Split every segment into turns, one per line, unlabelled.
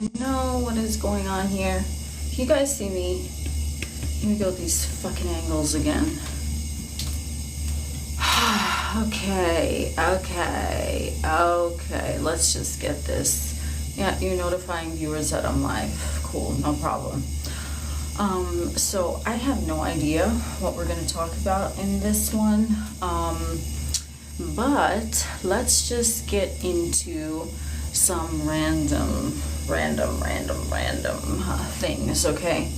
know what is going on here. Can you guys see me? Let me go with these fucking angles again. Okay. Let's just get this. Yeah, you're notifying viewers that I'm live. Cool, no problem. So I have no idea what we're going to talk about in this one. But let's just get into some random things, okay?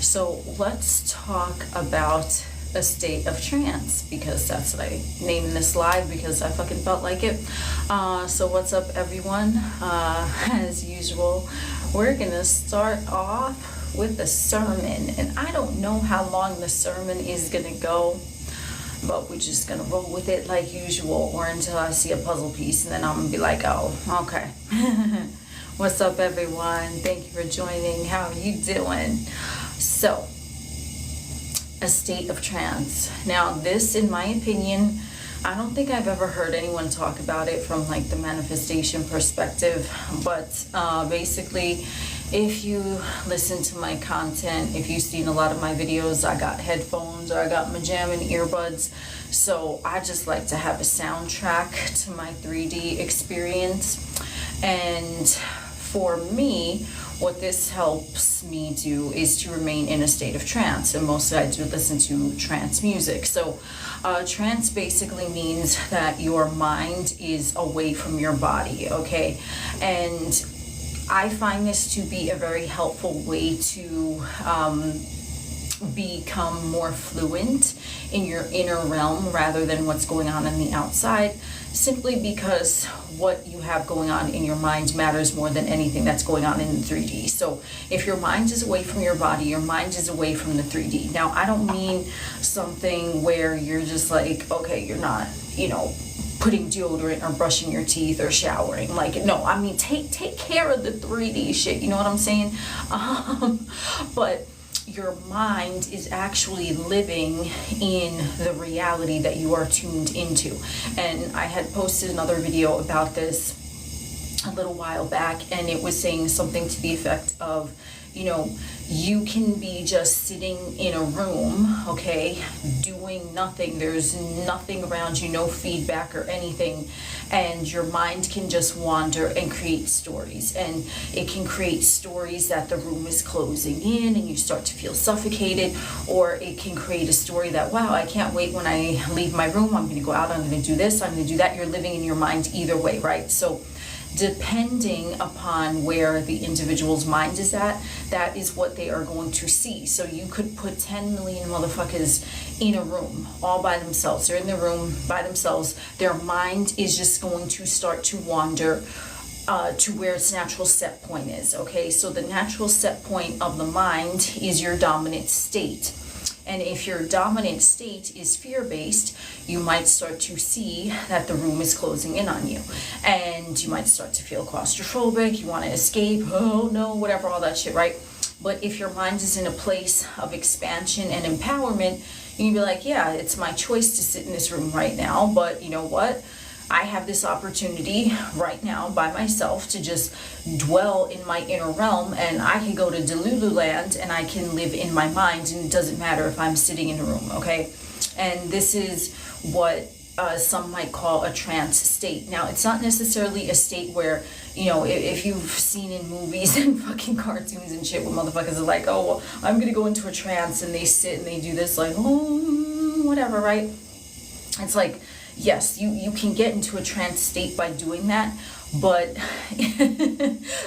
So let's talk about a state of trance, because that's what I named this live, because I fucking felt like it. So what's up, everyone? As usual, we're gonna start off with the sermon, and I don't know how long the sermon is gonna go, but we're just gonna roll with it like usual, or until I see a puzzle piece, and then I'm gonna be like, oh, okay. What's up, everyone? Thank you for joining. How are you doing? So, a state of trance. Now, this, in my opinion, I don't think I've ever heard anyone talk about it from like the manifestation perspective, but basically, if you listen to my content, if you've seen a lot of my videos, I got headphones or I got my jamming earbuds. So I just like to have a soundtrack to my 3D experience. And for me, what this helps me do is to remain in a state of trance. And mostly I do listen to trance music. So trance basically means that your mind is away from your body, okay? And I find this to be a very helpful way to become more fluent in your inner realm rather than what's going on the outside, simply because what you have going on in your mind matters more than anything that's going on in the 3D. So if your mind is away from your body, your mind is away from the 3D. Now, I don't mean something where you're just like, okay, you're not, putting deodorant or brushing your teeth or showering. Like, no, I mean, take care of the 3D shit, you know what I'm saying? But your mind is actually living in the reality that you are tuned into. And I had posted another video about this a little while back, and it was saying something to the effect of, you can be just sitting in a room, okay, doing nothing. There's nothing around you, no feedback or anything, and your mind can just wander and create stories. And it can create stories that the room is closing in and you start to feel suffocated, or it can create a story that, wow, I can't wait when I leave my room, I'm going to go out, I'm going to do this, I'm going to do that. You're living in your mind either way, right? So depending upon where the individual's mind is at, that is what they are going to see. So you could put 10 million motherfuckers in a room all by themselves. They're in the room by themselves. Their mind is just going to start to wander to where its natural set point is, okay? So the natural set point of the mind is your dominant state. And if your dominant state is fear-based, you might start to see that the room is closing in on you. And you might start to feel claustrophobic, you want to escape, oh no, whatever, all that shit, right? But if your mind is in a place of expansion and empowerment, you can be like, yeah, it's my choice to sit in this room right now, but you know what? I have this opportunity right now by myself to just dwell in my inner realm, and I can go to Delulu land and I can live in my mind, and it doesn't matter if I'm sitting in a room, okay? And this is what some might call a trance state. Now, it's not necessarily a state where, if you've seen in movies and fucking cartoons and shit where motherfuckers are like, oh, well, I'm gonna go into a trance, and they sit and they do this like, oh, whatever, right? It's like, yes, you can get into a trance state by doing that, but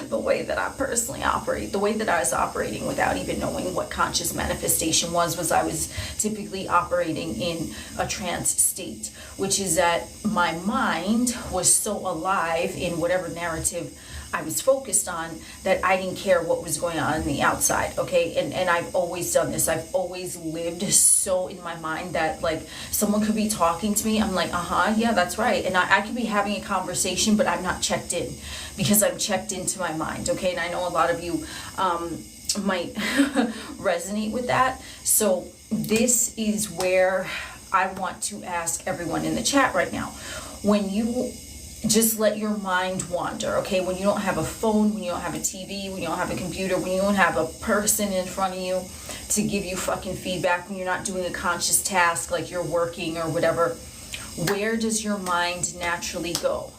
the way that I personally operate, the way that I was operating without even knowing what conscious manifestation was I was typically operating in a trance state, which is that my mind was so alive in whatever narrative I was focused on that I didn't care what was going on the outside, okay? And I've always done this. I've always lived so in my mind that, like, someone could be talking to me. I'm like, yeah, that's right. And I could be having a conversation, but I'm not checked in because I'm checked into my mind, okay? And I know a lot of you might resonate with that. So this is where I want to ask everyone in the chat right now. When you just let your mind wander, okay? When you don't have a phone, when you don't have a TV, when you don't have a computer, when you don't have a person in front of you to give you fucking feedback, when you're not doing a conscious task like you're working or whatever, where does your mind naturally go?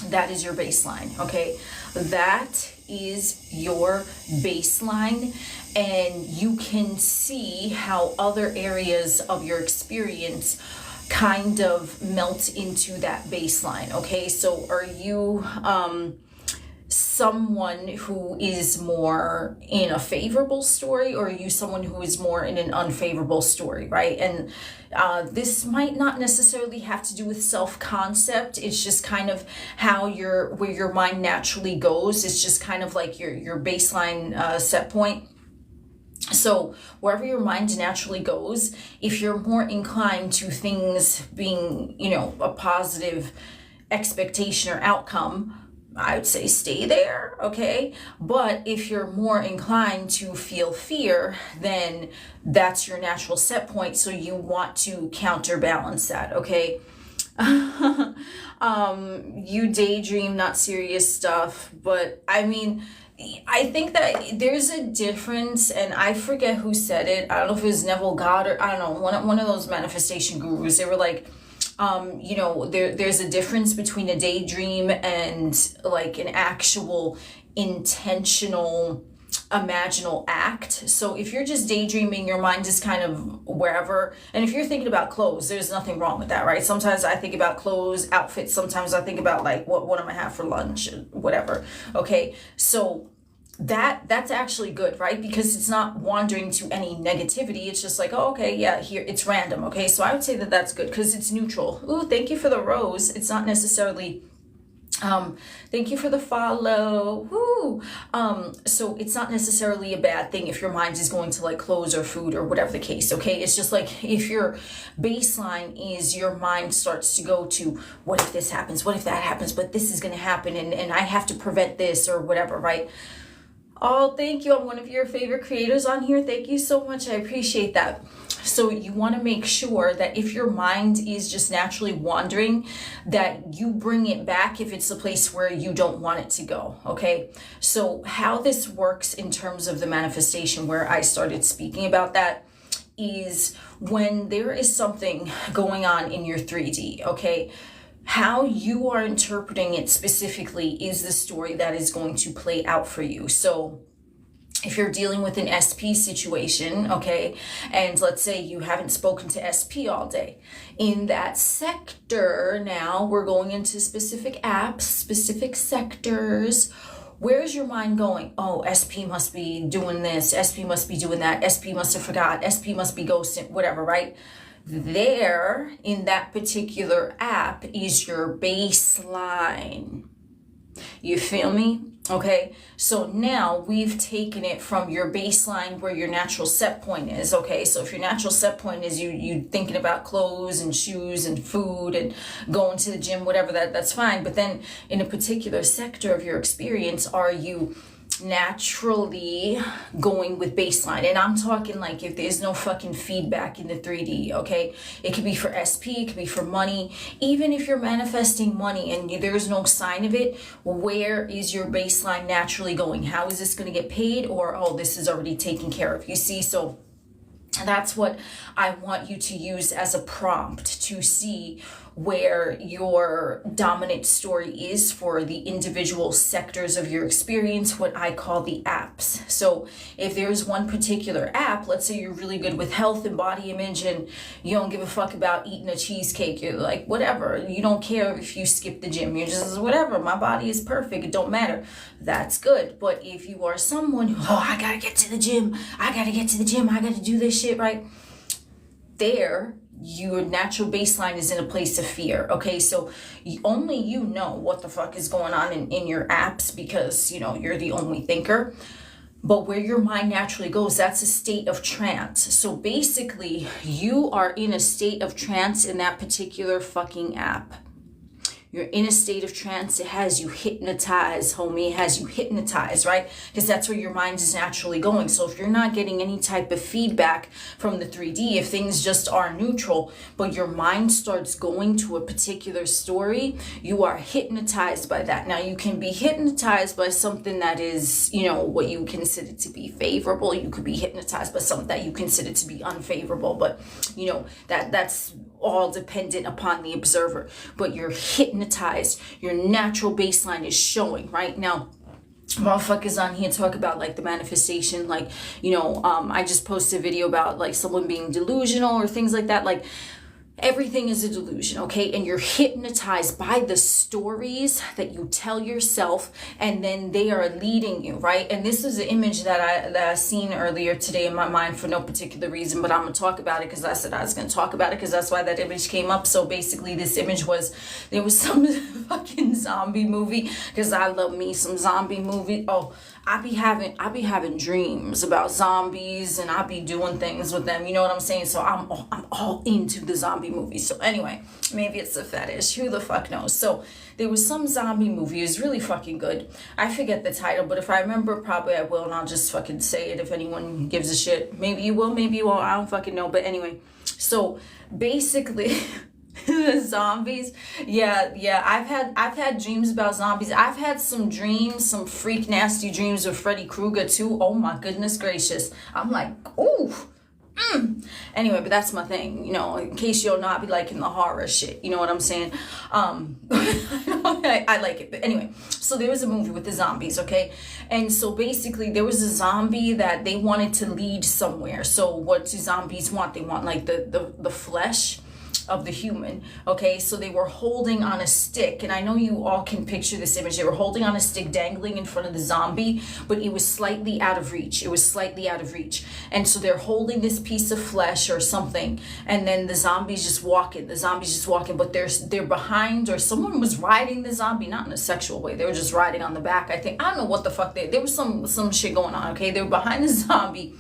That is your baseline, okay? That is your baseline, and you can see how other areas of your experience kind of melt into that baseline, okay? So are you someone who is more in a favorable story, or are you someone who is more in an unfavorable story, right? And this might not necessarily have to do with self-concept. It's just kind of how where your mind naturally goes. It's just kind of like your baseline set point. So wherever your mind naturally goes, if you're more inclined to things being, a positive expectation or outcome, I would say stay there, okay? But if you're more inclined to feel fear, then that's your natural set point. So you want to counterbalance that, okay? You daydream, not serious stuff, but I mean, I think that there's a difference, and I forget who said it. I don't know if it was Neville Goddard. I don't know, one of those manifestation gurus. They were like, there's a difference between a daydream and like an actual intentional imaginal act. So if you're just daydreaming, your mind is kind of wherever. And if you're thinking about clothes, there's nothing wrong with that, right? Sometimes I think about clothes, outfits. Sometimes I think about like what am I have for lunch, whatever. Okay, so that's actually good, right? Because it's not wandering to any negativity. It's just like, oh, okay, yeah, here it's random. Okay, so I would say that that's good because it's neutral. Ooh, thank you for the rose. It's not necessarily thank you for the follow. Woo. So it's not necessarily a bad thing if your mind is going to like clothes or food or whatever the case, okay? It's just like if your baseline is your mind starts to go to what if this happens, what if that happens, but this is going to happen and I have to prevent this or whatever, right? Oh, thank you. I'm one of your favorite creators on here. Thank you so much. I appreciate that. So you want to make sure that if your mind is just naturally wandering, that you bring it back if it's a place where you don't want it to go, okay? So how this works in terms of the manifestation, where I started speaking about that, is when there is something going on in your 3D, okay? How you are interpreting it specifically is the story that is going to play out for you. So if you're dealing with an SP situation, okay, and let's say you haven't spoken to SP all day, in that sector, now we're going into specific apps, specific sectors. Where's your mind going? Oh, SP must be doing this, SP must be doing that, SP must have forgot, SP must be ghosting, whatever, right? There, in that particular app, is your baseline. You feel me? Okay, so now we've taken it from your baseline where your natural set point is. Okay, so if your natural set point is you thinking about clothes and shoes and food and going to the gym, whatever, that's fine. But then in a particular sector of your experience, are you naturally going with baseline? And I'm talking like if there's no fucking feedback in the 3D, okay? It could be for SP, it could be for money. Even if you're manifesting money and there's no sign of it, where is your baseline naturally going? How is this going to get paid? Or, oh, this is already taken care of. You see, so that's what I want you to use as a prompt to see where your dominant story is for the individual sectors of your experience, what I call the apps. So if there's one particular app, let's say you're really good with health and body image and you don't give a fuck about eating a cheesecake, you're like, whatever, you don't care if you skip the gym, you're just whatever, my body is perfect, it don't matter. That's good. But if you are someone who, oh, I gotta get to the gym, I gotta do this shit, right? There, your natural baseline is in a place of fear, okay? So only you know what the fuck is going on in your apps because, you're the only thinker. But where your mind naturally goes, that's a state of trance. So basically, you are in a state of trance in that particular fucking app. You're in a state of trance. It has you hypnotized, homie. It has you hypnotized, right? Because that's where your mind is naturally going. So if you're not getting any type of feedback from the 3D, if things just are neutral, but your mind starts going to a particular story, you are hypnotized by that. Now, you can be hypnotized by something that is, you know, what you consider to be favorable. You could be hypnotized by something that you consider to be unfavorable. But, you know, that's all dependent upon the observer. But you're hypnotized. Your natural baseline is showing right now. Motherfuckers on here talk about like the manifestation, like, you know, I just posted a video about like someone being delusional or things like that. Like, everything is a delusion, okay? And you're hypnotized by the stories that you tell yourself, and then they are leading you, right? And this is an image that I seen earlier today in my mind for no particular reason, but I'm gonna talk about it because I said I was gonna talk about it because that's why that image came up. So basically, this image was, there was some fucking zombie movie, because I love me some zombie movie. Oh, I be having dreams about zombies, and I be doing things with them. You know what I'm saying? So I'm all into the zombie movies. So anyway, maybe it's a fetish. Who the fuck knows? So there was some zombie movie. It was really fucking good. I forget the title, but if I remember, probably I will, and I'll just fucking say it if anyone gives a shit. Maybe you will, maybe you won't. I don't fucking know. But anyway, so basically. The zombies, yeah, I've had dreams about zombies. I've had some dreams, some freak nasty dreams with Freddy Krueger too. Oh my goodness gracious, I'm like, ooh. Anyway, but that's my thing, you know, in case you'll not be liking the horror shit, you know what I'm saying? I like it. But anyway, so there was a movie with the zombies, okay? And so basically there was a zombie that they wanted to lead somewhere. So what do zombies want? They want like the flesh of the human, okay? So they were holding on a stick, and I know you all can picture this image. They were holding on a stick dangling in front of the zombie, but it was slightly out of reach. It was slightly out of reach. And so they're holding this piece of flesh or something, and then the zombie's just walking. But they're behind, or someone was riding the zombie, not in a sexual way. They were just riding on the back, I think. I don't know what the fuck there was some shit going on, okay? They were behind the zombie,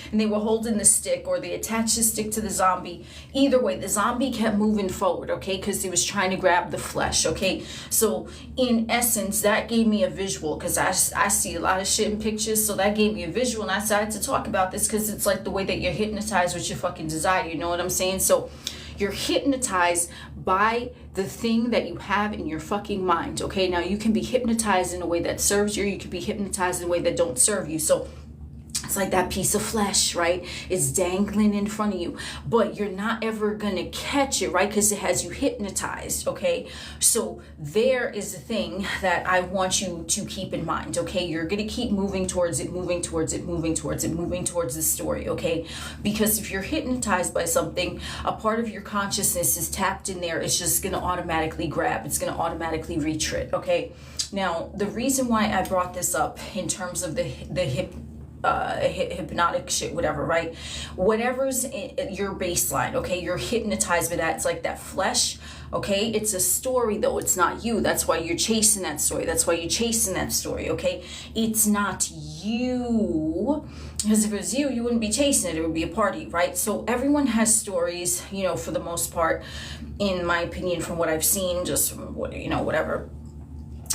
and they were holding the stick, or they attached the stick to the zombie. Either way, the zombie kept moving forward, okay, because he was trying to grab the flesh, okay? So in essence, that gave me a visual, because I see a lot of shit in pictures, so that gave me a visual, and I decided to talk about this because it's like the way that you're hypnotized with your fucking desire, you know what I'm saying? So you're hypnotized by the thing that you have in your fucking mind, okay? Now, you can be hypnotized in a way that serves you, or you can be hypnotized in a way that don't serve you. So it's like that piece of flesh, right? It's dangling in front of you, but you're not ever gonna catch it, right? Because it has you hypnotized, okay? So there is a thing that I want you to keep in mind, okay? You're gonna keep moving towards it, moving towards the story, okay? Because if you're hypnotized by something, a part of your consciousness is tapped in there. It's just gonna automatically grab. It's gonna automatically reach it, okay? Now, the reason why I brought this up in terms of the hypnotic shit, whatever, right? Whatever's your baseline, okay? You're hypnotized by that. It's like that flesh, okay? It's a story, though. It's not you. That's why you're chasing that story. Okay? It's not you. Because if it was you, you wouldn't be chasing it. It would be a party, right? So everyone has stories, you know, for the most part, in my opinion, from what I've seen, just from what, you know, whatever.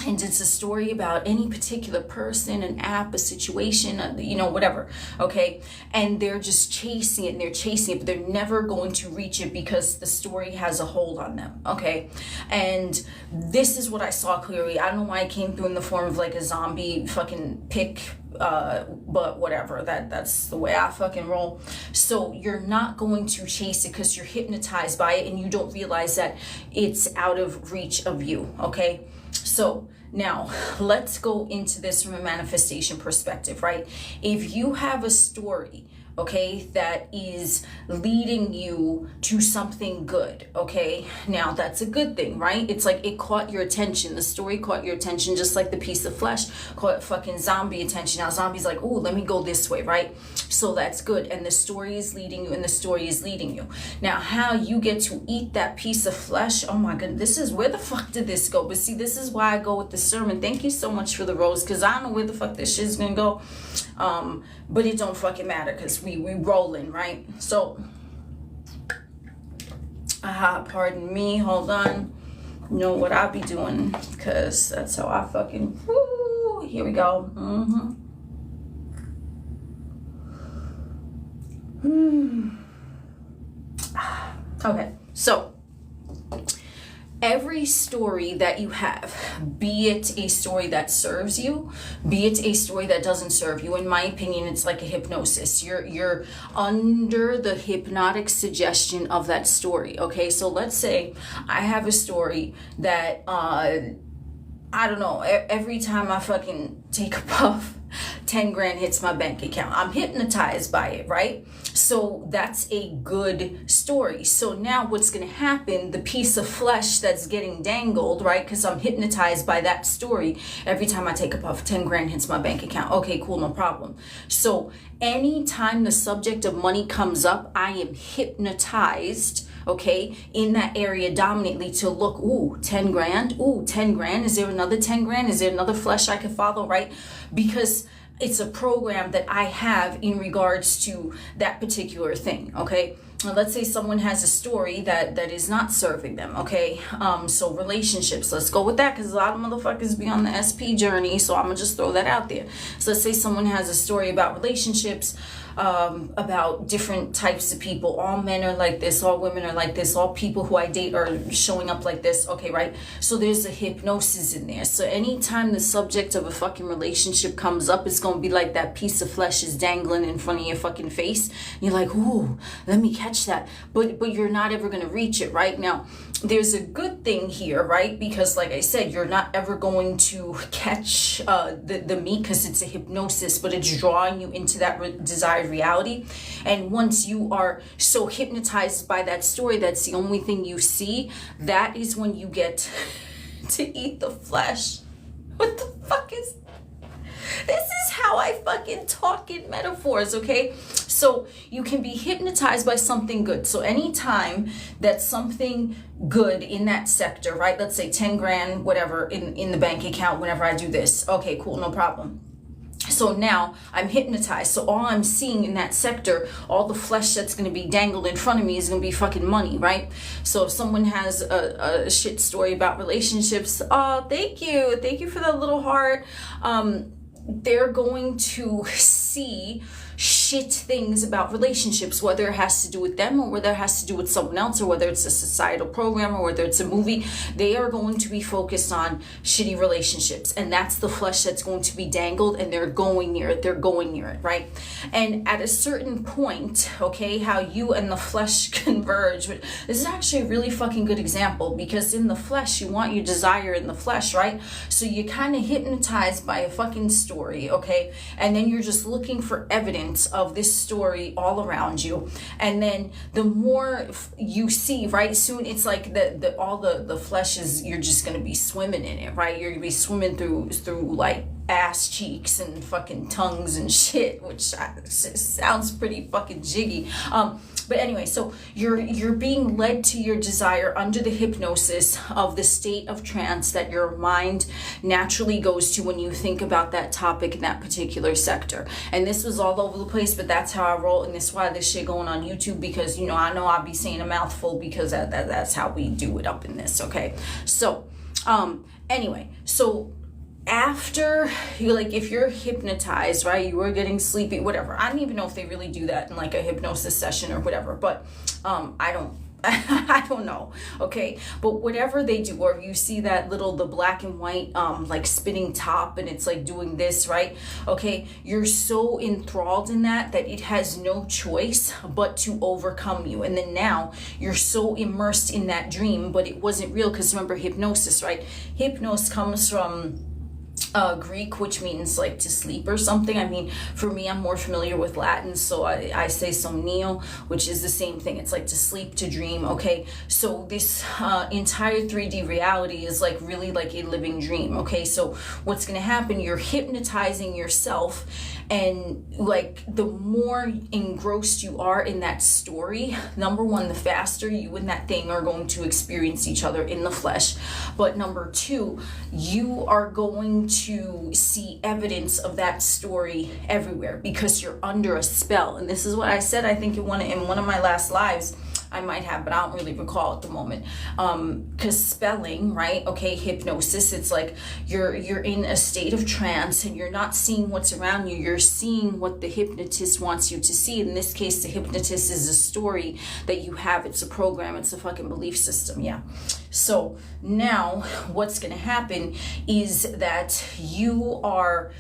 And it's a story about any particular person, an app, a situation, you know, whatever, okay? And they're just chasing it, but they're never going to reach it because the story has a hold on them, okay? And this is what I saw clearly. I don't know why it came through in the form of like a zombie fucking pic, but whatever, that's the way I fucking roll. So you're not going to chase it because you're hypnotized by it, and you don't realize that it's out of reach of you, okay? So now let's go into this from a manifestation perspective, right? If you have a story, okay, that is leading you to something good, okay? Now that's a good thing, right? It's like it caught your attention. The story caught your attention, just like the piece of flesh caught fucking zombie attention. Now zombie's like, oh, let me go this way, right? So that's good. And the story is leading you, Now how you get to eat that piece of flesh, oh my goodness, this is, where the fuck did this go? But see, this is why I go with the sermon. Thank you so much for the rose, because I don't know where the fuck this shit's gonna go. But it don't fucking matter, because we rolling, right? So pardon me, hold on. know what I'll be doing, because that's how I fucking, woo, here we go. Okay, so every story that you have, be it a story that serves you, be it a story that doesn't serve you, in my opinion, it's like a hypnosis. You're under the hypnotic suggestion of that story. Okay, so let's say I have a story that I don't know, every time I fucking take a puff, 10 grand hits my bank account. I'm hypnotized by it, right? So that's a good story. So now what's going to happen, the piece of flesh that's getting dangled, right? Because I'm hypnotized by that story. Every time I take a puff, 10 grand hits my bank account. Okay, cool, no problem. So anytime the subject of money comes up, I am hypnotized, okay, in that area dominantly to look, ooh, 10 grand, ooh, 10 grand. Is there another 10 grand? Is there another flesh I can follow, right? Because it's a program that I have in regards to that particular thing, okay? Now, let's say someone has a story that is not serving them, okay? So relationships, let's go with that, because a lot of motherfuckers be on the SP journey, so I'm gonna just throw that out there. So let's say someone has a story about relationships, about different types of people. All men are like this, all women are like this, all people who I date are showing up like this, okay, right? So there's a hypnosis in there. So anytime the subject of a fucking relationship comes up, it's gonna be like that piece of flesh is dangling in front of your fucking face. And you're like, ooh, let me catch that. But you're not ever gonna reach it, right? Now, there's a good thing here, right? Because like I said, you're not ever going to catch the meat, because it's a hypnosis, but it's drawing you into that desired reality. And once you are so hypnotized by that story, that's the only thing you see, that is when you get to eat the flesh. What the fuck is... This is how I fucking talk in metaphors, okay? So you can be hypnotized by something good. So anytime that something good in that sector, right? Let's say 10 grand, whatever, in the bank account whenever I do this. Okay, cool, no problem. So now I'm hypnotized. So all I'm seeing in that sector, all the flesh that's going to be dangled in front of me is going to be fucking money, right? So if someone has a shit story about relationships, oh, thank you. Thank you for that little heart. They're going to see shit things about relationships, whether it has to do with them or whether it has to do with someone else, or whether it's a societal program or whether it's a movie. They are going to be focused on shitty relationships, and that's the flesh that's going to be dangled, and they're going near it, right? And at a certain point, okay, how you and the flesh converge. This is actually a really fucking good example, because in the flesh, you want your desire in the flesh, right? So you're kind of hypnotized by a fucking story, okay? And then you're just looking for evidence of this story all around you, and then the more you see, right, soon it's like all the flesh is, you're just gonna be swimming in it, right? You're gonna be swimming through like ass cheeks and fucking tongues and shit, which sounds pretty fucking jiggy. But anyway, so you're being led to your desire under the hypnosis of the state of trance that your mind naturally goes to when you think about that topic in that particular sector. And this was all over the place, but that's how I roll, and that's why this shit going on YouTube, because I know I'll be saying a mouthful, because that's how we do it up in this, okay? So anyway, so after you, like, if you're hypnotized, right, you are getting sleepy, whatever. I don't even know if they really do that in like a hypnosis session or whatever, but I don't know, okay? But whatever they do, or you see that the black and white like spinning top, and it's like doing this, right? Okay, you're so enthralled in that it has no choice but to overcome you. And then now you're so immersed in that dream, but it wasn't real, because remember, hypnosis, right? Hypnos comes from Greek, which means like to sleep or something. I mean, for me, I'm more familiar with Latin, so I say somnio, which is the same thing. It's like to sleep, to dream, okay? So this entire 3D reality is like really like a living dream, okay? So what's gonna happen, you're hypnotizing yourself, and like the more engrossed you are in that story, number one, the faster you and that thing are going to experience each other in the flesh. But number two, you are going to see evidence of that story everywhere, because you're under a spell. And this is what I said, I think in one of my last lives. I might have, but I don't really recall at the moment. Because spelling, right? Okay, hypnosis, it's like you're in a state of trance and you're not seeing what's around you. You're seeing what the hypnotist wants you to see. In this case, the hypnotist is a story that you have. It's a program. It's a fucking belief system. Yeah. So now what's going to happen is that you are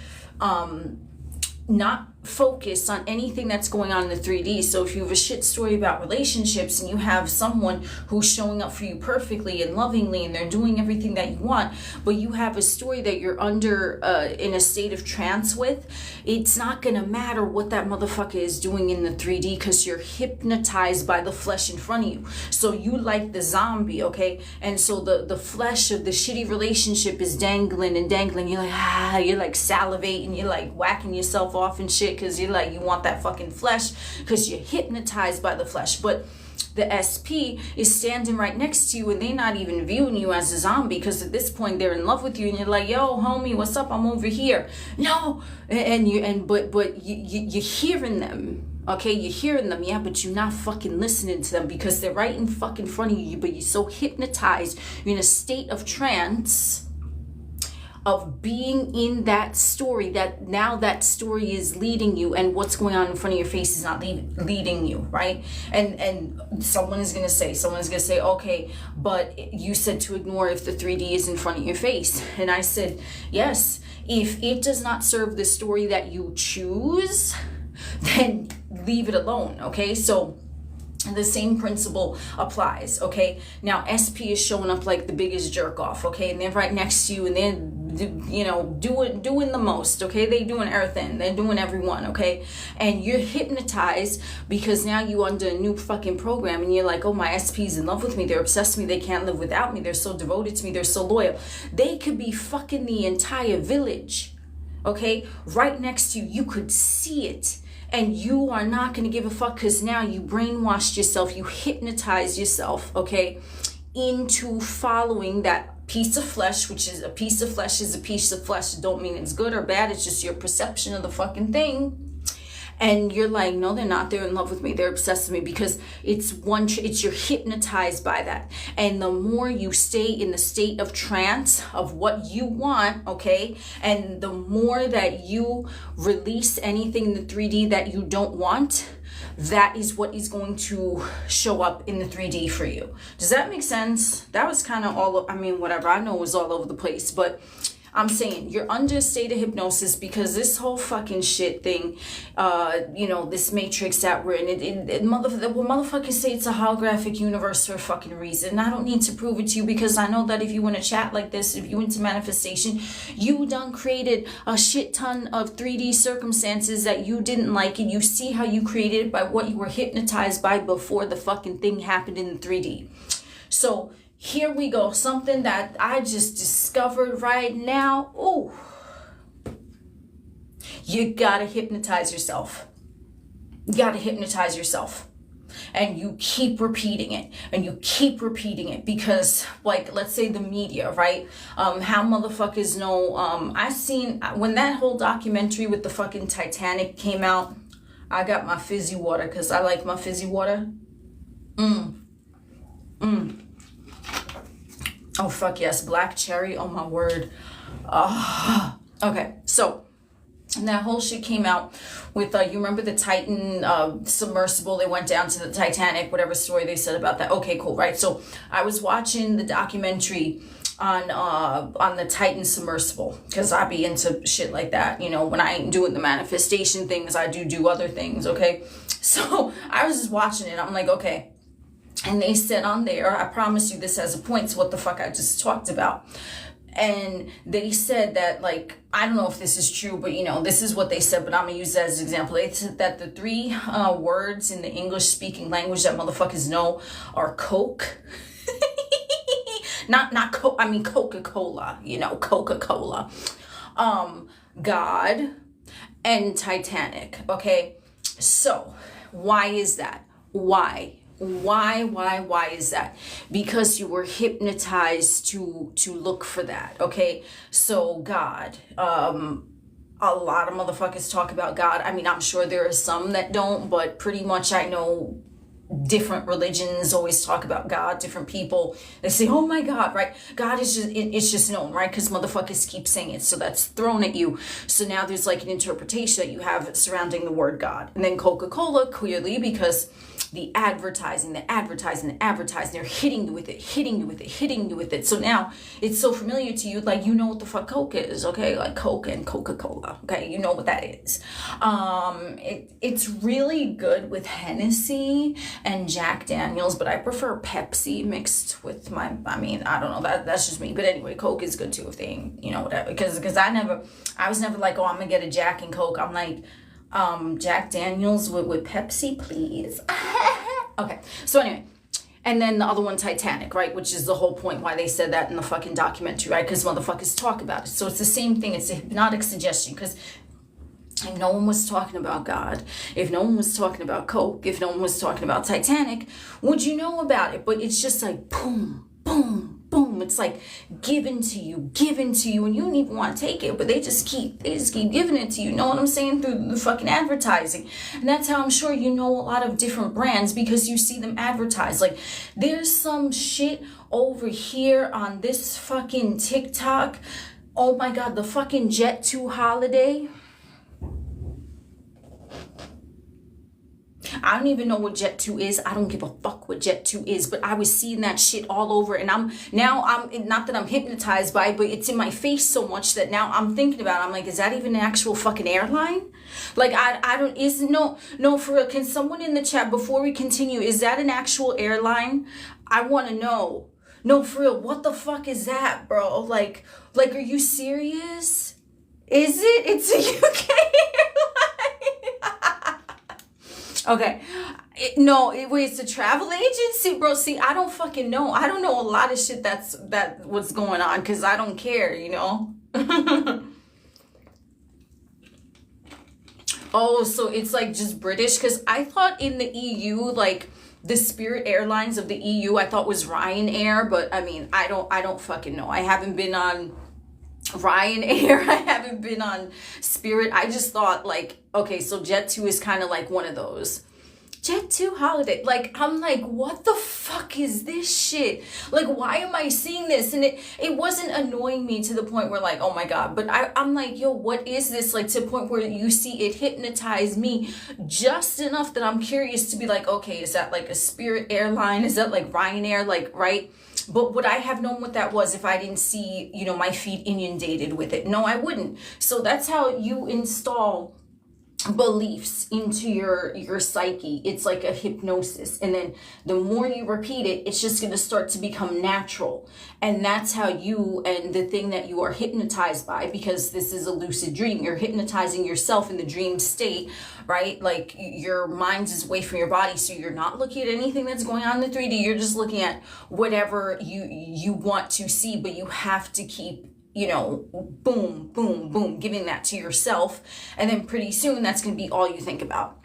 not focus on anything that's going on in the 3D. So if you have a shit story about relationships and you have someone who's showing up for you perfectly and lovingly and they're doing everything that you want, but you have a story that you're under in a state of trance with, it's not gonna matter what that motherfucker is doing in the 3D because you're hypnotized by the flesh in front of you. So you like the zombie, okay? And so the flesh of the shitty relationship is dangling and dangling. You're like, you're like salivating, you're like whacking yourself off and shit, because you're like, you want that fucking flesh because you're hypnotized by the flesh. But the SP is standing right next to you and they're not even viewing you as a zombie, because at this point they're in love with you and you're like, yo homie, what's up, I'm over here. No, but you're hearing them, okay? You're hearing them, yeah, but you're not fucking listening to them because they're right in fucking front of you, but you're so hypnotized, you're in a state of trance of being in that story, that now that story is leading you, and what's going on in front of your face is not leading you, right? And someone is gonna say, okay, but you said to ignore if the 3D is in front of your face. And I said, yes, if it does not serve the story that you choose, then leave it alone, okay? So the same principle applies, okay? Now SP is showing up like the biggest jerk off, okay? And they're right next to you and they're, you know, doing the most, okay? They're doing everything, they're doing everyone, okay? And you're hypnotized because now you under a new fucking program and you're like, oh, my SP's in love with me, they're obsessed with me, they can't live without me, they're so devoted to me, they're so loyal. They could be fucking the entire village, okay? Right next to you, you could see it. And you are not going to give a fuck because now you brainwashed yourself, you hypnotized yourself, okay, into following that piece of flesh, which is a piece of flesh is a piece of flesh. It don't mean it's good or bad. It's just your perception of the fucking thing. And you're like, no, they're not. They're in love with me. They're obsessed with me, because it's you're hypnotized by that. And the more you stay in the state of trance of what you want, okay, and the more that you release anything in the 3D that you don't want, that is what is going to show up in the 3D for you. Does that make sense? That was kind of whatever. I know it was all over the place, but I'm saying you're under a state of hypnosis because this whole fucking shit thing, this matrix that we're in, motherfuckers say it's a holographic universe for a fucking reason. And I don't need to prove it to you, because I know that if you want to chat like this, if you into manifestation, you done created a shit ton of 3D circumstances that you didn't like, and you see how you created it by what you were hypnotized by before the fucking thing happened in 3D. So here we go, something that I just discovered right now. Ooh, you gotta hypnotize yourself. You gotta hypnotize yourself. And you keep repeating it, and you keep repeating it, because, like, let's say the media, right? How motherfuckers know, I seen, when that whole documentary with the fucking Titanic came out, I got my fizzy water, because I like my fizzy water. Oh, fuck yes. Black cherry. Oh, my word. Okay. So, and that whole shit came out with, you remember the Titan submersible? They went down to the Titanic, whatever story they said about that. Okay, cool. Right. So I was watching the documentary on the Titan submersible, because I be into shit like that. You know, when I ain't doing the manifestation things, I do other things. Okay. So I was just watching it. I'm like, okay. And they said on there, I promise you this has a point to what the fuck I just talked about. And they said that, like, I don't know if this is true, but, you know, this is what they said, but I'm going to use that as an example. They said that the 3 words in the English-speaking language that motherfuckers know are Coke. not Coke, I mean Coca-Cola, you know, Coca-Cola. God and Titanic, okay? So, why is that? Why is that? Because you were hypnotized to look for that, okay? So God, a lot of motherfuckers talk about God. I mean, I'm sure there are some that don't, but pretty much I know different religions always talk about God, different people, they say, oh my God, right? God is just, it's just known, right? Because motherfuckers keep saying it. So that's thrown at you. So now there's like an interpretation that you have surrounding the word God. And then Coca-Cola, clearly, because the advertising, they're hitting you with it. So now it's so familiar to you, like, you know what the fuck Coke is, okay? Like Coke and Coca-Cola, okay? You know what that is. It's really good with Hennessy and Jack Daniels, but I prefer Pepsi mixed with I don't know, that's just me. But anyway, Coke is good too if they ain't, whatever. Because I was never like, oh, I'm gonna get a Jack and Coke. I'm like, Jack Daniels with Pepsi, please. Okay, so anyway, and then the other one, Titanic, right? Which is the whole point why they said that in the fucking documentary, right? Because motherfuckers talk about it. So it's the same thing. It's a hypnotic suggestion. Because if no one was talking about God, if no one was talking about Coke, if no one was talking about Titanic, would you know about it? But it's just like boom, boom, boom. It's like given to you, and you don't even want to take it, but they just keep giving it to you. Know what I'm saying? Through the fucking advertising. And that's how I'm sure you know a lot of different brands, because you see them advertise. Like, there's some shit over here on this fucking TikTok. Oh my God, the fucking Jet2 holiday. I don't even know what Jet2 is. I don't give a fuck what Jet2 is, but I was seeing that shit all over, and I'm not that I'm hypnotized by it, but it's in my face so much that now I'm thinking about it. I'm like, is that even an actual fucking airline? Like, no, for real. Can someone in the chat, before we continue, is that an actual airline? I want to know. No, for real, what the fuck is that, bro? Like, are you serious? Is it? It's a UK airline. Okay. It's a travel agency, bro. See, I don't fucking know. I don't know a lot of shit that what's going on, because I don't care, Oh, so it's like just British? Because I thought in the EU, like, the Spirit Airlines of the EU, I thought was Ryanair, but I mean, I don't fucking know. I haven't been on Ryanair. I haven't been on Spirit. I just thought, like, okay, so Jet2 is kind of like one of those. Jet2 holiday. Like, I'm like, what the fuck is this shit? Like, why am I seeing this? And it wasn't annoying me to the point where, like, oh my God, but I'm like, yo, what is this? Like, to the point where you see it hypnotize me just enough that I'm curious to be like, okay, is that like a Spirit airline? Is that like Ryanair? Like, right? But would I have known what that was if I didn't see, my feed inundated with it? No, I wouldn't. So that's how you install beliefs into your psyche. It's like a hypnosis, and then the more you repeat it, it's just going to start to become natural. And that's how you, and the thing that you are hypnotized by, because this is a lucid dream, you're hypnotizing yourself in the dream state, right? Like, your mind is away from your body, so you're not looking at anything that's going on in the 3D. You're just looking at whatever you want to see, but you have to keep boom, boom, boom, giving that to yourself. And then pretty soon that's going to be all you think about.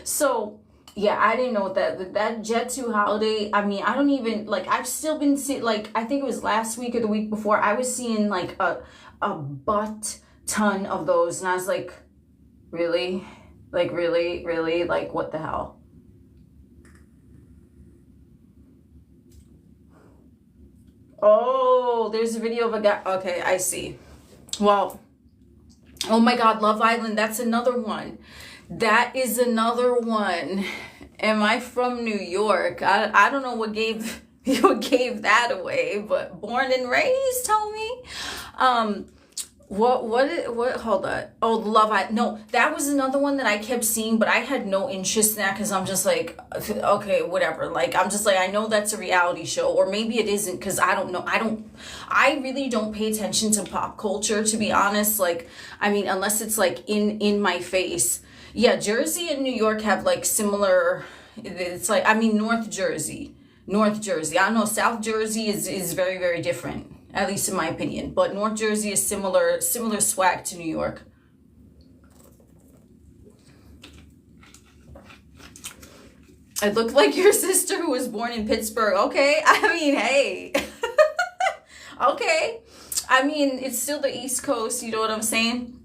So, yeah, I didn't know what that Jet2 holiday, I mean, I don't even, like, I've still been seeing, like, I think it was last week or the week before, I was seeing, like, a butt ton of those. And I was like, really? Like, really? Like, what the hell? Oh, there's a video of a guy. Okay, I see. Well, oh my God, Love Island. That's another one. That is another one. Am I from New York? I don't know what gave that away, but Born and Raised, tell me. What, hold on. Oh, Love Island. No, that was another one that I kept seeing, but I had no interest in that, because I'm just like, okay, whatever. Like, I'm just like, I know that's a reality show, or maybe it isn't, because I don't know. I really don't pay attention to pop culture, to be honest. Like, I mean, unless it's like in my face. Yeah, Jersey and New York have like similar, it's like, I mean, North Jersey. I don't know, South Jersey is very, very different, at least in my opinion. But North Jersey is similar swag to New York. I look like your sister who was born in Pittsburgh. Okay, I mean, hey. Okay. I mean, it's still the East Coast, you know what I'm saying?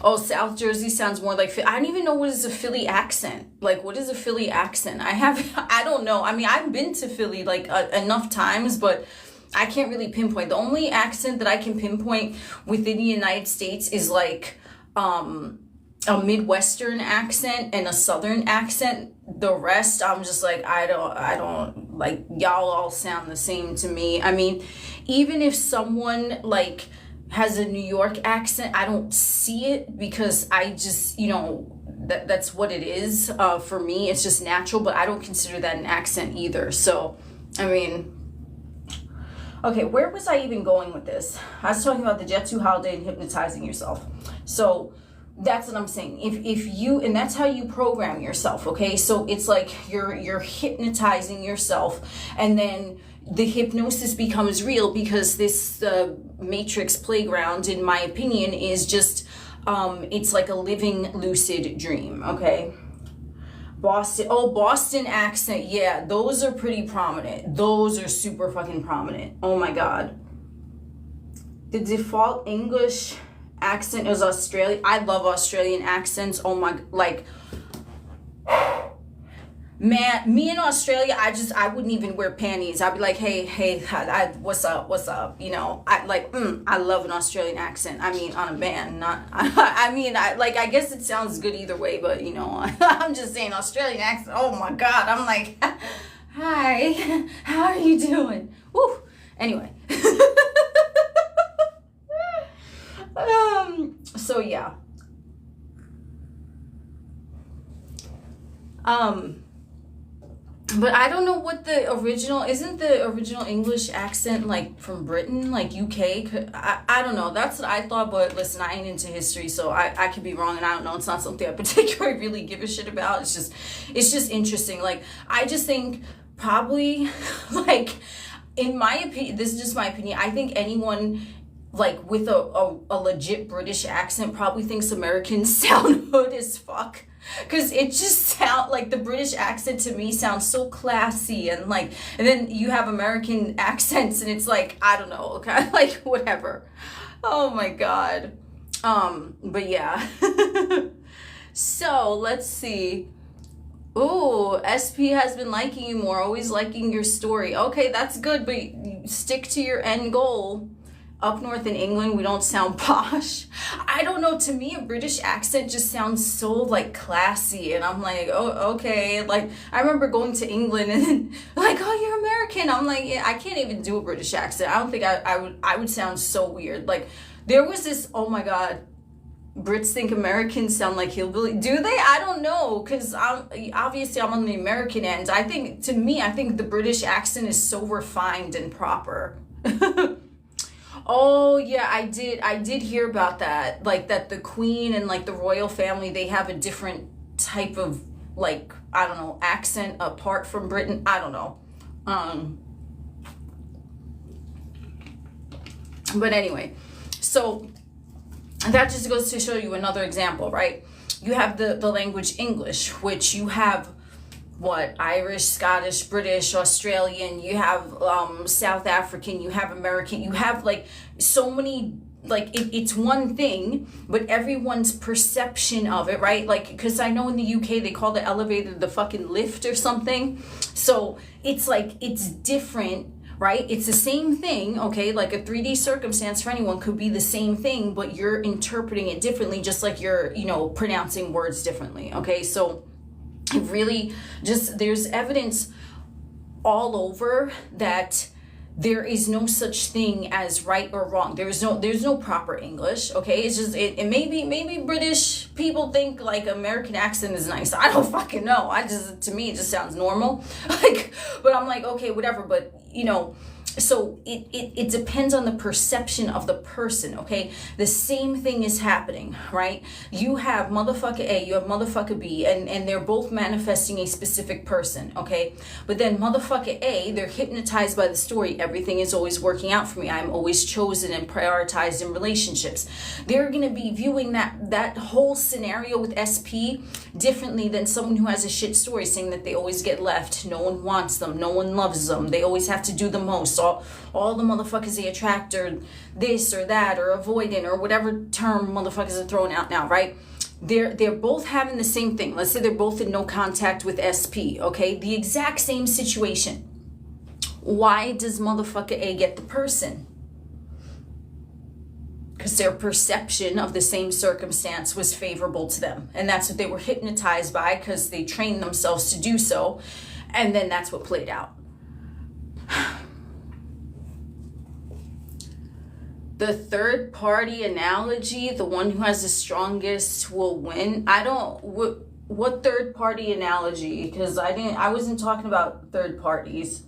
Oh, South Jersey sounds more like I don't even know what is a Philly accent. Like, what is a Philly accent? I don't know. I mean, I've been to Philly like enough times, but I can't really pinpoint. The only accent that I can pinpoint within the United States is like a Midwestern accent and a Southern accent. The rest, I'm just like, I don't like, y'all all sound the same to me. I mean, even if someone like has a New York accent, I don't see it because I just, that's what it is. For me, it's just natural, but I don't consider that an accent either. So, I mean, okay, where was I even going with this? I was talking about the Jet2 holiday and hypnotizing yourself. So that's what I'm saying. If you, and that's how you program yourself, okay? So it's like you're hypnotizing yourself, and then the hypnosis becomes real because this Matrix playground, in my opinion, is just, it's like a living lucid dream, okay? Boston accent, yeah, those are pretty prominent. Those are super fucking prominent. Oh my God. The default English accent is Australian. I love Australian accents. Oh my, like, man, me in Australia, I wouldn't even wear panties. I'd be like, hey, what's up? I love an Australian accent. I mean, on a man, not, I guess it sounds good either way, but I'm just saying Australian accent. Oh my God. I'm like, hi, how are you doing? Woo. Anyway. So yeah. But I don't know what isn't the original English accent like from Britain, like UK? I don't know. That's what I thought, but listen, I ain't into history, so I could be wrong, and I don't know. It's not something I particularly really give a shit about. It's just interesting. Like, I just think probably, like, in my opinion, this is just my opinion, I think anyone like with a legit British accent probably thinks Americans sound hood as fuck. Because it just sounds like the British accent to me sounds so classy, and then you have American accents and it's like, I don't know, okay, like whatever. Oh my God. But yeah. So let's see. Ooh, SP has been liking you more, always liking your story. Okay, that's good, but stick to your end goal. Up north in England, we don't sound posh. I don't know, to me a British accent just sounds so like classy, and I'm like, oh, okay. Like, I remember going to England and like, oh, you're American. I'm like, yeah, I can't even do a British accent. I don't think I would sound so weird. Like, there was this, oh my God, Brits think Americans sound like hillbilly. Do they? I don't know, because obviously I'm on the American end. I think the British accent is so refined and proper. Oh yeah, I did hear about that. Like, that the Queen and like the royal family, they have a different type of, like, I don't know, accent apart from Britain. I don't know. But anyway, so that just goes to show you another example, right? You have the language English, which you have Irish, Scottish, British, Australian, you have South African, you have American, you have like so many, like it's one thing, but everyone's perception of it, right? Like, because I know in the UK they call the elevator the fucking lift or something. So it's like, it's different, right? It's the same thing, okay? Like a 3D circumstance for anyone could be the same thing, but you're interpreting it differently, just like you're, pronouncing words differently, okay? So it really just, there's evidence all over that there is no such thing as right or wrong. There's no proper English, okay? It's just, it maybe British people think like American accent is nice. I don't fucking know. To me, it just sounds normal. Like, but I'm like, okay, whatever. But, so it depends on the perception of the person, okay? The same thing is happening, right? You have motherfucker A, you have motherfucker B, and they're both manifesting a specific person, okay? But then motherfucker A, they're hypnotized by the story. Everything is always working out for me. I'm always chosen and prioritized in relationships. They're going to be viewing that whole scenario with SP differently than someone who has a shit story, saying that they always get left, no one wants them, no one loves them, they always have to do the most, all the motherfuckers they attract or this or that or avoidant or whatever term motherfuckers are throwing out now, right? They're both having the same thing. Let's say they're both in no contact with SP, okay? The exact same situation. Why does motherfucker A get the person? Because their perception of the same circumstance was favorable to them. And that's what they were hypnotized by, because they trained themselves to do so. And then that's what played out. The third party analogy, the one who has the strongest will win. What third party analogy? Because I wasn't talking about third parties.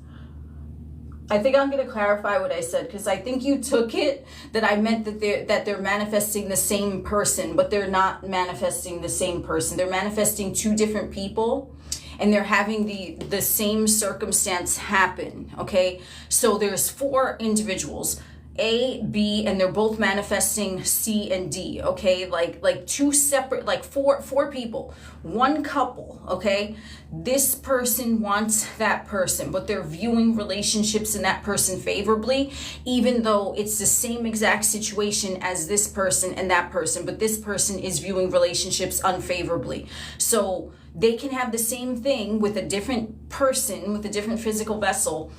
I think I'm going to clarify what I said, because I think you took it that I meant that they're manifesting the same person, but they're not manifesting the same person. They're manifesting two different people, and they're having the same circumstance happen, okay? So there's 4 individuals, A, B, and they're both manifesting C and D, okay? Like 2 separate, like four people, 1 couple, okay? This person wants that person, but they're viewing relationships in that person favorably, even though it's the same exact situation as this person and that person, but this person is viewing relationships unfavorably. So they can have the same thing with a different person, with a different physical vessel,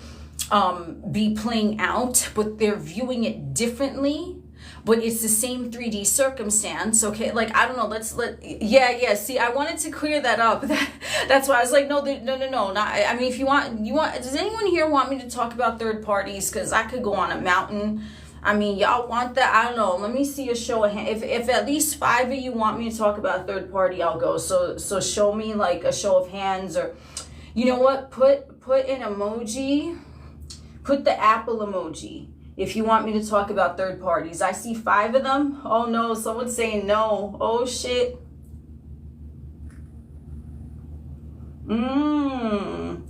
be playing out, but they're viewing it differently, but it's the same 3D circumstance, okay? Like, I don't know, see, I wanted to clear that up. That's why I was like, no, not, I mean, if you want, does anyone here want me to talk about third parties? Because I could go on a mountain. I mean, y'all want that? I don't know. Let me see a show of hands. If at least 5 of you want me to talk about third party, I'll go. So show me like a show of hands, or, you know what? Put an emoji. Put the apple emoji if you want me to talk about third parties. I see 5 of them. Oh no, someone's saying no. Oh shit. 1,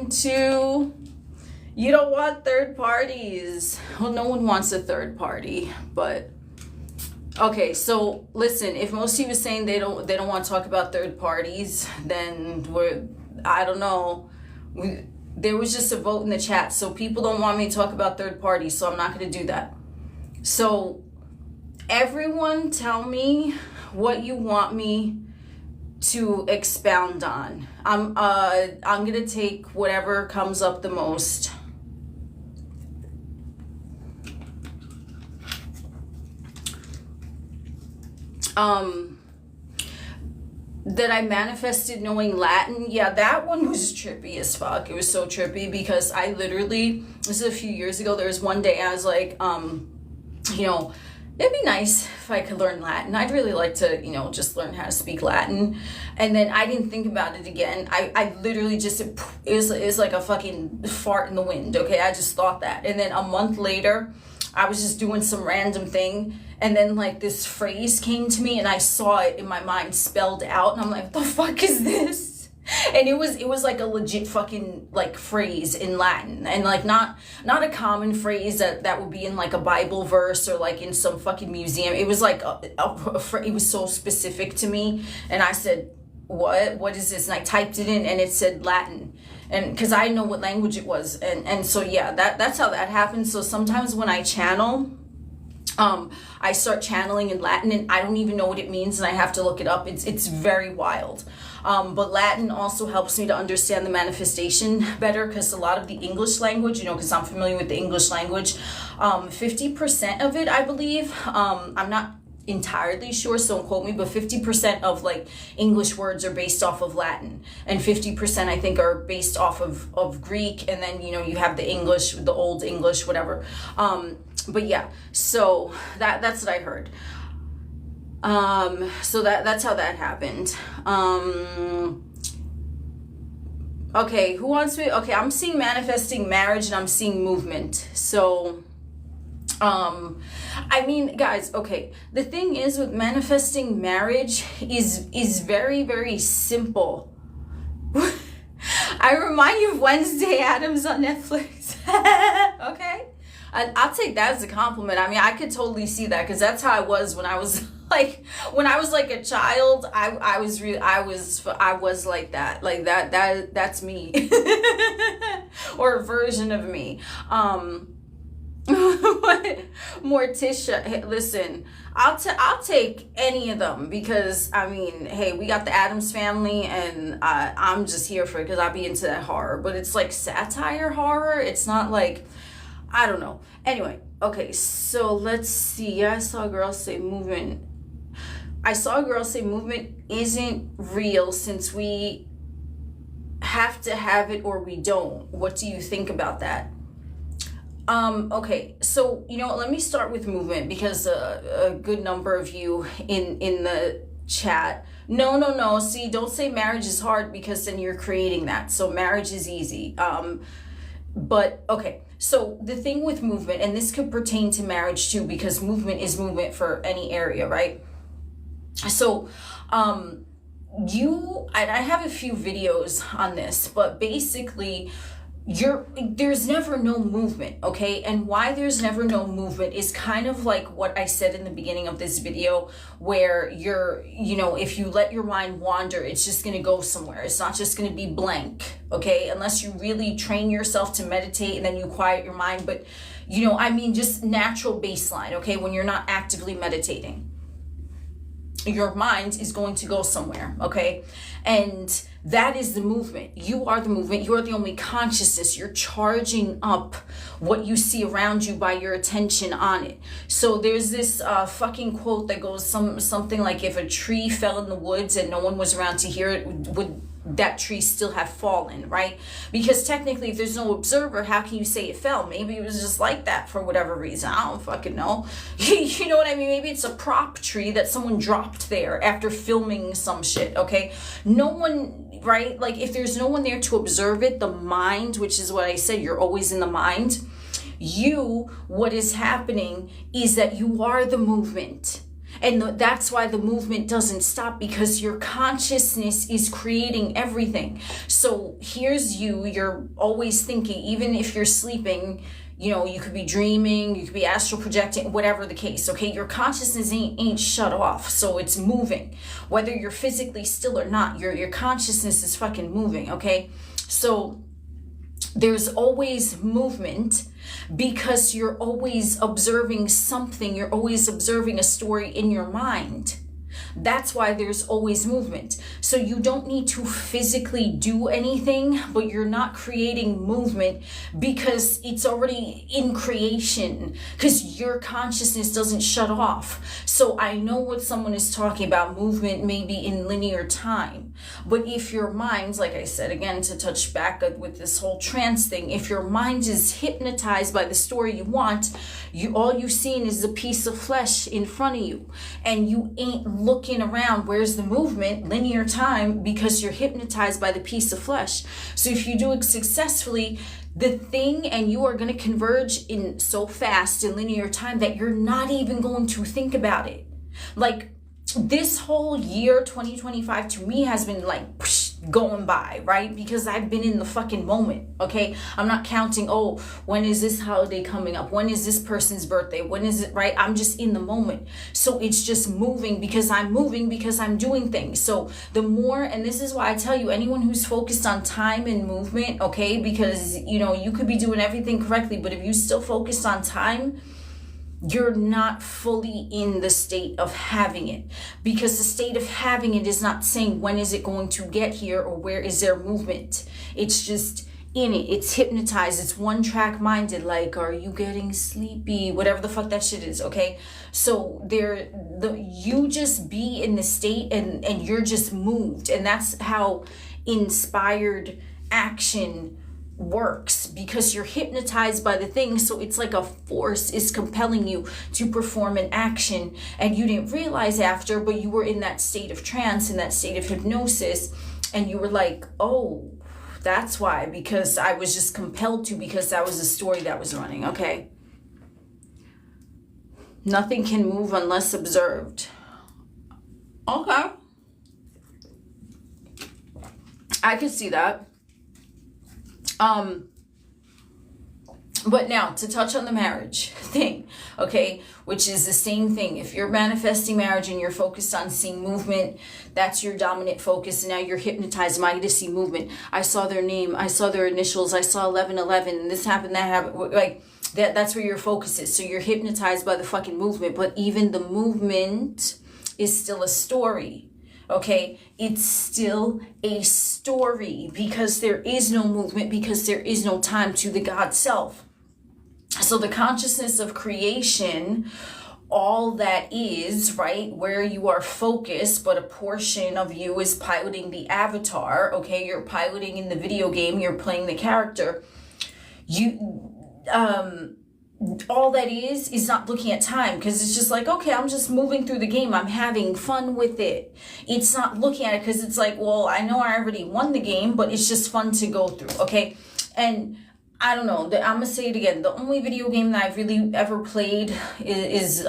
2. You don't want third parties. Well, no one wants a third party, but okay, so listen, if most of you are saying they don't want to talk about third parties, then I don't know. There was just a vote in the chat, so people don't want me to talk about third parties, so I'm not going to do that. So everyone tell me what you want me to expound on. I'm going to take whatever comes up the most. That I manifested knowing Latin. Yeah, that one was trippy as fuck. It was so trippy because I literally, this is a few years ago, there was one day I was like, you know, it'd be nice if I could learn Latin. I'd really like to, you know, just learn how to speak Latin. And then I didn't think about it again. I literally just, it was like a fucking fart in the wind, okay? I just thought that. And then a month later, I was just doing some random thing, and then like this phrase came to me and I saw it in my mind spelled out, and I'm like, what the fuck is this? And it was like a legit fucking like phrase in Latin, and like not a common phrase that would be in like a Bible verse or like in some fucking museum. It was like it was so specific to me, and I said, what is this? And I typed it in and it said Latin. And because I know what language it was, and so yeah, that's how that happens. So sometimes when I channel, I start channeling in Latin and I don't even know what it means, and I have to look it up. It's very wild. But Latin also helps me to understand the manifestation better, because a lot of the English language, you know, because I'm familiar with the English language, 50% of it, I believe, I'm not entirely sure, so don't quote me, but 50% of like English words are based off of Latin, and 50% I think are based off of Greek, and then, you know, you have the English, the old English, whatever. But yeah, so that's what I heard. So that's how that happened. Okay, who wants me? Okay, I'm seeing manifesting marriage and I'm seeing movement. So I mean, guys, okay, the thing is with manifesting marriage is very, very simple. I remind you of Wednesday Addams on Netflix. Okay? I'll take that as a compliment. I mean, I could totally see that because that's how I was when I was like a child. I was like that. Like that's me. Or a version of me. Morticia, hey, listen, I'll take any of them because I mean, hey, we got the Addams Family, and I'm just here for it because I be into that horror. But it's like satire horror. It's not like, I don't know. Anyway, okay, so let's see. I saw a girl say movement. I saw a girl say movement isn't real since we have to have it or we don't. What do you think about that? Okay, so, you know, let me start with movement because a good number of you in the chat. No. See, don't say marriage is hard because then you're creating that. So marriage is easy. But okay, so the thing with movement, and this could pertain to marriage too, because movement is movement for any area, right? So, and I have a few videos on this, but basically, there's never no movement, okay? And why there's never no movement is kind of like what I said in the beginning of this video, where if you let your mind wander, it's just gonna go somewhere. It's not just gonna be blank, okay? Unless you really train yourself to meditate and then you quiet your mind. But, just natural baseline, okay? When you're not actively meditating, your mind is going to go somewhere, okay? And that is the movement. You are the movement. You are the only consciousness. You're charging up what you see around you by your attention on it. So there's this fucking quote that goes something like, if a tree fell in the woods and no one was around to hear it, would that tree still have fallen, right? Because technically, if there's no observer, how can you say it fell? Maybe it was just like that for whatever reason. I don't fucking know. You know what I mean? Maybe it's a prop tree that someone dropped there after filming some shit, okay? No one, right? Like, if there's no one there to observe it, the mind, which is what I said, you're always in the mind. What is happening is that you are the movement. And that's why the movement doesn't stop, because your consciousness is creating everything. So here's you're always thinking, even if you're sleeping, you could be dreaming, you could be astral projecting, whatever the case, okay? Your consciousness ain't shut off, so it's moving. Whether you're physically still or not, your consciousness is fucking moving, okay? So there's always movement because you're always observing something. You're always observing a story in your mind. That's why there's always movement. So you don't need to physically do anything, but you're not creating movement because it's already in creation, because your consciousness doesn't shut off. So I know what someone is talking about, movement maybe in linear time. But if your mind, like I said, again, to touch back with this whole trance thing, if your mind is hypnotized by the story you want, all you've seen is a piece of flesh in front of you, and you ain't looking around. Where's the movement? Linear time, because you're hypnotized by the piece of flesh. So if you do it successfully, the thing and you are going to converge in so fast in linear time that you're not even going to think about it. Like, this whole year 2025 to me has been like going by, right? Because I've been in the fucking moment, okay? I'm not counting, when is this holiday coming up? When is this person's birthday? When is it, right? I'm just in the moment. So it's just moving because I'm doing things. So the more, and this is why I tell you, anyone who's focused on time and movement, okay? Because, you could be doing everything correctly, but if you still focus on time, you're not fully in the state of having it, because the state of having it is not saying when is it going to get here or where is there movement. It's just in it. It's hypnotized. It's one track minded. Like, are you getting sleepy? Whatever the fuck that shit is. Okay. So you just be in the state and you're just moved. And that's how inspired action works, because you're hypnotized by the thing. So it's like a force is compelling you to perform an action, and you didn't realize after, but you were in that state of trance, in that state of hypnosis, and you were like, oh, that's why, because I was just compelled to, because that was the story that was running. Okay. Nothing can move unless observed. Okay. I could see that. But now, to touch on the marriage thing, okay, which is the same thing. If you're manifesting marriage and you're focused on seeing movement, that's your dominant focus. And now you're hypnotized. Am I going to see movement? I saw their name. I saw their initials. I saw 1111. And this happened, that happened. Like, that's where your focus is. So you're hypnotized by the fucking movement. But even the movement is still a story. Okay, it's still a story, because there is no movement, because there is no time to the God self. So the consciousness of creation, all that is, right, where you are focused, but a portion of you is piloting the avatar, okay, you're piloting in the video game, you're playing the character. All that is not looking at time, because it's just like, okay, I'm just moving through the game, I'm having fun with it. It's not looking at it because it's like, well, I know I already won the game, but it's just fun to go through, okay? And I don't know, I'm gonna say it again, the only video game that I've really ever played is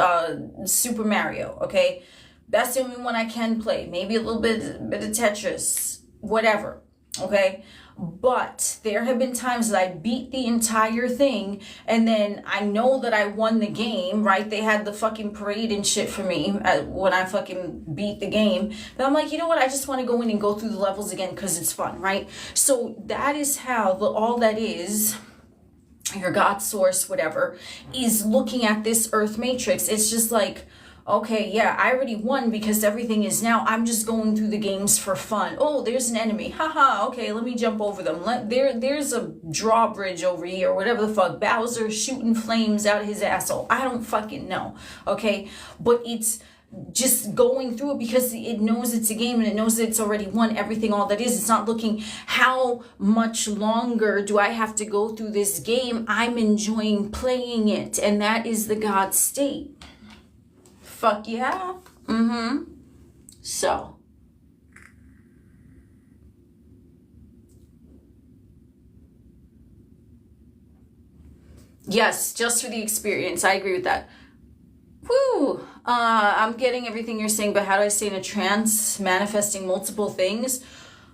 Super Mario, okay? That's the only one I can play. Maybe a little bit of Tetris, whatever, okay? But there have been times that I beat the entire thing, and then I know that I won the game, right? They had the fucking parade and shit for me when I fucking beat the game. But I'm like, you know what? I just want to go in and go through the levels again because it's fun, right? So that is how all that is, your God source, whatever, is looking at this earth matrix. It's just like, okay, yeah, I already won because everything is now. I'm just going through the games for fun. Oh, there's an enemy. Haha, okay, let me jump over them. There's a drawbridge over here, whatever the fuck. Bowser shooting flames out his asshole. I don't fucking know, okay? But it's just going through it because it knows it's a game and it knows that it's already won everything, all that is. It's not looking, how much longer do I have to go through this game? I'm enjoying playing it, and that is the God state. Fuck yeah. So. Yes, just for the experience. I agree with that. Woo. I'm getting everything you're saying, but how do I stay in a trance, manifesting multiple things?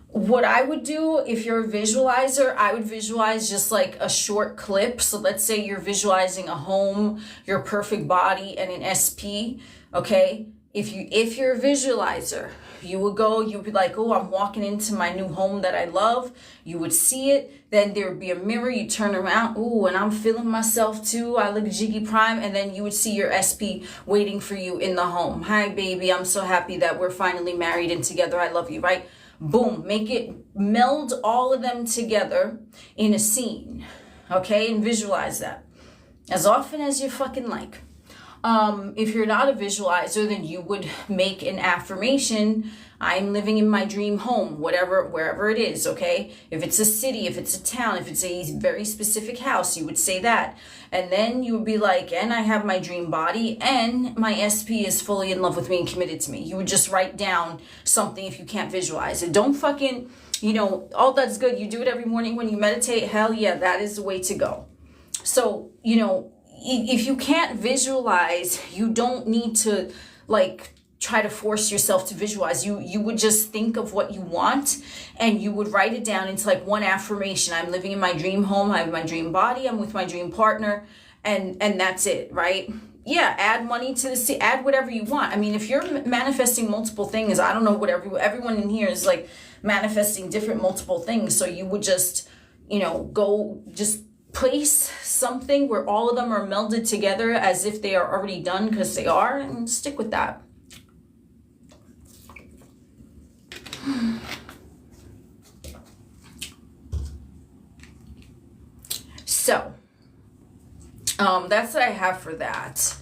What I would do, if you're a visualizer, I would visualize just like a short clip. So let's say you're visualizing a home, your perfect body, and an SP, okay? If you're a visualizer, you would be like, oh, I'm walking into my new home that I love. You would see it. Then there would be a mirror. You turn around. Ooh, and I'm feeling myself too. I look Jiggy Prime. And then you would see your SP waiting for you in the home. Hi, baby. I'm so happy that we're finally married and together. I love you, right? Boom. Make it, meld all of them together in a scene. Okay? And visualize that as often as you fucking like. If you're not a visualizer, then you would make an affirmation. I'm living in my dream home, wherever it is, okay? If it's a city, if it's a town, if it's a very specific house, you would say that. And then you would be like, and I have my dream body, and my SP is fully in love with me and committed to me. You would just write down something if you can't visualize it. Don't fucking, all that's good. You do it every morning when you meditate. Hell yeah, that is the way to go. So, if you can't visualize, you don't need to try to force yourself to visualize. You would just think of what you want, and you would write it down into one affirmation. I'm living in my dream home. I have my dream body. I'm with my dream partner, and that's it, right? Yeah, add money to the city, add whatever you want. I mean, if you're manifesting multiple things, I don't know what everyone in here is manifesting different multiple things. So you would just, go just place something where all of them are melded together as if they are already done, because they are, and stick with that. So, that's what I have for that.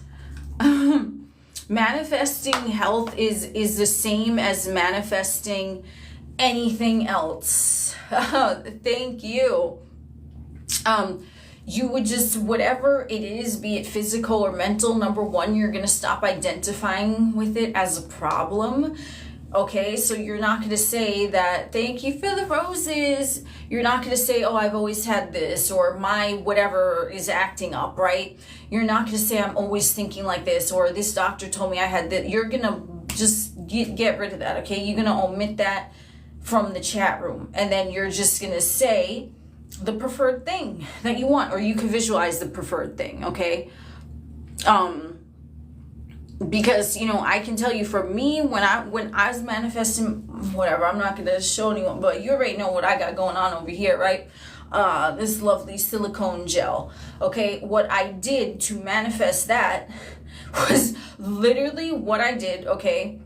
Manifesting health is the same as manifesting anything else. Thank you. You would just, whatever it is, be it physical or mental, number one, you're going to stop identifying with it as a problem. Okay, so you're not going to say that, thank you for the roses. You're not going to say, oh, I've always had this, or my whatever is acting up, right? You're not going to say, I'm always thinking like this, or this doctor told me I had that. You're going to just get rid of that, okay? You're going to omit that from the chat room. And then you're just going to say, the preferred thing that you want, or you can visualize the preferred thing, okay? Because, you know, I can tell you, for me, when I was manifesting, whatever, I'm not gonna show anyone, but you already know what I got going on over here, right? This lovely silicone gel, okay? What I did to manifest that was literally what I did, okay?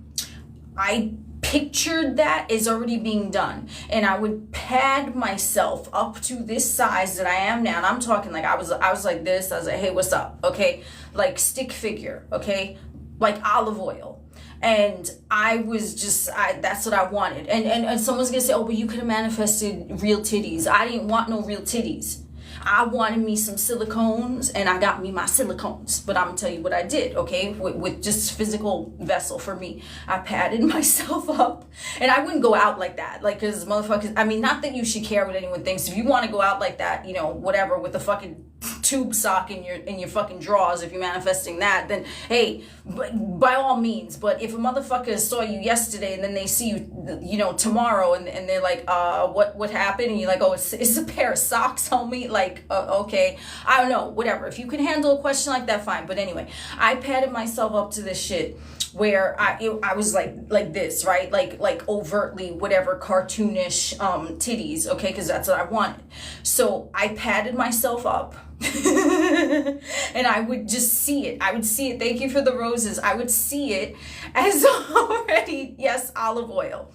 I pictured that is already being done, and I would pad myself up to this size that I am now, and I'm talking like I was like this. I was like, hey, what's up, okay? Like stick figure, okay? Like olive oil. And I was just, that's what I wanted. And someone's gonna say, oh, but you could have manifested real titties. I didn't want no real titties. I wanted me some silicones, and I got me my silicones. But I'm gonna tell you what I did, okay? With just physical vessel for me. I padded myself up, and I wouldn't go out like that. Like, cause motherfuckers, I mean, not that you should care what anyone thinks. If you want to go out like that, you know, whatever, with a fucking tube sock in your fucking drawers, if you're manifesting that, then hey, by all means. But if a motherfucker saw you yesterday and then they see you, you know, tomorrow, and they're like, what happened? And you're like, oh, it's a pair of socks, homie. Like, okay, I don't know, whatever. If you can handle a question like that, fine. But anyway, I padded myself up to this shit where I was like this, right? Like overtly whatever cartoonish titties, okay? Because that's what I wanted. So I padded myself up. And I would just see it. I would see it. Thank you for the roses. I would see it as already, yes, olive oil.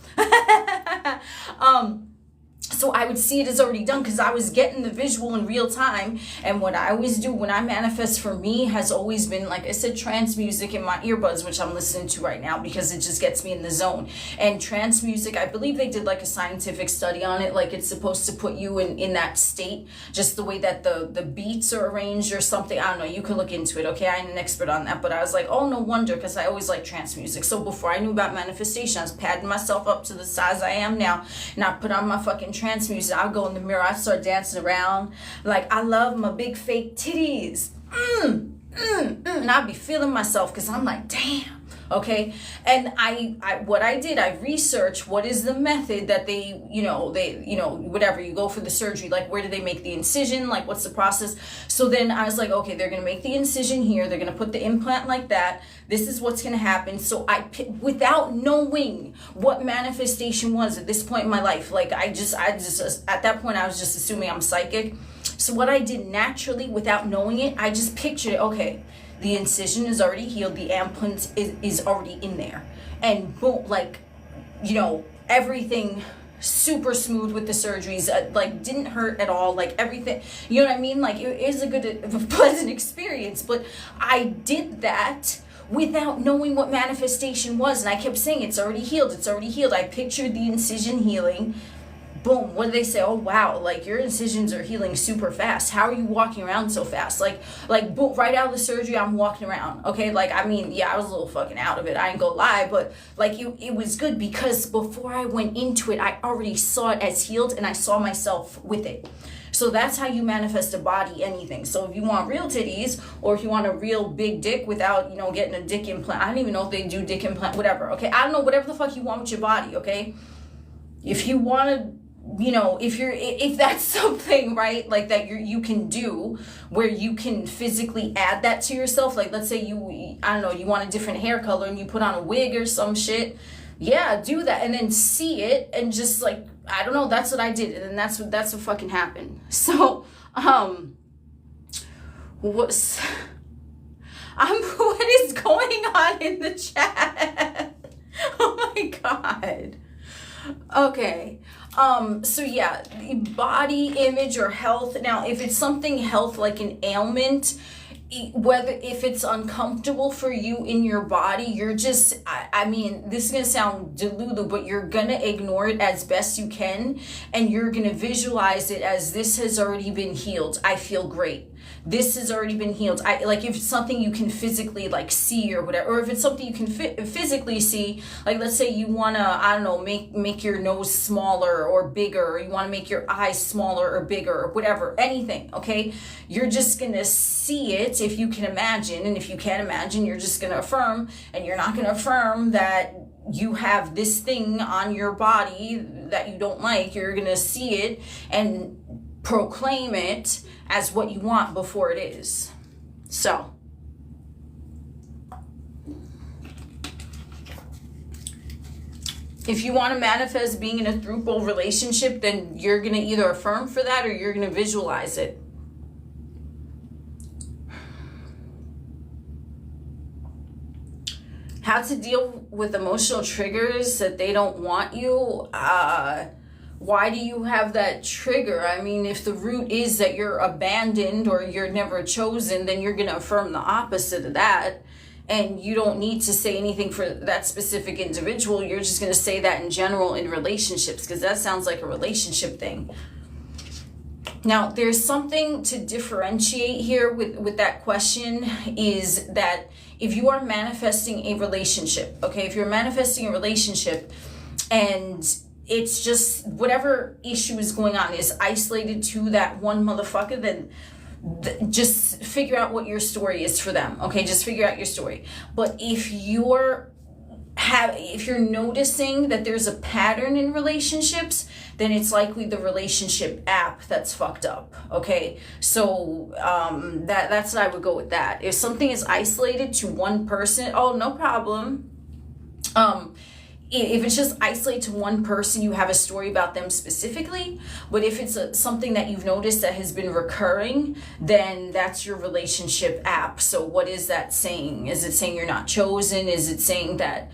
So I would see it as already done, because I was getting the visual in real time. And what I always do when I manifest, for me, has always been, like I said, trance music in my earbuds, which I'm listening to right now because it just gets me in the zone. And trance music, I believe they did like a scientific study on it, like it's supposed to put you in that state, just the way that the beats are arranged or something. I don't know, you could look into it, okay? I ain't an expert on that, but I was like, oh, no wonder, because I always like trance music. So before I knew about manifestation, I was padding myself up to the size I am now, and I put on my fucking trance music. I would go in the mirror, I start dancing around like I love my big fake titties, and I'd be feeling myself, because I'm like, damn, okay? And I what I did, I researched what is the method that they whatever, you go for the surgery, like where do they make the incision, like what's the process. So then I was like, okay, they're gonna make the incision here, they're gonna put the implant like that, this is what's gonna happen. So without knowing what manifestation was at this point in my life, like I just at that point I was just assuming I'm psychic. So what I did naturally, without knowing it, I just pictured it. Okay, the incision is already healed, the implant is already in there, and boom, like, you know, everything super smooth with the surgeries, like didn't hurt at all, like everything, you know what I mean? Like it is a good, pleasant experience. But I did that without knowing what manifestation was, and I kept saying, it's already healed, it's already healed. I pictured the incision healing. Boom, what do they say? Oh wow, like your incisions are healing super fast. How are you walking around so fast? Like boom, right out of the surgery, I'm walking around. Okay, like, I mean, yeah, I was a little fucking out of it, I ain't gonna lie, but like it was good, because before I went into it, I already saw it as healed, and I saw myself with it. So that's how you manifest a body, anything. So if you want real titties, or if you want a real big dick without, you know, getting a dick implant, I don't even know if they do dick implant, whatever, okay? I don't know, whatever the fuck you want with your body, okay? If you want to, you know, if that's something, right, like that you can do, where you can physically add that to yourself, like let's say I don't know, you want a different hair color and you put on a wig or some shit, yeah, do that, and then see it, and just like, I don't know, that's what I did, and then that's what fucking happened. So what is going on in the chat? Oh my god. Okay. So yeah, the body image or health. Now, if it's something health, like an ailment, if it's uncomfortable for you in your body, you're just, I mean, this is gonna sound delulu, but you're gonna ignore it as best you can, and you're gonna visualize it as, this has already been healed, I feel great, this has already been healed. Like if it's something you can physically like see or whatever, or if it's something you can physically see, like let's say you want to, I don't know, make your nose smaller or bigger, or you want to make your eyes smaller or bigger, or whatever, anything, okay? You're just going to see it if you can imagine, and if you can't imagine, you're just going to affirm, and you're not going to affirm that you have this thing on your body that you don't like. You're going to see it, and proclaim it as what you want before it is. So if you want to manifest being in a throuple relationship, then you're going to either affirm for that or you're going to visualize it. How to deal with emotional triggers that they don't want you. Why do you have that trigger? I mean, if the root is that you're abandoned or you're never chosen, then you're going to affirm the opposite of that. And you don't need to say anything for that specific individual. You're just going to say that in general in relationships, because that sounds like a relationship thing. Now, there's something to differentiate here with that question, is that if you are manifesting a relationship, okay, if you're manifesting a relationship and it's just whatever issue is going on is isolated to that one motherfucker, then just figure out what your story is for them. Okay, just figure out your story. But if you're noticing that there's a pattern in relationships, then it's likely the relationship app that's fucked up. Okay, so that's what I would go with that. If something is isolated to one person, oh, no problem. If it's just isolated to one person, you have a story about them specifically. But if it's something that you've noticed that has been recurring, then that's your relationship app. So what is that saying? Is it saying you're not chosen? Is it saying that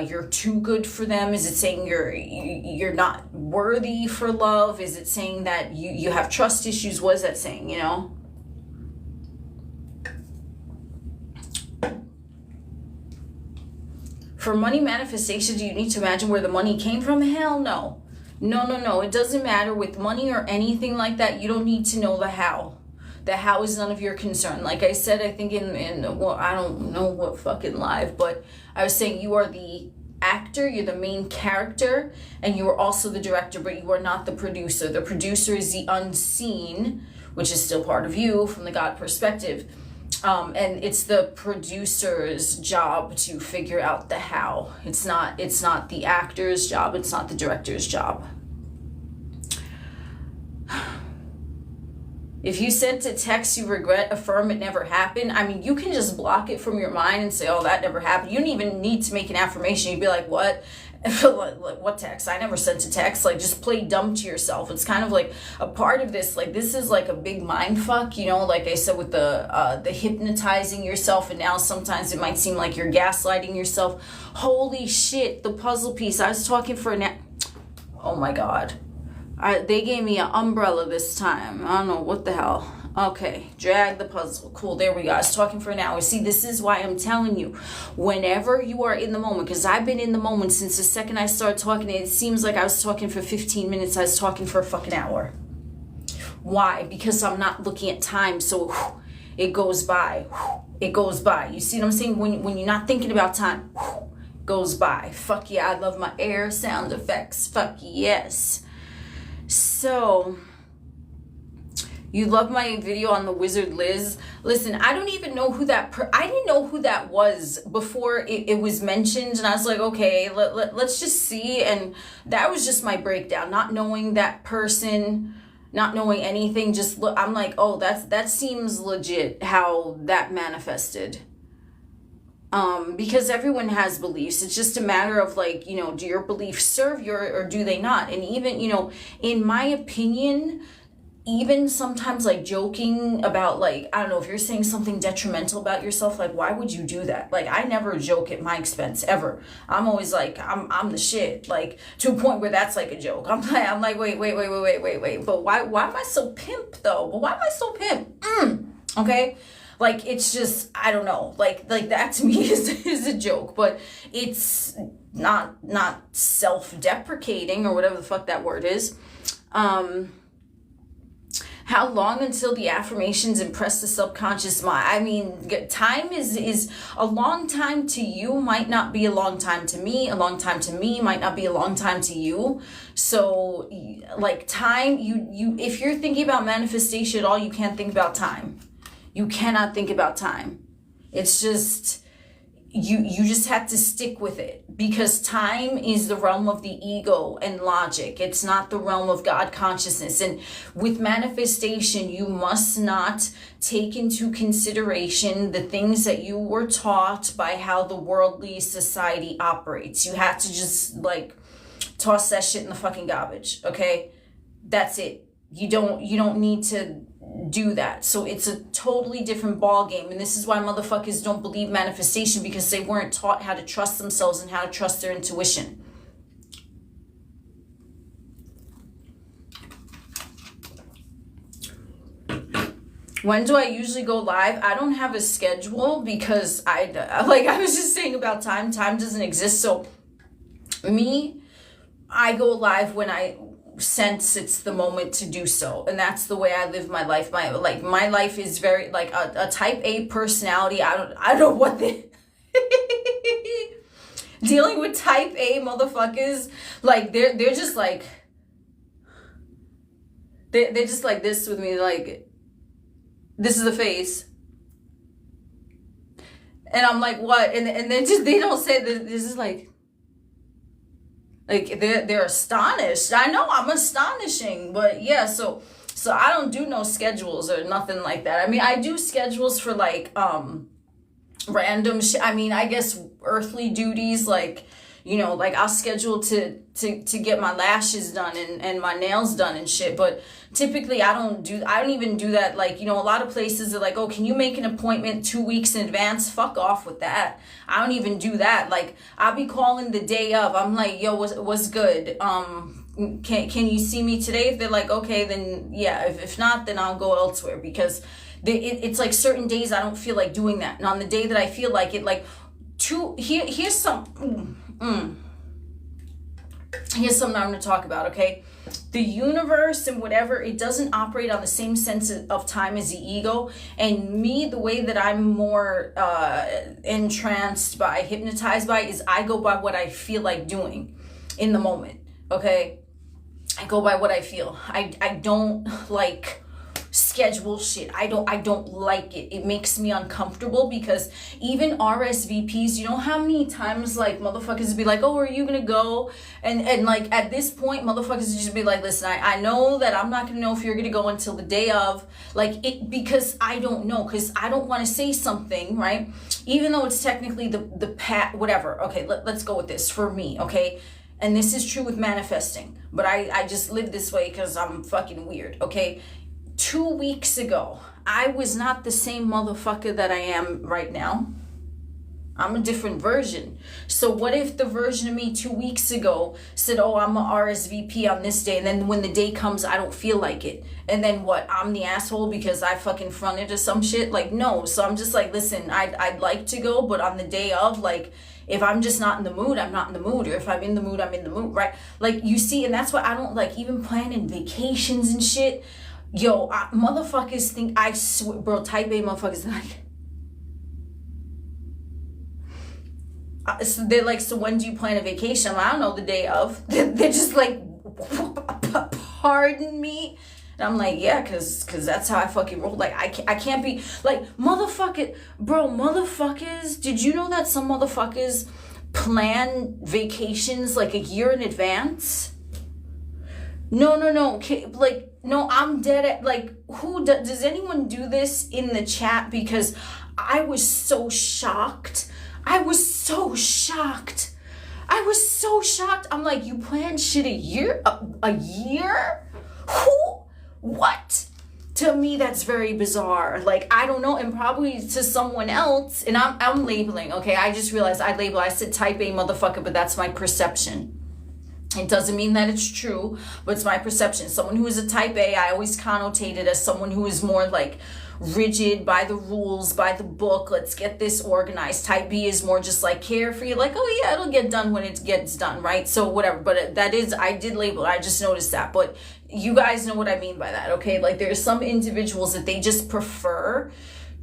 you're too good for them? Is it saying you're not worthy for love? Is it saying that you have trust issues? What is that saying, you know? For money manifestation, do you need to imagine where the money came from? Hell no. No. It doesn't matter with money or anything like that. You don't need to know the how. The how is none of your concern. Like I said, I think well, I don't know what fucking live, but I was saying you are the actor, you're the main character, and you are also the director, but you are not the producer. The producer is the unseen, which is still part of you from the God perspective. And it's the producer's job to figure out the how. It's not the actor's job. It's not the director's job. If you sent a text you regret, affirm it never happened. I mean, you can just block it from your mind and say, oh, that never happened. You don't even need to make an affirmation. You'd be like, what? What text? I never sent a text. Like, just play dumb to yourself. It's kind of like a part of this. Like, this is like a big mind fuck, you know, like I said, with the hypnotizing yourself. And now sometimes it might seem like you're gaslighting yourself. Holy shit, the puzzle piece. I was talking for oh my God. They gave me an umbrella this time. I don't know what the hell. Okay, drag the puzzle. Cool, there we go. I was talking for an hour. See, this is why I'm telling you, whenever you are in the moment, because I've been in the moment since the second I started talking. It seems like I was talking for 15 minutes. I was talking for a fucking hour. Why? Because I'm not looking at time, so it goes by. It goes by. You see what I'm saying? When you're not thinking about time, it goes by. Fuck yeah, I love my air sound effects. Fuck yes. So, you love my video on the Wizard Liz. Listen, I don't even know who that I didn't know who that was before it was mentioned, and I was like, okay, let's just see. And that was just my breakdown, not knowing that person, not knowing anything. Just look, I'm like, oh, that seems legit how that manifested. Because everyone has beliefs. It's just a matter of like, you know, do your beliefs serve you or do they not? And even, you know, in my opinion, even sometimes like joking about like, I don't know, if you're saying something detrimental about yourself, like, why would you do that? Like, I never joke at my expense ever. I'm always like, I'm the shit, like to a point where that's like a joke. I'm like, wait. But why am I so pimp though? But why am I so pimp? Okay. Like, it's just, I don't know, like that to me is a joke, but it's not self-deprecating or whatever the fuck that word is. How long until the affirmations impress the subconscious mind? I mean, time is a long time to you might not be a long time to me. A long time to me might not be a long time to you. So, like, time, you if you're thinking about manifestation at all, you can't think about time. You cannot think about time. It's just, you just have to stick with it, because time is the realm of the ego and logic. It's not the realm of God consciousness. And with manifestation, you must not take into consideration the things that you were taught by how the worldly society operates. You have to just like toss that shit in the fucking garbage, okay? That's it. You don't need to do that. So it's a totally different ball game. And this is why motherfuckers don't believe manifestation, because they weren't taught how to trust themselves and how to trust their intuition. When do I usually go live? I don't have a schedule, because I was just saying about time doesn't exist. So I go live when I sense it's the moment to do so, and that's the way I live my life. My life is very like a type A personality. I don't know what the dealing with type A motherfuckers, like they're just like they're just like this with me, like this is the face, and I'm like, what? And then just they don't say this is like they're astonished. I know I'm astonishing, but yeah, so I don't do no schedules or nothing like that. I mean, I do schedules for like random shit. I mean, I guess earthly duties, like, you know, like I'll schedule to get my lashes done and my nails done and shit. But typically I don't even do that. Like, you know, a lot of places are like, oh, can you make an appointment 2 weeks in advance? Fuck off with that. I don't even do that. Like, I'll be calling the day of. I'm like, yo, what's good? Can you see me today? If they're like, okay, then yeah. If not, then I'll go elsewhere, because it's like certain days I don't feel like doing that. And on the day that I feel like it, like here's some here's something I'm going to talk about, okay? The universe and whatever, it doesn't operate on the same sense of time as the ego. And me, the way that I'm more entranced by, hypnotized by, is I go by what I feel like doing in the moment, okay? I go by what I feel. I don't like schedule shit. I don't like it. It makes me uncomfortable, because even RSVPs, you know how many times like motherfuckers be like, oh, are you gonna go? And like at this point, motherfuckers just be like, listen, I know that I'm not gonna know if you're gonna go until the day of, like it, because I don't know, because I don't want to say something, right? Even though it's technically the whatever. Okay, let's go with this for me, okay? And this is true with manifesting, but I just live this way because I'm fucking weird, okay? 2 weeks ago, I was not the same motherfucker that I am right now. I'm a different version. So what if the version of me 2 weeks ago said, oh, I'm a RSVP on this day, and then when the day comes, I don't feel like it. And then what? I'm the asshole because I fucking fronted or some shit? Like, no. So I'm just like, listen, I'd like to go, but on the day of, like, if I'm just not in the mood, I'm not in the mood. Or if I'm in the mood, I'm in the mood, right? Like, you see, and that's why I don't like even planning vacations and shit. Yo, motherfuckers think, I swear, bro, type A motherfuckers like, so they're like, so when do you plan a vacation? I don't know, the day of. They're just like, pardon me? And I'm like, yeah, cause that's how I fucking roll. Like, I can't be, like, motherfuckers, did you know that some motherfuckers plan vacations like a year in advance? No, like, no, I'm dead at, like, does anyone do this in the chat? Because I was so shocked. I'm like, you plan shit a year? A year? Who? What? To me, that's very bizarre. Like, I don't know, and probably to someone else, and I'm labeling, okay? I just realized I said type A motherfucker, but that's my perception. It doesn't mean that it's true, but it's my perception. Someone who is a type A, I always connotate it as someone who is more like rigid, by the rules, by the book. Let's get this organized. Type B is more just like carefree, like, oh yeah, it'll get done when it gets done, right? So whatever. But that is, I did label it. I just noticed that. But you guys know what I mean by that, okay? Like, there are some individuals that they just prefer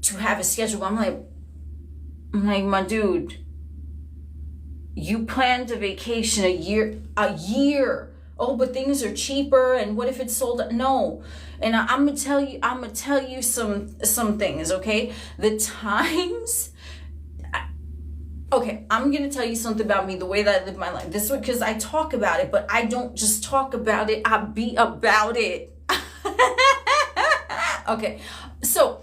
to have a schedule. I'm like, my dude, you planned a vacation a year. Oh, but things are cheaper, and what if it's sold? No. And I'm gonna tell you some things, okay? The times, Okay, I'm gonna tell you something about me, the way that I live my life. This is because I talk about it, but I don't just talk about it, I be about it. Okay, so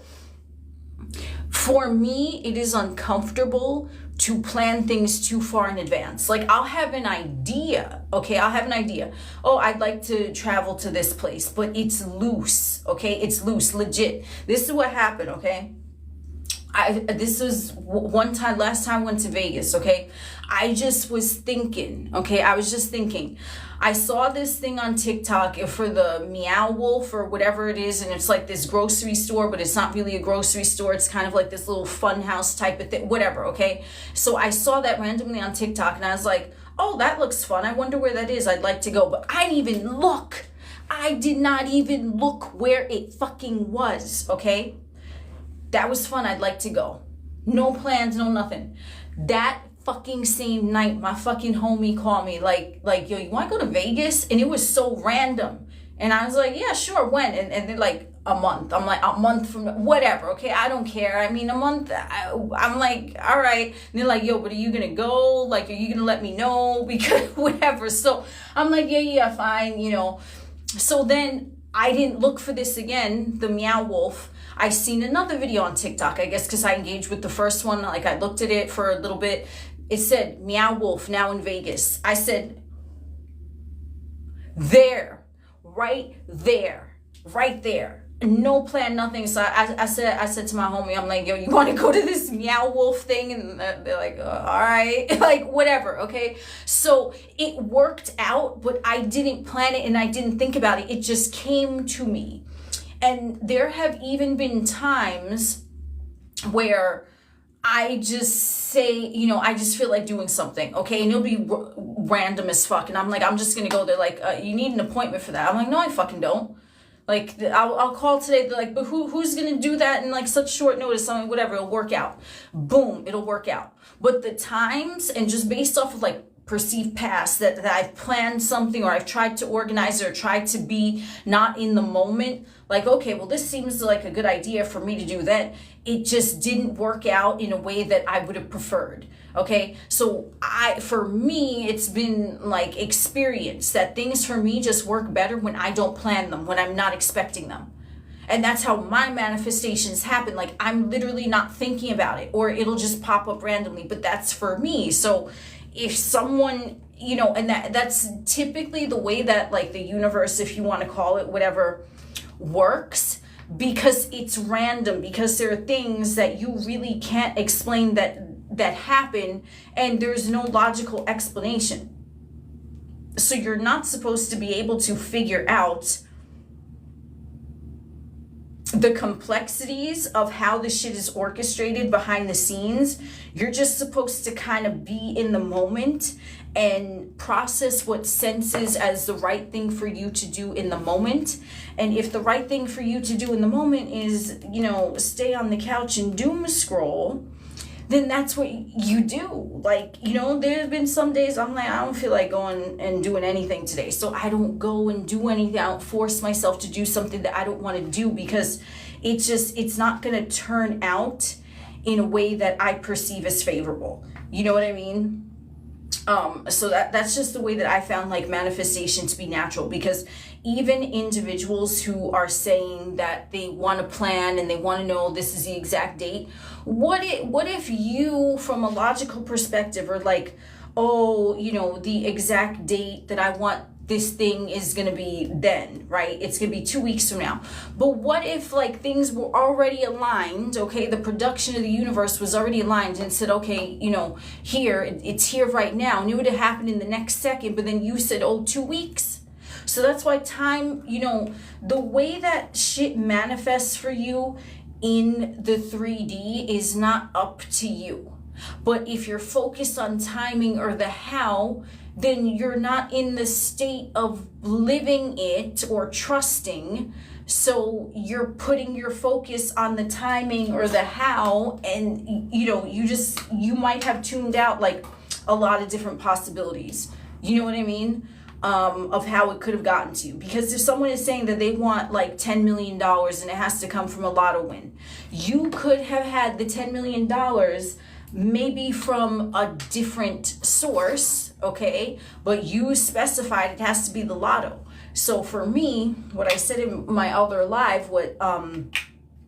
for me, it is uncomfortable to plan things too far in advance. Like, I'll have an idea, okay? I'll have an idea. Oh, I'd like to travel to this place, but it's loose, okay? It's loose, legit. This is what happened, okay? This was one time, last time I went to Vegas, okay? I just was thinking, okay? I was just thinking. I saw this thing on TikTok for the Meow Wolf or whatever it is, and it's like this grocery store, but it's not really a grocery store. It's kind of like this little fun house type of thing, whatever, okay? So I saw that randomly on TikTok, and I was like, oh, that looks fun. I wonder where that is. I'd like to go, but I didn't even look. I did not even look where it fucking was, okay? That was fun. I'd like to go. No plans, no nothing. That fucking same night, my fucking homie called me like, yo, you want to go to Vegas? And it was so random. And I was like, yeah, sure, when? And they're like, a month. I'm like, a month from whatever, okay? I don't care. I mean, a month, I'm like, all right. And they're like, yo, but are you going to go? Like, are you going to let me know? Because whatever. So I'm like, yeah, fine, you know. So then I didn't look for this again, the Meow Wolf. I seen another video on TikTok, I guess because I engaged with the first one. Like, I looked at it for a little bit. It said, Meow Wolf, now in Vegas. I said, there, right there. No plan, nothing. So I said to my homie, I'm like, yo, you want to go to this Meow Wolf thing? And they're like, all right, like, whatever, okay? So it worked out, but I didn't plan it and I didn't think about it. It just came to me. And there have even been times where I just say, you know, I just feel like doing something, okay? And it'll be random as fuck. And I'm like, I'm just going to go there. Like, you need an appointment for that. I'm like, no, I fucking don't. Like, I'll call today. They're like, but who's going to do that in like such short notice? I'm like, whatever, it'll work out. Boom, it'll work out. But the times, and just based off of like perceived past that I've planned something or I've tried to organize or tried to be not in the moment, like, okay, well, this seems like a good idea for me to do that. It just didn't work out in a way that I would have preferred. Okay, so for me, it's been like experience that things for me just work better when I don't plan them, when I'm not expecting them. And that's how my manifestations happen. Like, I'm literally not thinking about it, or it'll just pop up randomly, but that's for me. So if someone, you know, and that's typically the way that like the universe, if you want to call it whatever, works, because it's random, because there are things that you really can't explain that happen, and there's no logical explanation. So you're not supposed to be able to figure out the complexities of how the shit is orchestrated behind the scenes. You're just supposed to kind of be in the moment and process what senses as the right thing for you to do in the moment. And if the right thing for you to do in the moment is, you know, stay on the couch and doom scroll, then that's what you do. Like, you know, there's been some days I'm like, I don't feel like going and doing anything today. So I don't go and do anything. I don't force myself to do something that I don't want to do, because it's not going to turn out in a way that I perceive as favorable. You know what I mean? So that's just the way that I found like manifestation to be natural, because even individuals who are saying that they want to plan and they want to know this is the exact date, what if you, from a logical perspective, are like, oh, you know, the exact date that I want this thing is going to be then, right? It's going to be 2 weeks from now. But what if like things were already aligned, okay? The production of the universe was already aligned and said, okay, you know, it's here right now. And it would have happened in the next second, but then you said, oh, 2 weeks. So that's why time, you know, the way that shit manifests for you in the 3D is not up to you. But if you're focused on timing or the how, then you're not in the state of living it or trusting. So you're putting your focus on the timing or the how, and you know, you might have tuned out like a lot of different possibilities. You know what I mean? Of how it could have gotten to you. Because if someone is saying that they want like $10 million and it has to come from a lotto win, you could have had the $10 million maybe from a different source, okay? But you specified it has to be the lotto. So for me, what I said in my other live, what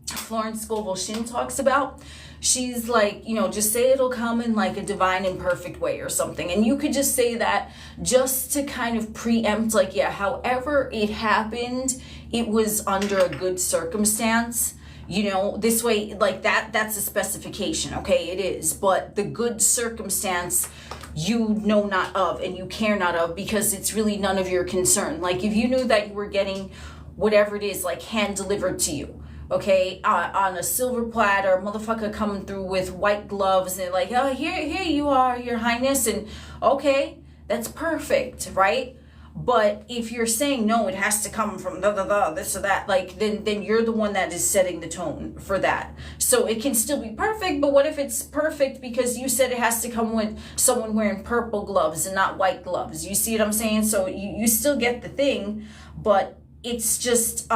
Florence Scovel Shinn talks about, she's like, you know, just say it'll come in like a divine and perfect way or something. And you could just say that just to kind of preempt, like, yeah, however it happened, it was under a good circumstance. You know, this way, like that's a specification, okay? It is. But the good circumstance, you know not of and you care not of, because it's really none of your concern. Like if you knew that you were getting whatever it is, like hand delivered to you, okay, on a silver platter, motherfucker coming through with white gloves and like, oh, here you are, your highness, and okay, that's perfect, right? But if you're saying no, it has to come from this or that, like then you're the one that is setting the tone for that. So it can still be perfect, but what if it's perfect because you said it has to come with someone wearing purple gloves and not white gloves? You see what I'm saying? So you still get the thing, but it's just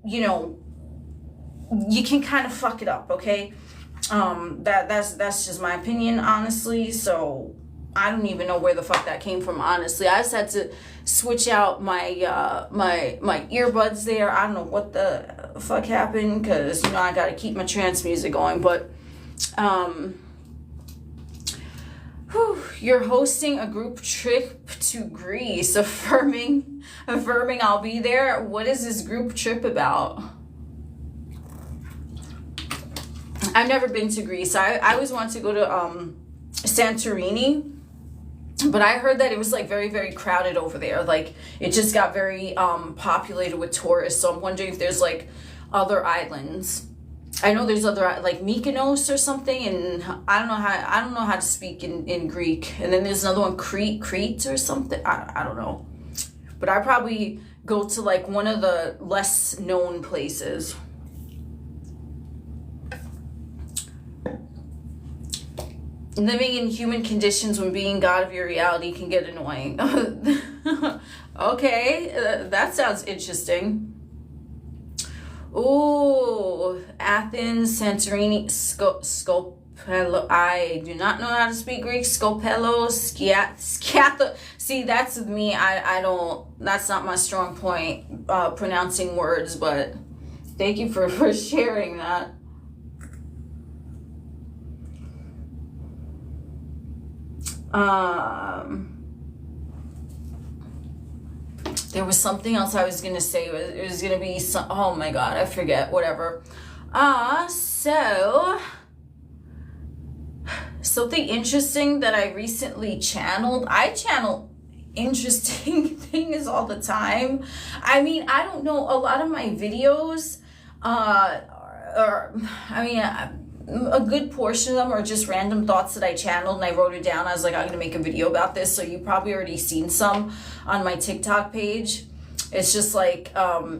you know, you can kind of fuck it up, okay? That's just my opinion, honestly. So I don't even know where the fuck that came from, honestly. I just had to switch out my my earbuds there. I don't know what the fuck happened, because you know I gotta keep my trance music going. But you're hosting a group trip to Greece, affirming I'll be there. What is this group trip about? I've never been to Greece. I always want to go to Santorini. But I heard that it was like very, very crowded over there. Like it just got very populated with tourists. So I'm wondering if there's like other islands. I know there's other, like Mykonos or something, and I don't know how to speak in Greek. And then there's another one, Crete or something. I don't know. But I probably go to like one of the less known places. Living in human conditions when being God of your reality can get annoying. Okay, that sounds interesting. Ooh, Athens, Santorini, Skopelo. I do not know how to speak Greek. Skopelo, Skiatho. See, that's with me. I don't. That's not my strong point. Pronouncing words, but thank you for sharing that. There was something else I was gonna say. It was gonna be some, oh my god, I forget, whatever. So something interesting that I recently channeled. I channel interesting things all the time. I mean, I don't know, a lot of my videos a good portion of them are just random thoughts that I channeled and I wrote it down. I was like, I'm gonna make a video about this. So you probably already seen some on my TikTok page. It's just like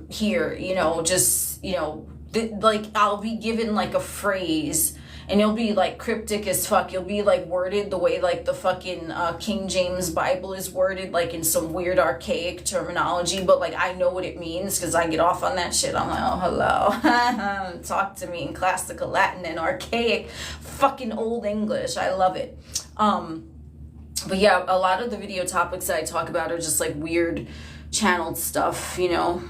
here, you know, just, you know, like I'll be given like a phrase and it'll be like cryptic as fuck. It'll be like worded the way like the fucking King James Bible is worded, like in some weird archaic terminology, but like I know what it means because I get off on that shit. I'm like, oh, hello. Talk to me in classical Latin and archaic fucking old English. I love it. But yeah, a lot of the video topics that I talk about are just like weird channeled stuff, you know.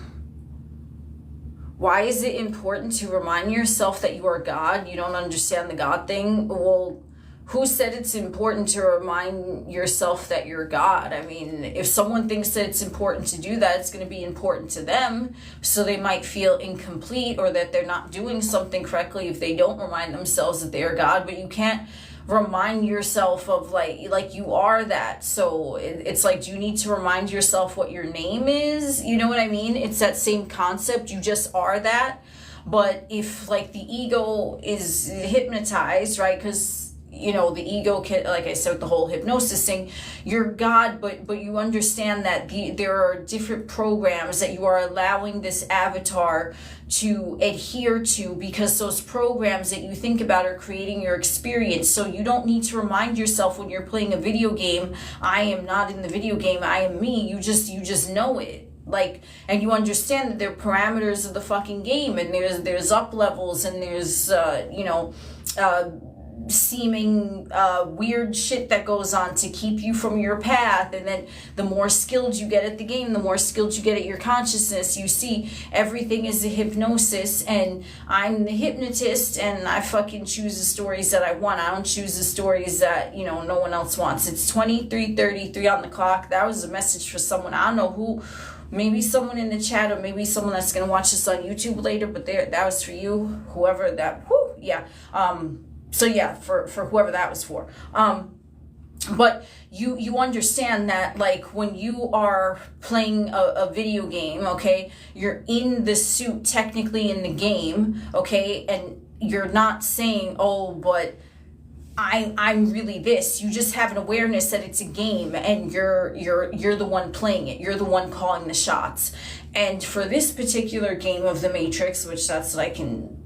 Why is it important to remind yourself that you are God? You don't understand the God thing? Well, who said it's important to remind yourself that you're God? I mean, if someone thinks that it's important to do that, it's going to be important to them. So they might feel incomplete or that they're not doing something correctly if they don't remind themselves that they are God. But you can't remind yourself of like you are that. So it's like, do you need to remind yourself what your name is? You know what I mean? It's that same concept. You just are that. But if like the ego is hypnotized, right? Because you know, the ego can, like I said with the whole hypnosis thing, you're God, but you understand that there are different programs that you are allowing this avatar to adhere to, because those programs that you think about are creating your experience. So you don't need to remind yourself when you're playing a video game, I am not in the video game, I am me. You just know it. Like, and you understand that there are parameters of the fucking game, and there's up levels, and there's seeming weird shit that goes on to keep you from your path. And then the more skilled you get at the game, the more skilled you get at your consciousness. You see, everything is a hypnosis, and I'm the hypnotist, and I fucking choose the stories that I want. I don't choose the stories that, you know, no one else wants. It's 23:33 on the clock. That was a message for someone. I don't know who. Maybe someone in the chat, or maybe someone that's gonna watch this on YouTube later, but that was for you, whoever that, yeah. So yeah, for whoever that was for. But you understand that, like, when you are playing a video game, okay, you're in the suit technically in the game, okay, and you're not saying, oh, but I'm really this. You just have an awareness that it's a game, and you're the one playing it. You're the one calling the shots. And for this particular game of the Matrix, which that's what I can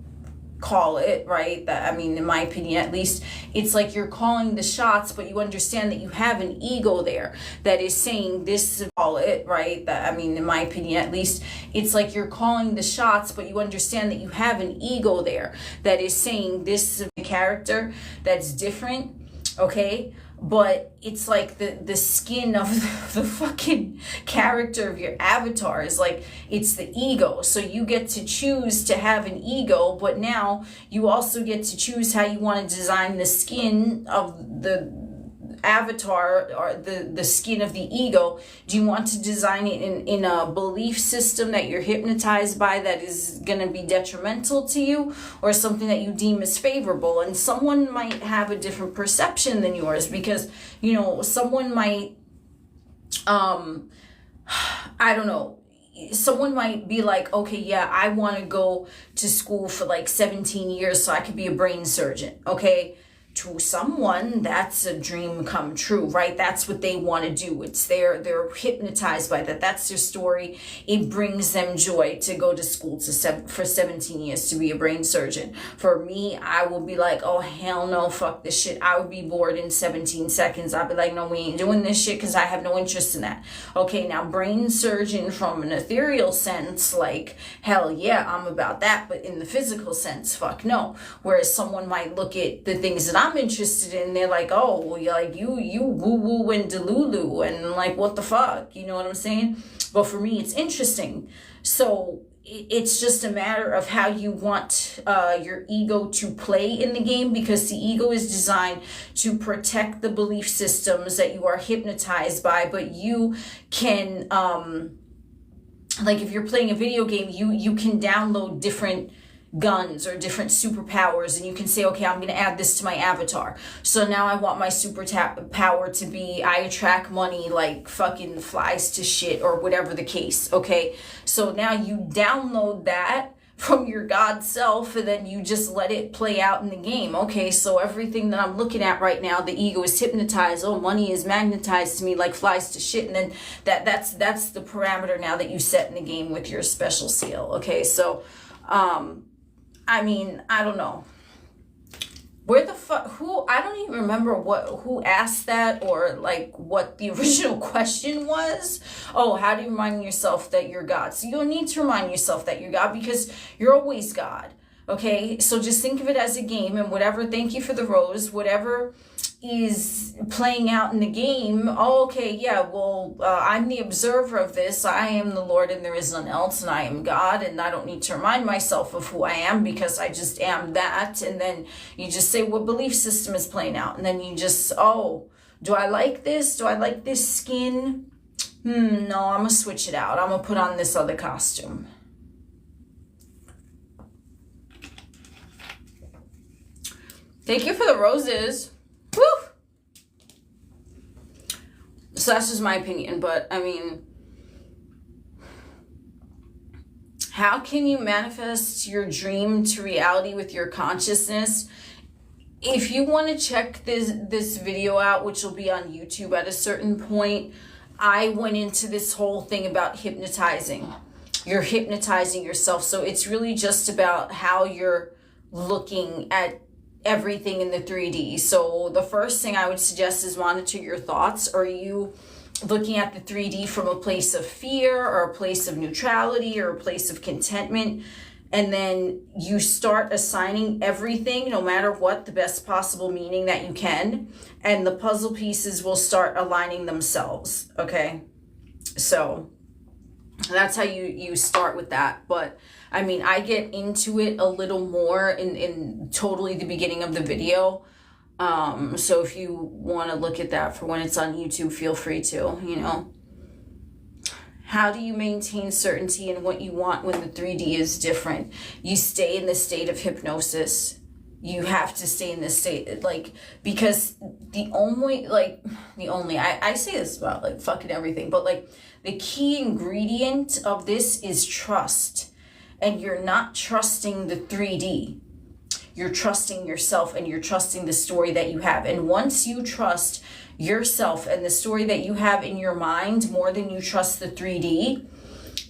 call it, right? That, I mean, in my opinion at least, it's like you're calling the shots, but you understand that you have an ego there that is saying this, call it, right? That, I mean, in my opinion at least, it's like you're calling the shots, but you understand that you have an ego there that is saying this is a character that's different, okay? But it's like the skin of the fucking character of your avatar is like, it's the ego. So you get to choose to have an ego, but now you also get to choose how you want to design the skin of the avatar, or the skin of the ego. Do you want to design it in a belief system that you're hypnotized by that is going to be detrimental to you, or something that you deem as favorable? And someone might have a different perception than yours, because, you know, someone might I don't know, someone might be like, okay, yeah, I want to go to school for like 17 years so I could be a brain surgeon, okay? To someone, that's a dream come true, right? That's what they want to do. It's they're hypnotized by that. That's their story. It brings them joy to go to school for 17 years to be a brain surgeon. For me, I will be like, oh, hell no, fuck this shit. I would be bored in 17 seconds. I'd be like, no, we ain't doing this shit, because I have no interest in that. Okay, now brain surgeon from an ethereal sense, like, hell yeah, I'm about that. But in the physical sense, fuck no. Whereas someone might look at the things that I'm interested in, they're like, oh, well, you're like, you woo-woo and delulu, and like, what the fuck, you know what I'm saying? But for me, it's interesting. So it's just a matter of how you want your ego to play in the game, because the ego is designed to protect the belief systems that you are hypnotized by. But you can, like, if you're playing a video game, you can download different guns or different superpowers, and you can say, okay, I'm going to add this to my avatar. So now I want my superpower to be, I attract money like fucking flies to shit, or whatever the case, okay? So now you download that from your God self, and then you just let it play out in the game. Okay, so everything that I'm looking at right now, the ego is hypnotized. Oh, money is magnetized to me like flies to shit. And then that's the parameter now that you set in the game with your special seal. Okay, so I mean, I don't know. Where the fuck, I don't even remember who asked that, or like what the original question was. Oh, how do you remind yourself that you're God? So you don't need to remind yourself that you're God, because you're always God. Okay, so just think of it as a game, and whatever, thank you for the rose, whatever is playing out in the game, oh, okay, yeah, well, I'm the observer of this. I am the Lord and there is none else, and I am God, and I don't need to remind myself of who I am, because I just am that. And then you just say what belief system is playing out, and then you just, oh, do I like this? Do I like this skin? No, I'm gonna switch it out. I'm gonna put on this other costume. Thank you for the roses. Woo! So that's just my opinion, but I mean, how can you manifest your dream to reality with your consciousness? If you want to check this video out, which will be on YouTube at a certain point, I went into this whole thing about hypnotizing. You're hypnotizing yourself. So it's really just about how you're looking at everything in the 3D. So the first thing I would suggest is monitor your thoughts. Are you looking at the 3D from a place of fear, or a place of neutrality, or a place of contentment? And then you start assigning everything, no matter what, the best possible meaning that you can. And the puzzle pieces will start aligning themselves, okay? So that's how you start with that. But I mean, I get into it a little more in totally the beginning of the video. So if you want to look at that for when it's on YouTube, feel free to, you know. How do you maintain certainty in what you want when the 3D is different? You stay in the state of hypnosis. You have to stay in this state, like, because I say this about like fucking everything, but like the key ingredient of this is trust. And you're not trusting the 3D. You're trusting yourself, and you're trusting the story that you have. And once you trust yourself and the story that you have in your mind more than you trust the 3D,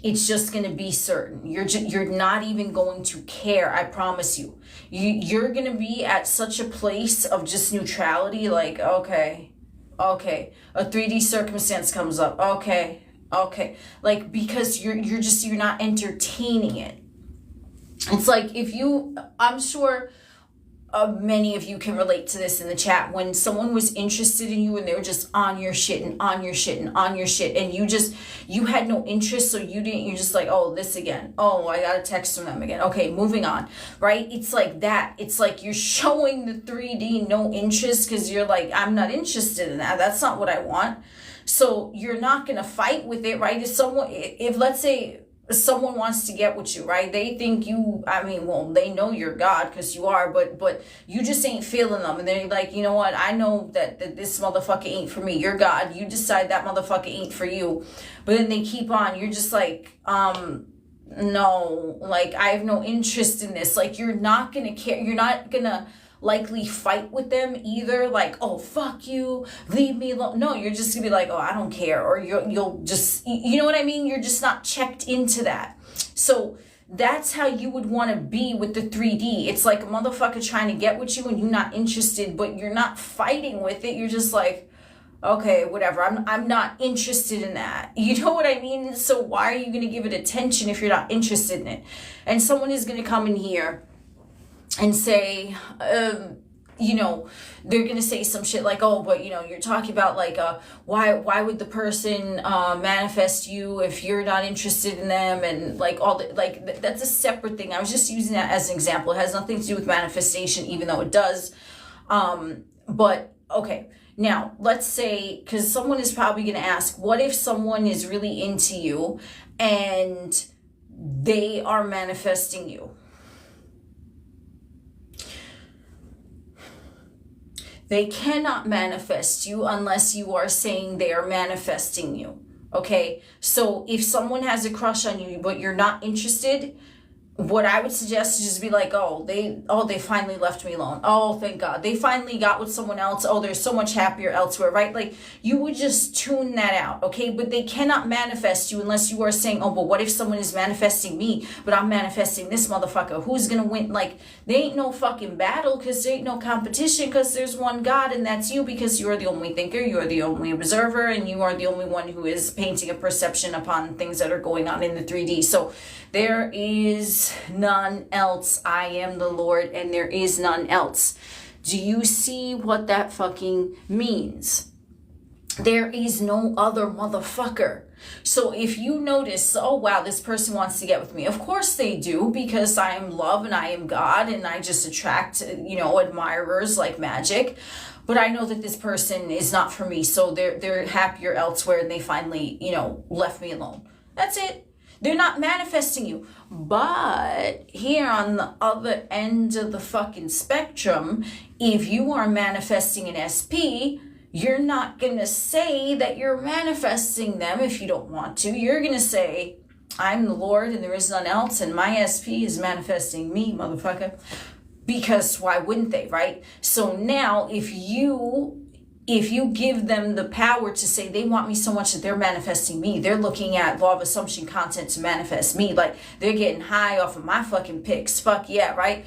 it's just going to be certain. You're not even going to care, I promise you. You're going to be at such a place of just neutrality, like, okay, a 3D circumstance comes up, okay, like, because you're not entertaining it. It's like I'm sure many of you can relate to this in the chat, when someone was interested in you and they were just on your shit and on your shit and on your shit, and you had no interest, so you're just like, oh, this again, oh, I got a text from them again, okay, moving on, right? It's like that. It's like you're showing the 3D no interest because you're like, I'm not interested in that. That's not what I want. So you're not going to fight with it, right? If let's say someone wants to get with you, right? They think they know you're God because you are, but you just ain't feeling them. And they're like, you know what? I know that this motherfucker ain't for me. You're God. You decide that motherfucker ain't for you. But then they keep on. You're just like, no, like, I have no interest in this. Like, you're not going to care. You're not going to likely fight with them either, like, oh, fuck you, leave me alone. No, you're just gonna be like, oh, I don't care, or you'll just, you know what I mean? You're just not checked into that. So that's how you would want to be with the 3D. It's like a motherfucker trying to get with you and you're not interested, but you're not fighting with it. You're just like, okay, whatever, I'm not interested in that. You know what I mean? So why are you gonna give it attention if you're not interested in it? And someone is gonna come in here and say, you know, they're going to say some shit like, oh, but, you know, you're talking about like, why would the person manifest you if you're not interested in them? And like that's a separate thing. I was just using that as an example. It has nothing to do with manifestation, even though it does. But okay, now let's say, because someone is probably going to ask, what if someone is really into you and they are manifesting you? They cannot manifest you unless you are saying they are manifesting you, okay? So if someone has a crush on you, but you're not interested, what I would suggest is just be like, they finally left me alone. Oh, thank God. They finally got with someone else. Oh, they're so much happier elsewhere, right? Like, you would just tune that out, okay? But they cannot manifest you unless you are saying, oh, but what if someone is manifesting me, but I'm manifesting this motherfucker? Who's gonna win? Like, there ain't no fucking battle because there ain't no competition, because there's one God, and that's you, because you are the only thinker, you are the only observer, and you are the only one who is painting a perception upon things that are going on in the 3D. So there is none else. I am the Lord, and there is none else. Do you see what that fucking means? There is no other motherfucker. So if you notice, oh wow, this person wants to get with me. Of course they do, because I am love and I am God, and I just attract, you know, admirers like magic. But I know that this person is not for me, so they're happier elsewhere, and they finally, you know, left me alone. That's it. They're not manifesting you. But here on the other end of the fucking spectrum, if you are manifesting an SP, you're not going to say that you're manifesting them if you don't want to. You're going to say, I'm the Lord and there is none else, and my SP is manifesting me, motherfucker. Because why wouldn't they, right? So now if you give them the power to say they want me so much that they're manifesting me, they're looking at law of assumption content to manifest me, like they're getting high off of my fucking pics, fuck yeah, right?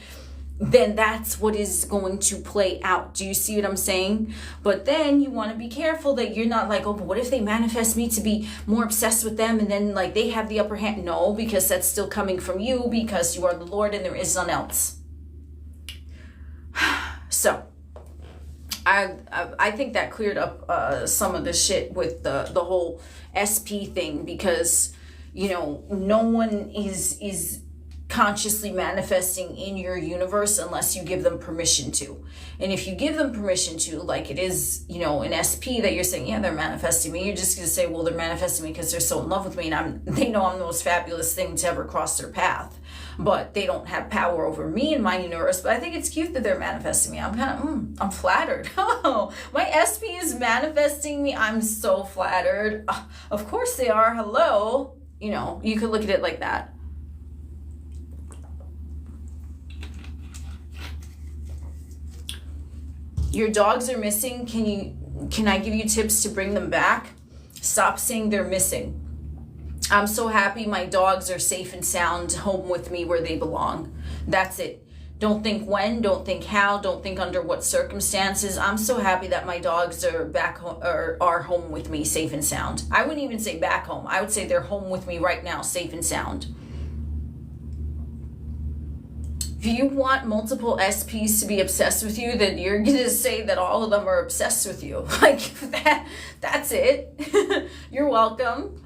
then that's what is going to play out. Do you see what I'm saying? But then you want to be careful that you're not like, oh, but what if they manifest me to be more obsessed with them and then like they have the upper hand? No, because that's still coming from you, because you are the Lord and there is none else. So I think that cleared up some of the shit with the whole SP thing, because you know, no one is consciously manifesting in your universe unless you give them permission to. And if you give them permission to, like it is, you know, an SP that you're saying, yeah, they're manifesting me, you're just going to say, well, they're manifesting me because they're so in love with me and they know I'm the most fabulous thing to ever cross their path, but they don't have power over me in my universe. But I think it's cute that they're manifesting me. I'm kind of, I'm flattered. Oh, my SP is manifesting me. I'm so flattered. Of course they are. Hello. You know, you could look at it like that. Your dogs are missing. Can I give you tips to bring them back? Stop saying they're missing. I'm so happy my dogs are safe and sound home with me where they belong. That's it. Don't think when, don't think how, don't think under what circumstances. I'm so happy that my dogs are back home, or are home with me safe and sound. I wouldn't even say back home. I would say they're home with me right now, safe and sound. If you want multiple SPs to be obsessed with you, then you're going to say that all of them are obsessed with you. Like that's it. You're welcome.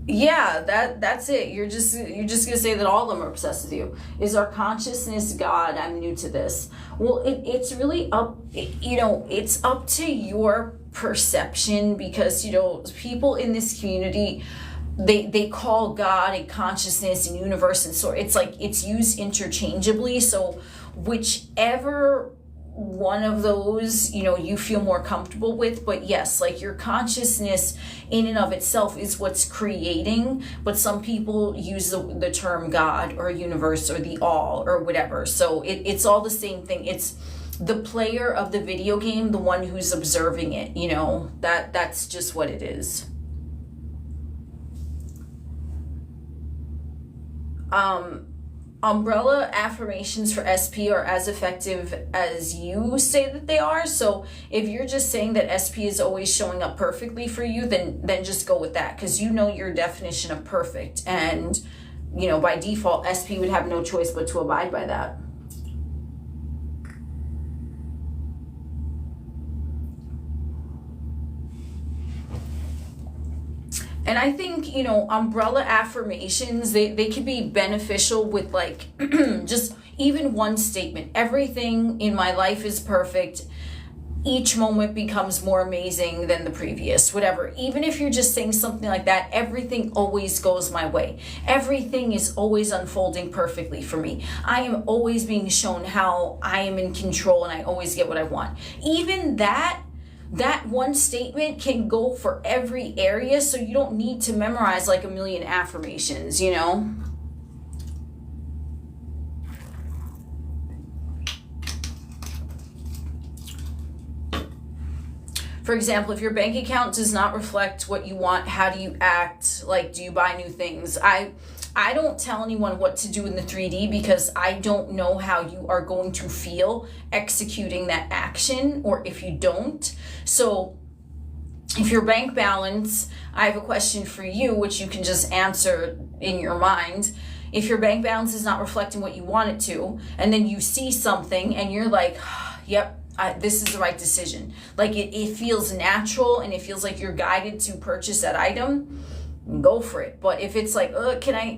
Yeah, that's it. You're just going to say that all of them are obsessed with you. Is our consciousness God? I'm new to this. Well, it's really up, you know, it's up to your perception, because, you know, people in this community, they call God and consciousness and universe, and so it's like it's used interchangeably. So whichever one of those, you know, you feel more comfortable with. But yes, like your consciousness in and of itself is what's creating, but some people use the term God or universe or the all or whatever. So it's all the same thing. It's the player of the video game, the one who's observing it, you know, that's just what it is. Umbrella affirmations for SP are as effective as you say that they are. So if you're just saying that SP is always showing up perfectly for you, then just go with that, because you know your definition of perfect, and you know by default SP would have no choice but to abide by that. And I think, you know, umbrella affirmations, they could be beneficial with like just even one statement. Everything in my life is perfect. Each moment becomes more amazing than the previous, whatever. Even if you're just saying something like that, everything always goes my way. Everything is always unfolding perfectly for me. I am always being shown how I am in control and I always get what I want. Even that one statement can go for every area, so you don't need to memorize like a million affirmations, you know? For example, if your bank account does not reflect what you want, how do you act? Like, do you buy new things? I don't tell anyone what to do in the 3D, because I don't know how you are going to feel executing that action, or if you don't. So if your bank balance, I have a question for you, which you can just answer in your mind. If your bank balance is not reflecting what you want it to, and then you see something and you're like, yep, this is the right decision. Like it feels natural and it feels like you're guided to purchase that item, go for it. But if it's like, should I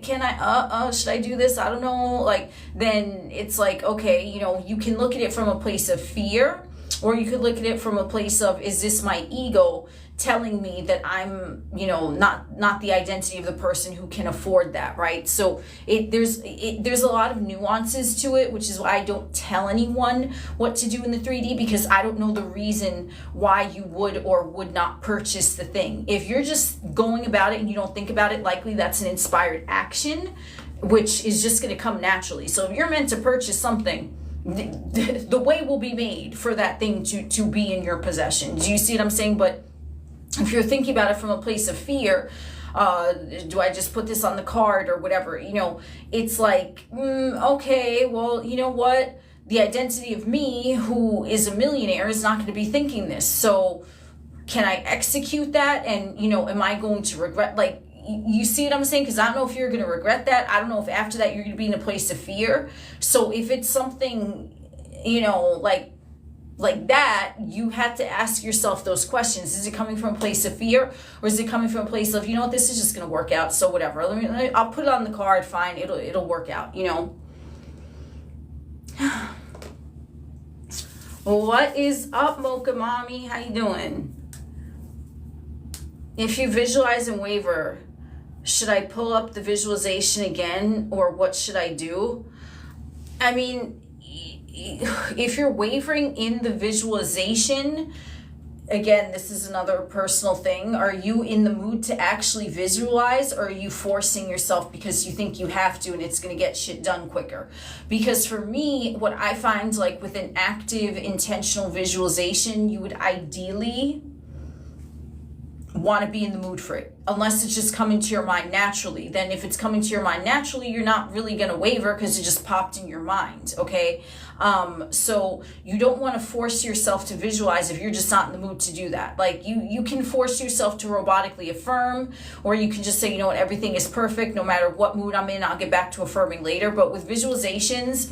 do this? I don't know. Like, then it's like, okay, you know, you can look at it from a place of fear, or you could look at it from a place of, is this my ego telling me that I'm, you know, not the identity of the person who can afford that, right? So there's a lot of nuances to it, which is why I don't tell anyone what to do in the 3D, because I don't know the reason why you would or would not purchase the thing. If you're just going about it and you don't think about it, likely that's an inspired action, which is just going to come naturally. So if you're meant to purchase something, the way will be made for that thing to be in your possession. Do you see what I'm saying? But if you're thinking about it from a place of fear, Do I just put this on the card or whatever? You know, it's like, okay, well, you know what? The identity of me, who is a millionaire, is not going to be thinking this. So can I execute that? And, you know, am I going to regret, like, you see what I'm saying? Because I don't know if you're going to regret that. I don't know if after that you're going to be in a place of fear. So if it's something, you know, like that, you have to ask yourself those questions. Is it coming from a place of fear, or is it coming from a place of, you know what, this is just going to work out, so whatever. I'll put it on the card, fine, it'll work out, you know. What is up, Mocha Mommy? How you doing? If you visualize and waver, should I pull up the visualization again, or what should I do? I mean, if you're wavering in the visualization, again, this is another personal thing. Are you in the mood to actually visualize, or are you forcing yourself because you think you have to and it's going to get shit done quicker? Because for me, what I find, like with an active, intentional visualization, you would ideally want to be in the mood for it, unless it's just coming to your mind naturally. Then if it's coming to your mind naturally, you're not really going to waver because it just popped in your mind, okay? So you don't want to force yourself to visualize if you're just not in the mood to do that. Like you can force yourself to robotically affirm, or you can just say, you know what, everything is perfect, no matter what mood I'm in, I'll get back to affirming later. But with visualizations,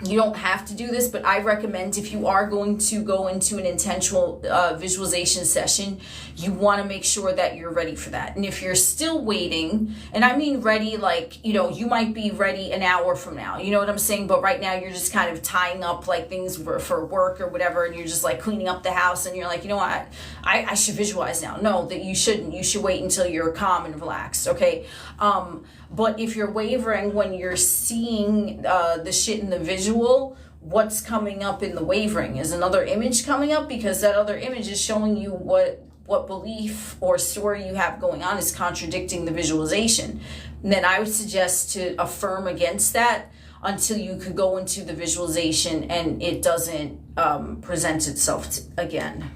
you don't have to do this, but I recommend, if you are going to go into an intentional visualization session, you want to make sure that you're ready for that. And if you're still waiting, and I mean ready, like, you know, you might be ready an hour from now, you know what I'm saying? But right now you're just kind of tying up like things for work or whatever, and you're just like cleaning up the house, and you're like, you know what, I should visualize now. No, that you shouldn't. You should wait until you're calm and relaxed, okay? But if you're wavering when you're seeing the shit in the visual, what's coming up in the wavering? Is another image coming up? Because that other image is showing you what belief or story you have going on is contradicting the visualization. And then I would suggest to affirm against that until you could go into the visualization and it doesn't present itself again.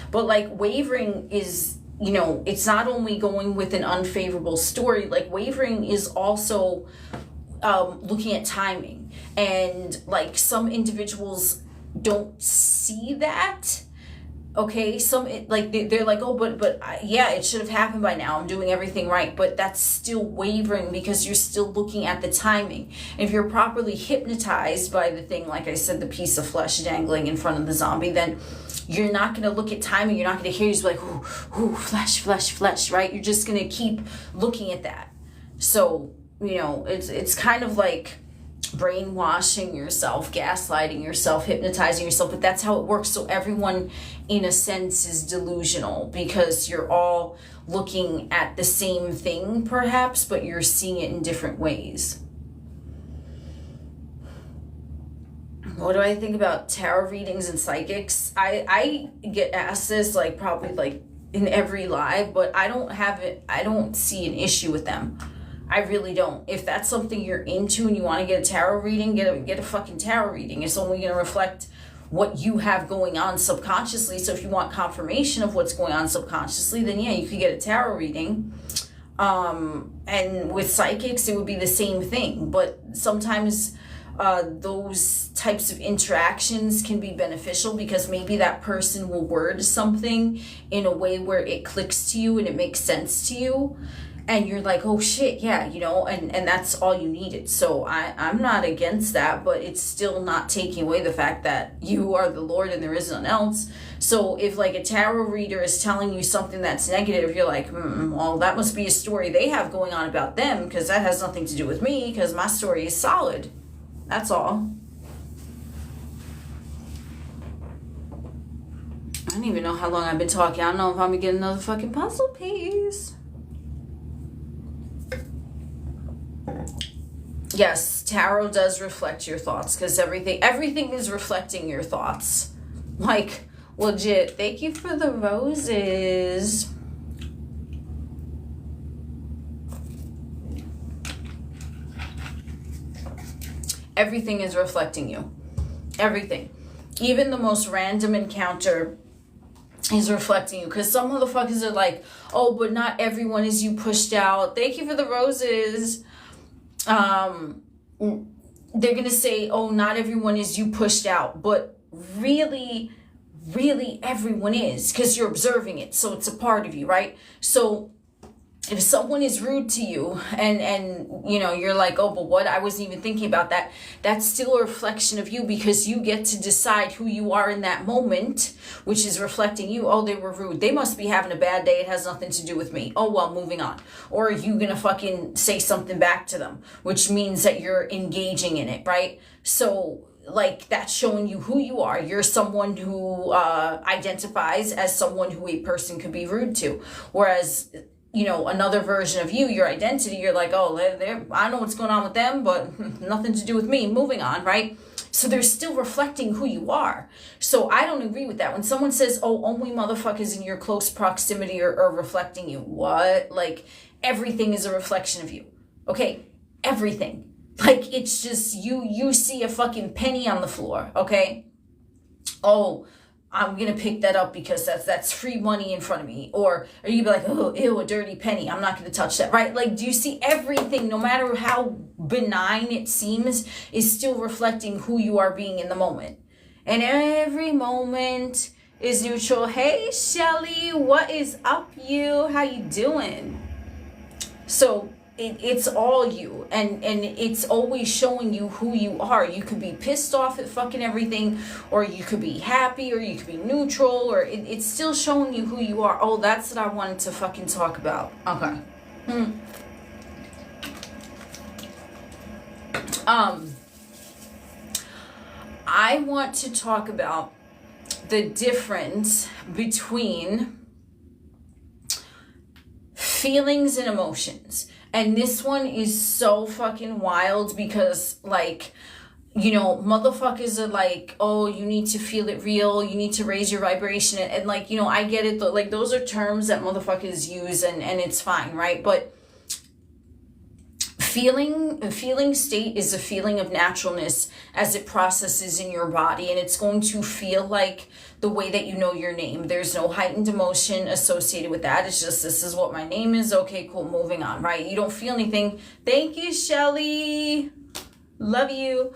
But like wavering is, you know, it's not only going with an unfavorable story, like wavering is also looking at timing. And like some individuals don't see that. Okay, they're like, oh, but yeah, it should have happened by now. I'm doing everything right. But that's still wavering because you're still looking at the timing. And if you're properly hypnotized by the thing, like I said, the piece of flesh dangling in front of the zombie, then you're not going to look at timing. You're not going to hear, you're like, ooh, flesh, right? You're just going to keep looking at that. So, you know, it's kind of like brainwashing yourself, gaslighting yourself, hypnotizing yourself, but that's how it works. So everyone, in a sense, is delusional because you're all looking at the same thing, perhaps, but you're seeing it in different ways. What do I think about tarot readings and psychics? I get asked this like probably like in every live, but I don't see an issue with them. I really don't. If that's something you're into and you want to get a tarot reading, get a fucking tarot reading. It's only going to reflect what you have going on subconsciously. So if you want confirmation of what's going on subconsciously, then yeah, you could get a tarot reading. And with psychics, it would be the same thing. But sometimes those types of interactions can be beneficial because maybe that person will word something in a way where it clicks to you and it makes sense to you. And you're like, oh shit, yeah, you know, and that's all you needed. So I'm not against that, but it's still not taking away the fact that you are the Lord and there is none else. So if like a tarot reader is telling you something that's negative, you're like, well, that must be a story they have going on about them because that has nothing to do with me because my story is solid. That's all. I don't even know how long I've been talking. I don't know if I'm gonna get another fucking puzzle piece. Yes, tarot does reflect your thoughts because everything is reflecting your thoughts. Like, legit. Thank you for the roses. Everything is reflecting you. Everything. Even the most random encounter is reflecting you. Because some motherfuckers are like, oh, but not everyone is you pushed out. Thank you for the roses. They're gonna say, oh, not everyone is you pushed out, but really everyone is, because you're observing it, so it's a part of you, right? So if someone is rude to you and you know, you're like, oh, but what, I wasn't even thinking about that, that's still a reflection of you, because you get to decide who you are in that moment, which is reflecting you. Oh, they were rude, they must be having a bad day, it has nothing to do with me, oh well, moving on. Or are you gonna fucking say something back to them, which means that you're engaging in it, right? So like, that's showing you who you are. You're someone who identifies as someone who a person could be rude to. Whereas, you know, another version of you, your identity, you're like, oh, I know what's going on with them, but nothing to do with me, moving on, right? So they're still reflecting who you are. So I don't agree with that. When someone says, oh, only motherfuckers in your close proximity are reflecting you. What? Like, everything is a reflection of you. Okay? Everything. Like, it's just, you see a fucking penny on the floor, okay? Oh, I'm gonna pick that up because that's free money in front of me. Or you be like, oh, ew, a dirty penny, I'm not gonna touch that, right? Like, do you see everything, no matter how benign it seems, is still reflecting who you are being in the moment. And every moment is neutral. Hey, Shelly, what is up, you? How you doing? So it's all you, and it's always showing you who you are. You could be pissed off at fucking everything, or you could be happy, or you could be neutral, or it's still showing you who you are. Oh, that's what I wanted to fucking talk about. Okay. I want to talk about the difference between feelings and emotions. And this one is so fucking wild because, like, you know, motherfuckers are like, oh, you need to feel it real, you need to raise your vibration. And like, you know, I get it, though. Like, those are terms that motherfuckers use, and it's fine, right? But a feeling state is a feeling of naturalness as it processes in your body, and it's going to feel like the way that you know your name. There's no heightened emotion associated with that. It's just, this is what my name is. Okay, cool, moving on, right? You don't feel anything. Thank you, Shelly. Love you.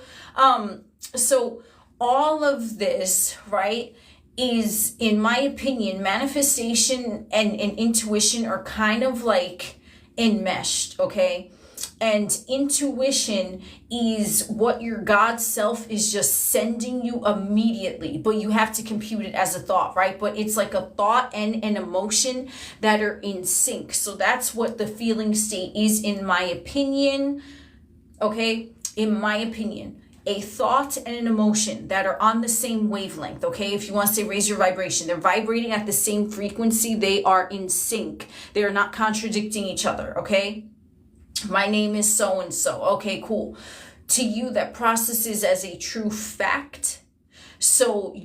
So all of this, right, is, in my opinion, manifestation and intuition are kind of like enmeshed, okay? And intuition is what your God self is just sending you immediately, but you have to compute it as a thought, right? But it's like a thought and an emotion that are in sync. So that's what the feeling state is, in my opinion, okay? In my opinion, a thought and an emotion that are on the same wavelength, okay? If you want to say raise your vibration, they're vibrating at the same frequency. They are in sync. They are not contradicting each other, okay? My name is so-and-so. Okay, cool. To you, that processes as a true fact. So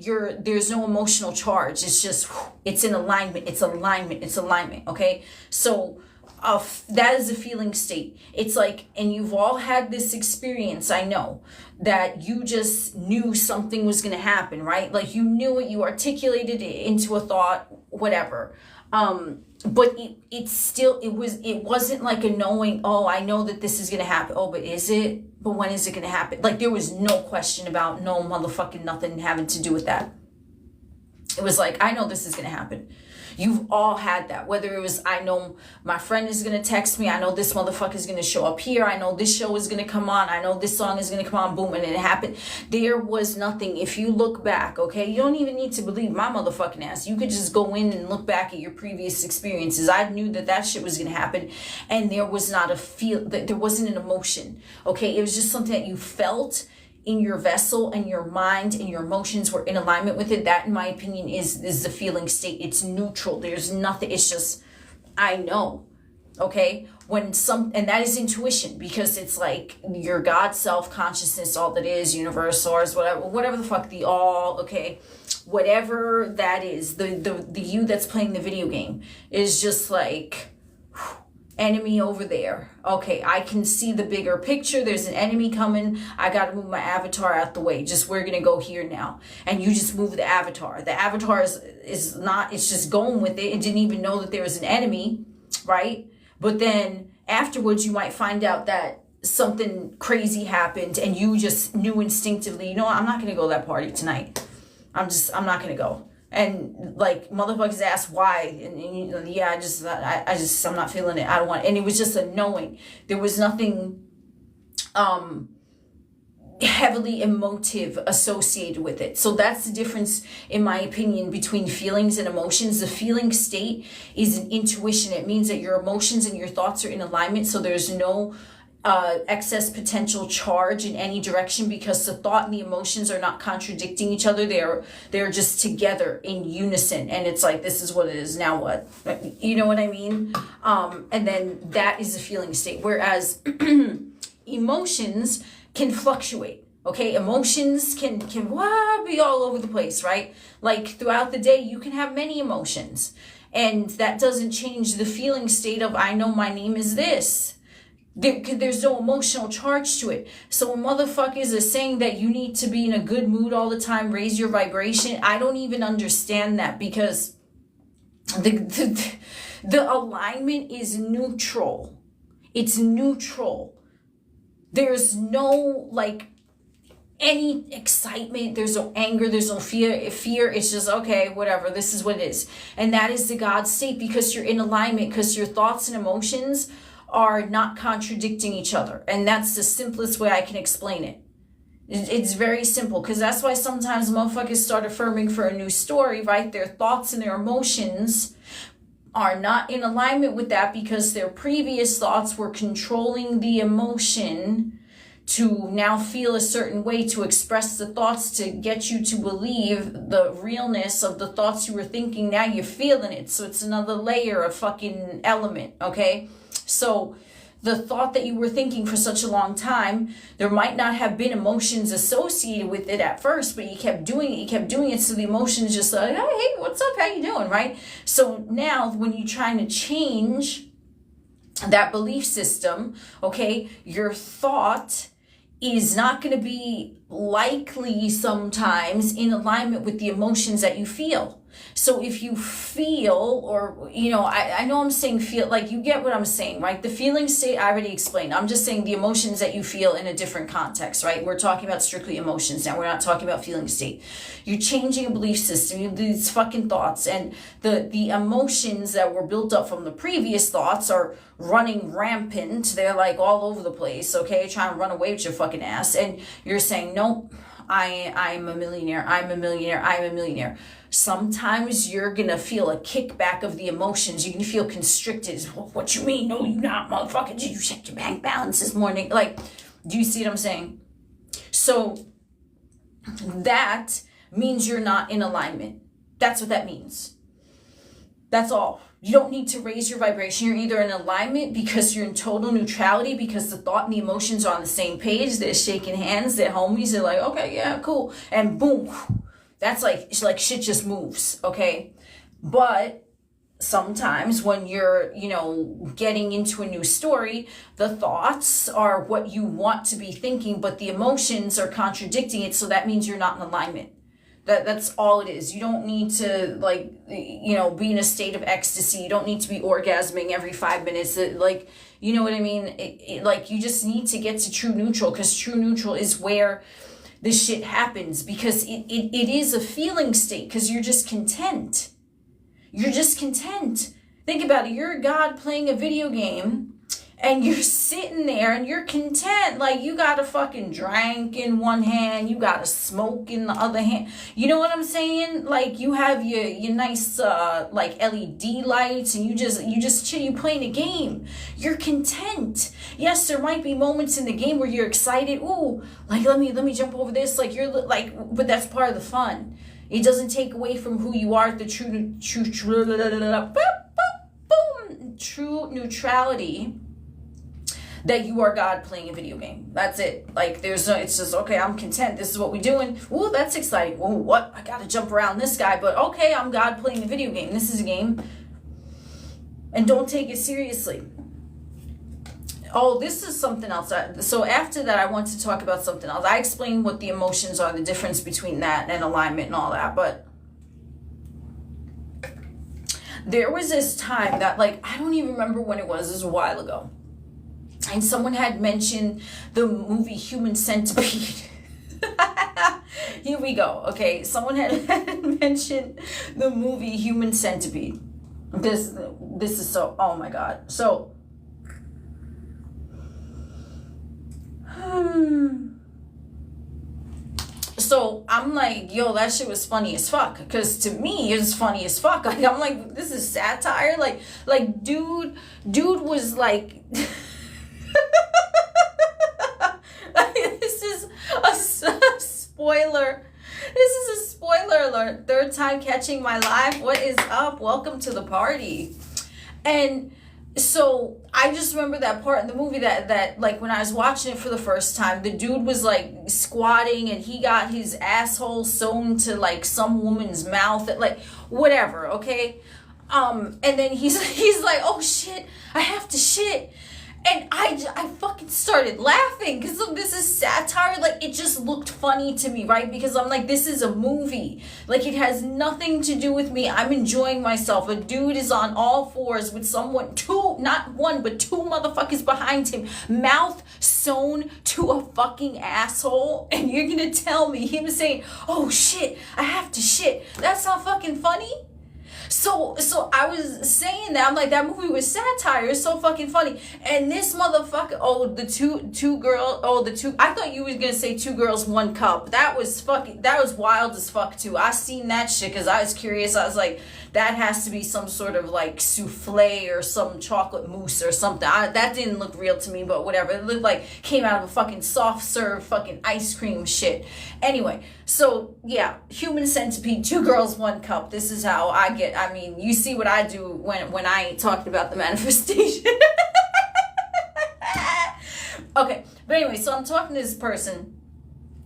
there's no emotional charge. It's just, it's in alignment. It's alignment. Okay. So that is a feeling state. It's like, and you've all had this experience, I know, that you just knew something was going to happen, right? Like, you knew it, you articulated it into a thought, whatever. But it wasn't like a knowing, oh, I know that this is going to happen. Oh, but is it? But when is it going to happen? Like, there was no question about, no motherfucking nothing having to do with that. It was like, I know this is going to happen. You've all had that. Whether it was, I know my friend is going to text me. I know this motherfucker is going to show up here. I know this show is going to come on. I know this song is going to come on. Boom. And it happened. There was nothing. If you look back, okay, you don't even need to believe my motherfucking ass. You could just go in and look back at your previous experiences. I knew that shit was going to happen. And there was not there wasn't an emotion. Okay. It was just something that you felt in your vessel, and your mind and your emotions were in alignment with it. That, in my opinion, is the feeling state. It's neutral. There's nothing. It's just, I know. Okay. And that is intuition, because it's like your God self consciousness, all that is, universe, source, whatever the fuck, the all, okay, whatever that is, the you that's playing the video game is just like, Enemy over there. Okay, I can see the bigger picture. There's an enemy coming. I got to move my avatar out the way. Just, we're going to go here now. And you just move the avatar. The avatar is not, it's just going with it. It didn't even know that there was an enemy, right? But then afterwards, you might find out that something crazy happened and you just knew instinctively, you know what, I'm not going to go to that party tonight. I'm not going to go. And like, motherfuckers ask why, and yeah, I'm not feeling it. I don't want it. And it was just a knowing. There was nothing heavily emotive associated with it. So that's the difference, in my opinion, between feelings and emotions. The feeling state is an intuition. It means that your emotions and your thoughts are in alignment, so there's no excess potential charge in any direction, because the thought and the emotions are not contradicting each other. They're just together in unison, and it's like, this is what it is, now what? You know what I mean? And then that is a feeling state, whereas emotions can fluctuate. Okay, emotions can be all over the place, right? Like, throughout the day you can have many emotions, and that doesn't change the feeling state of, I know my name is this. There's no emotional charge to it. So when motherfuckers are saying that you need to be in a good mood all the time, raise your vibration, I don't even understand that, because the alignment is neutral. It's neutral. There's no like any excitement, there's no anger, there's no fear. It's just, okay, whatever, this is what it is. And that is the God state, because you're in alignment, because your thoughts and emotions are not contradicting each other. And that's the simplest way I can explain it. It's very simple, because that's why sometimes motherfuckers start affirming for a new story, right? Their thoughts and their emotions are not in alignment with that, because their previous thoughts were controlling the emotion to now feel a certain way, to express the thoughts, to get you to believe the realness of the thoughts you were thinking. Now you're feeling it. So it's another layer of fucking element, okay? So the thought that you were thinking for such a long time, there might not have been emotions associated with it at first, but you kept doing it, so the emotions just like, hey, what's up, how you doing, right? So now when you're trying to change that belief system, okay, your thought is not going to be likely sometimes in alignment with the emotions that you feel. So if you feel, or, you know, I know I'm saying feel, like, you get what I'm saying, right? The feeling state, I already explained. I'm just saying the emotions that you feel in a different context, right? We're talking about strictly emotions now. We're not talking about feeling state. You're changing a belief system, you have these fucking thoughts, and the emotions that were built up from the previous thoughts are running rampant. They're like all over the place, okay? Trying to run away with your fucking ass. And you're saying, nope, I'm a millionaire. I'm a millionaire. I'm a millionaire. Sometimes you're going to feel a kickback of the emotions. You're going to feel constricted. What you mean? No, you not, motherfucker. Did you check your bank balance this morning? Like, do you see what I'm saying? So that means you're not in alignment. That's what that means. That's all. You don't need to raise your vibration. You're either in alignment because you're in total neutrality, because the thought and the emotions are on the same page. They're shaking hands. They're homies. They're like, okay, yeah, cool. And boom. That's like shit just moves, okay? But sometimes when you're, you know, getting into a new story, the thoughts are what you want to be thinking, but the emotions are contradicting it. So that means you're not in alignment. That's all it is. You don't need to, like, you know, be in a state of ecstasy. You don't need to be orgasming every 5 minutes. Like, you know what I mean? Like, you just need to get to true neutral, because true neutral is where this shit happens, because it is a feeling state, because you're just content. You're just content. Think about it. You're a god playing a video game, and you're sitting there and you're content. Like, you got a fucking drink in one hand, you got a smoke in the other hand. You know what I'm saying? Like, you have your nice like LED lights, and you just chill, you playing a game. You're content. Yes, there might be moments in the game where you're excited. Ooh, like, let me jump over this. Like, you're like, but that's part of the fun. It doesn't take away from who you are. The true neutrality, that you are God playing a video game. That's it. Like, there's no, it's just, okay, I'm content. This is what we're doing. Ooh, that's exciting. Ooh, what? I gotta jump around this guy, but okay, I'm God playing a video game. This is a game. And don't take it seriously. Oh, this is something else. So after that, I want to talk about something else. I explained what the emotions are, the difference between that and alignment and all that. But there was this time that, like, I don't even remember when it was. It was a while ago. And someone had mentioned the movie Human Centipede. Here we go. Okay, someone had mentioned the movie Human Centipede. This is so, oh my God. So, so I'm like, yo, that shit was funny as fuck. Because to me, it's funny as fuck. Like, I'm like, this is satire. Like, dude was like, this is a spoiler. This is a spoiler alert. Third time catching my live. What is up? Welcome to the party. And so I just remember that part in the movie that like when I was watching it for the first time, the dude was like squatting and he got his asshole sewn to like some woman's mouth, like whatever, okay? And then he's like, oh shit, I have to shit. And I fucking started laughing because this is satire. Like, it just looked funny to me, right? Because I'm like, this is a movie. Like, it has nothing to do with me. I'm enjoying myself. A dude is on all fours with someone, not one, but two motherfuckers behind him, mouth sewn to a fucking asshole. And you're gonna tell me him saying, oh shit, I have to shit. That's not fucking funny? So I was saying that, I'm like, that movie was satire. It's so fucking funny. And this motherfucker, I thought you was gonna say 2 girls, 1 cup. That was wild as fuck too. I seen that shit because I was curious. I was like, that has to be some sort of like souffle or some chocolate mousse or something. That didn't look real to me, but whatever. It looked like came out of a fucking soft serve fucking ice cream shit. Anyway, so yeah, Human Centipede, 2 girls, 1 cup. This is how I get. I mean, you see what I do when I ain't talking about the manifestation. Okay, but anyway, so I'm talking to this person,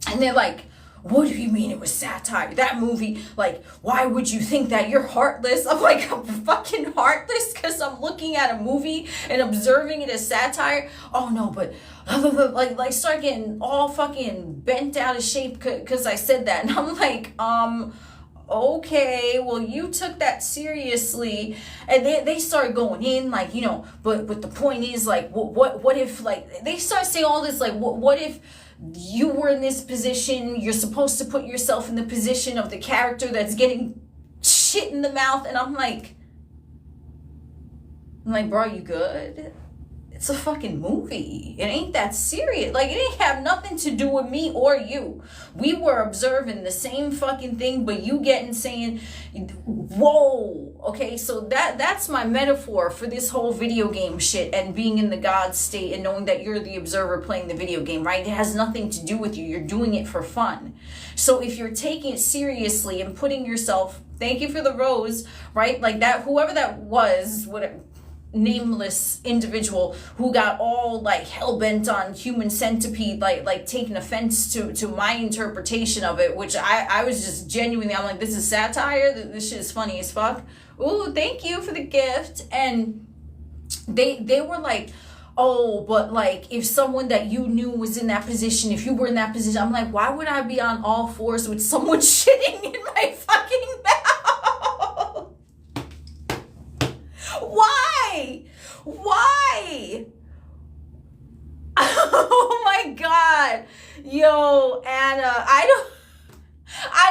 and they're like, what do you mean it was satire? That movie, like, why would you think that? You're heartless. I'm like, I'm fucking heartless because I'm looking at a movie and observing it as satire? Oh no, but like start getting all fucking bent out of shape because I said that. And I'm like, okay, well, you took that seriously. And they start going in, like, you know, but the point is, like, what if, like, they start saying all this, like, what if you were in this position? You're supposed to put yourself in the position of the character that's getting shit in the mouth. And I'm like, bro, you good? It's a fucking movie. It ain't that serious. Like, it ain't have nothing to do with me or you. We were observing the same fucking thing, but you saying, whoa. Okay, so that's my metaphor for this whole video game shit and being in the God state and knowing that you're the observer playing the video game, right? It has nothing to do with you. You're doing it for fun. So if you're taking it seriously and putting yourself, thank you for the rose, right? Like that, whoever that was, whatever, nameless individual who got all like hell-bent on Human Centipede, like taking offense to my interpretation of it, which I was just genuinely, I'm like, this is satire, this shit is funny as fuck. Ooh, thank you for the gift. And they were like, oh, but like if someone that you knew was in that position, if you were in that position, I'm like, why would I be on all fours with someone shitting in my fucking mouth? Why? Oh my God. Yo, Anna, I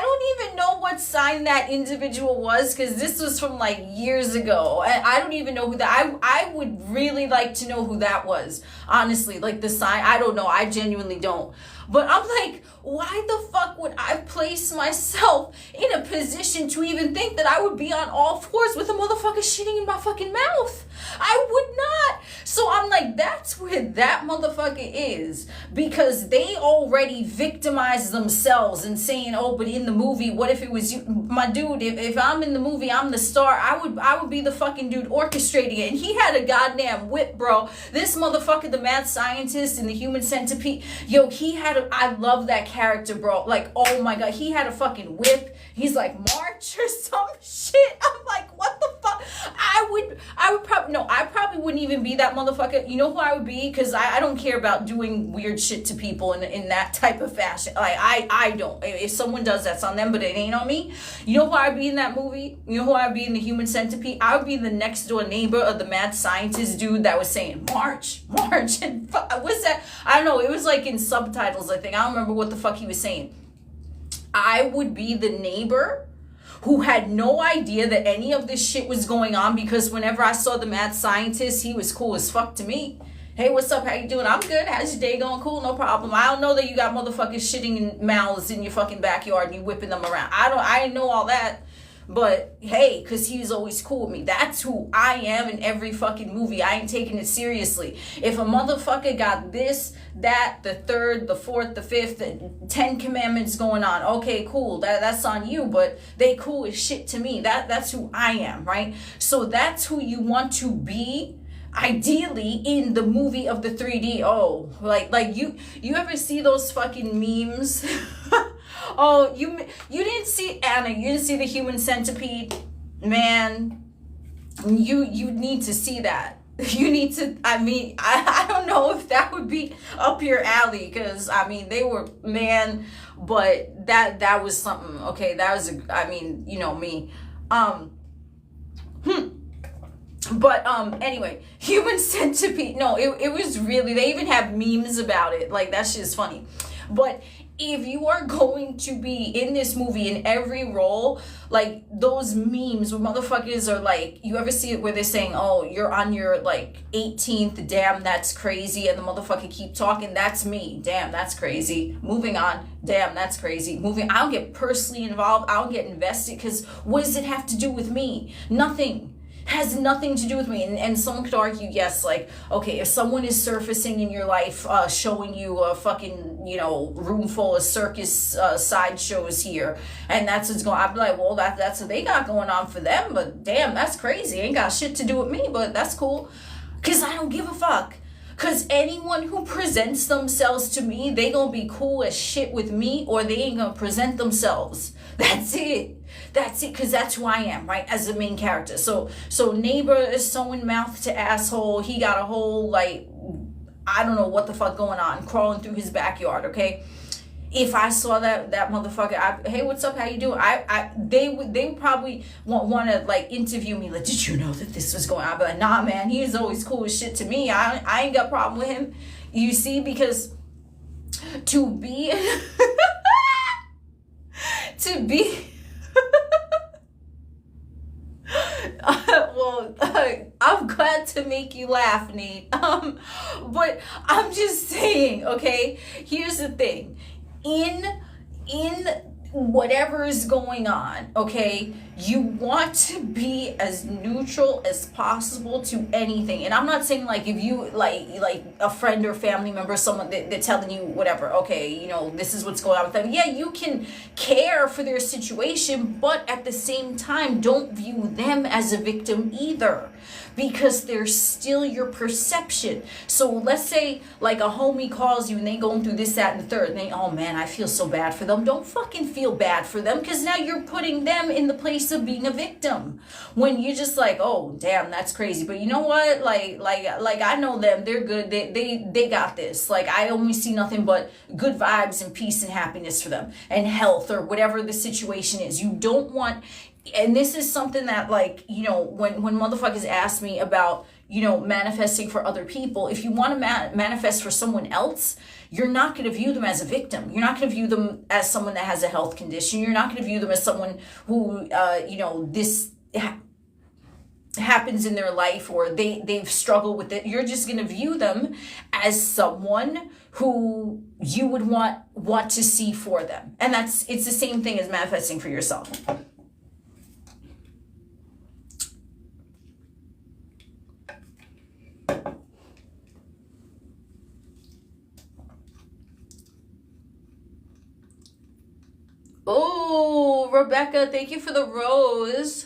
don't even know what sign that individual was because this was from like years ago. And I don't even know who that, I would really like to know who that was. Honestly, like the sign, I don't know. I genuinely don't. But I'm like, why the fuck would I place myself in a position to even think that I would be on all fours with a motherfucker shitting in my fucking mouth? I would not. So I'm like, that's where that motherfucker is, because they already victimized themselves and saying, oh, but in the movie, what if it was you? My dude, if I'm in the movie, I'm the star, I would be the fucking dude orchestrating it. And he had a goddamn whip, bro. This motherfucker, the mad scientist in the Human Centipede, yo, I love that character, bro. Like, oh my God, he had a fucking whip. He's like March or some shit. I'm like, what the fuck? I probably wouldn't even be that motherfucker. You know who I would be? Because I don't care about doing weird shit to people in that type of fashion. Like, I don't. If someone does, that's on them, but it ain't on me. You know who I'd be in that movie? You know who I'd be in The Human Centipede? I would be the next door neighbor of the mad scientist dude that was saying, March. And what's that? I don't know. It was like in subtitles, I think. I don't remember what the fuck he was saying. I would be the neighbor who had no idea that any of this shit was going on, because whenever I saw the mad scientist, he was cool as fuck to me. Hey, what's up? How you doing? I'm good. How's your day going? Cool, no problem. I don't know that you got motherfuckers shitting in mouths in your fucking backyard and you whipping them around. I didn't know all that. But hey, because he was always cool with me. That's who I am in every fucking movie. I ain't taking it seriously. If a motherfucker got this, that, the third, the fourth, the fifth, the 10 commandments going on, okay, cool. That's on you, but they cool as shit to me. That's who I am, right? So that's who you want to be, ideally, in the movie of the 3D. Oh, like you ever see those fucking memes? Oh, you didn't see Anna, you didn't see The Human Centipede? Man, you need to see that. You need to, I mean, I don't know if that would be up your alley, because I mean, they were, man, but that was something. Okay, that was I mean, you know me. But anyway, Human Centipede, no, it was really, they even have memes about it. Like, that shit is funny. But if you are going to be in this movie in every role, like those memes where motherfuckers are like, you ever see it where they're saying, oh, you're on your like 18th, damn, that's crazy, and the motherfucker keep talking, that's me, damn, that's crazy, moving on, damn, that's crazy, moving, I don't get personally involved, I don't get invested, because what does it have to do with me? Nothing. Has nothing to do with me. And someone could argue, yes, like, okay, if someone is surfacing in your life, showing you a fucking, you know, room full of circus sideshows here, and that's what's going on, I'd be like, well, that's what they got going on for them, but damn, that's crazy. Ain't got shit to do with me, but that's cool. Because I don't give a fuck. Because anyone who presents themselves to me, they gonna be cool as shit with me, or they ain't gonna present themselves. That's it. That's it, because that's who I am, right, as the main character. So neighbor is sewing mouth to asshole. He got a whole, like, I don't know what the fuck going on, crawling through his backyard, okay? If I saw that motherfucker, hey, what's up, how you doing? They would probably want to, like, interview me, like, did you know that this was going on? I'd be like, nah, man, he is always cool as shit to me. I ain't got a problem with him. You see, because to be... to be... I'm glad to make you laugh, Nate. But I'm just saying, okay, here's the thing. In whatever is going on, okay, you want to be as neutral as possible to anything. And I'm not saying, like, if you like a friend or family member, someone they're telling you whatever, okay, you know, this is what's going on with them, yeah, you can care for their situation, but at the same time, don't view them as a victim either, because they're still your perception. So let's say, like, a homie calls you and they going through this, that, and the third, and they, oh man, I feel so bad for them. Don't fucking feel bad for them, because now you're putting them in the place of being a victim, when you're just like, oh damn, that's crazy, but you know what, like I know them, they're good, they got this, like, I only see nothing but good vibes and peace and happiness for them, and health, or whatever the situation is. You don't want, and this is something that, like, you know, when motherfuckers ask me about, you know, manifesting for other people, if you want to manifest for someone else, you're not going to view them as a victim. You're not going to view them as someone that has a health condition. You're not going to view them as someone who, you know, this happens in their life, or they've struggled with it. You're just going to view them as someone who you would want to see for them. And it's the same thing as manifesting for yourself. Oh, Rebecca, thank you for the rose.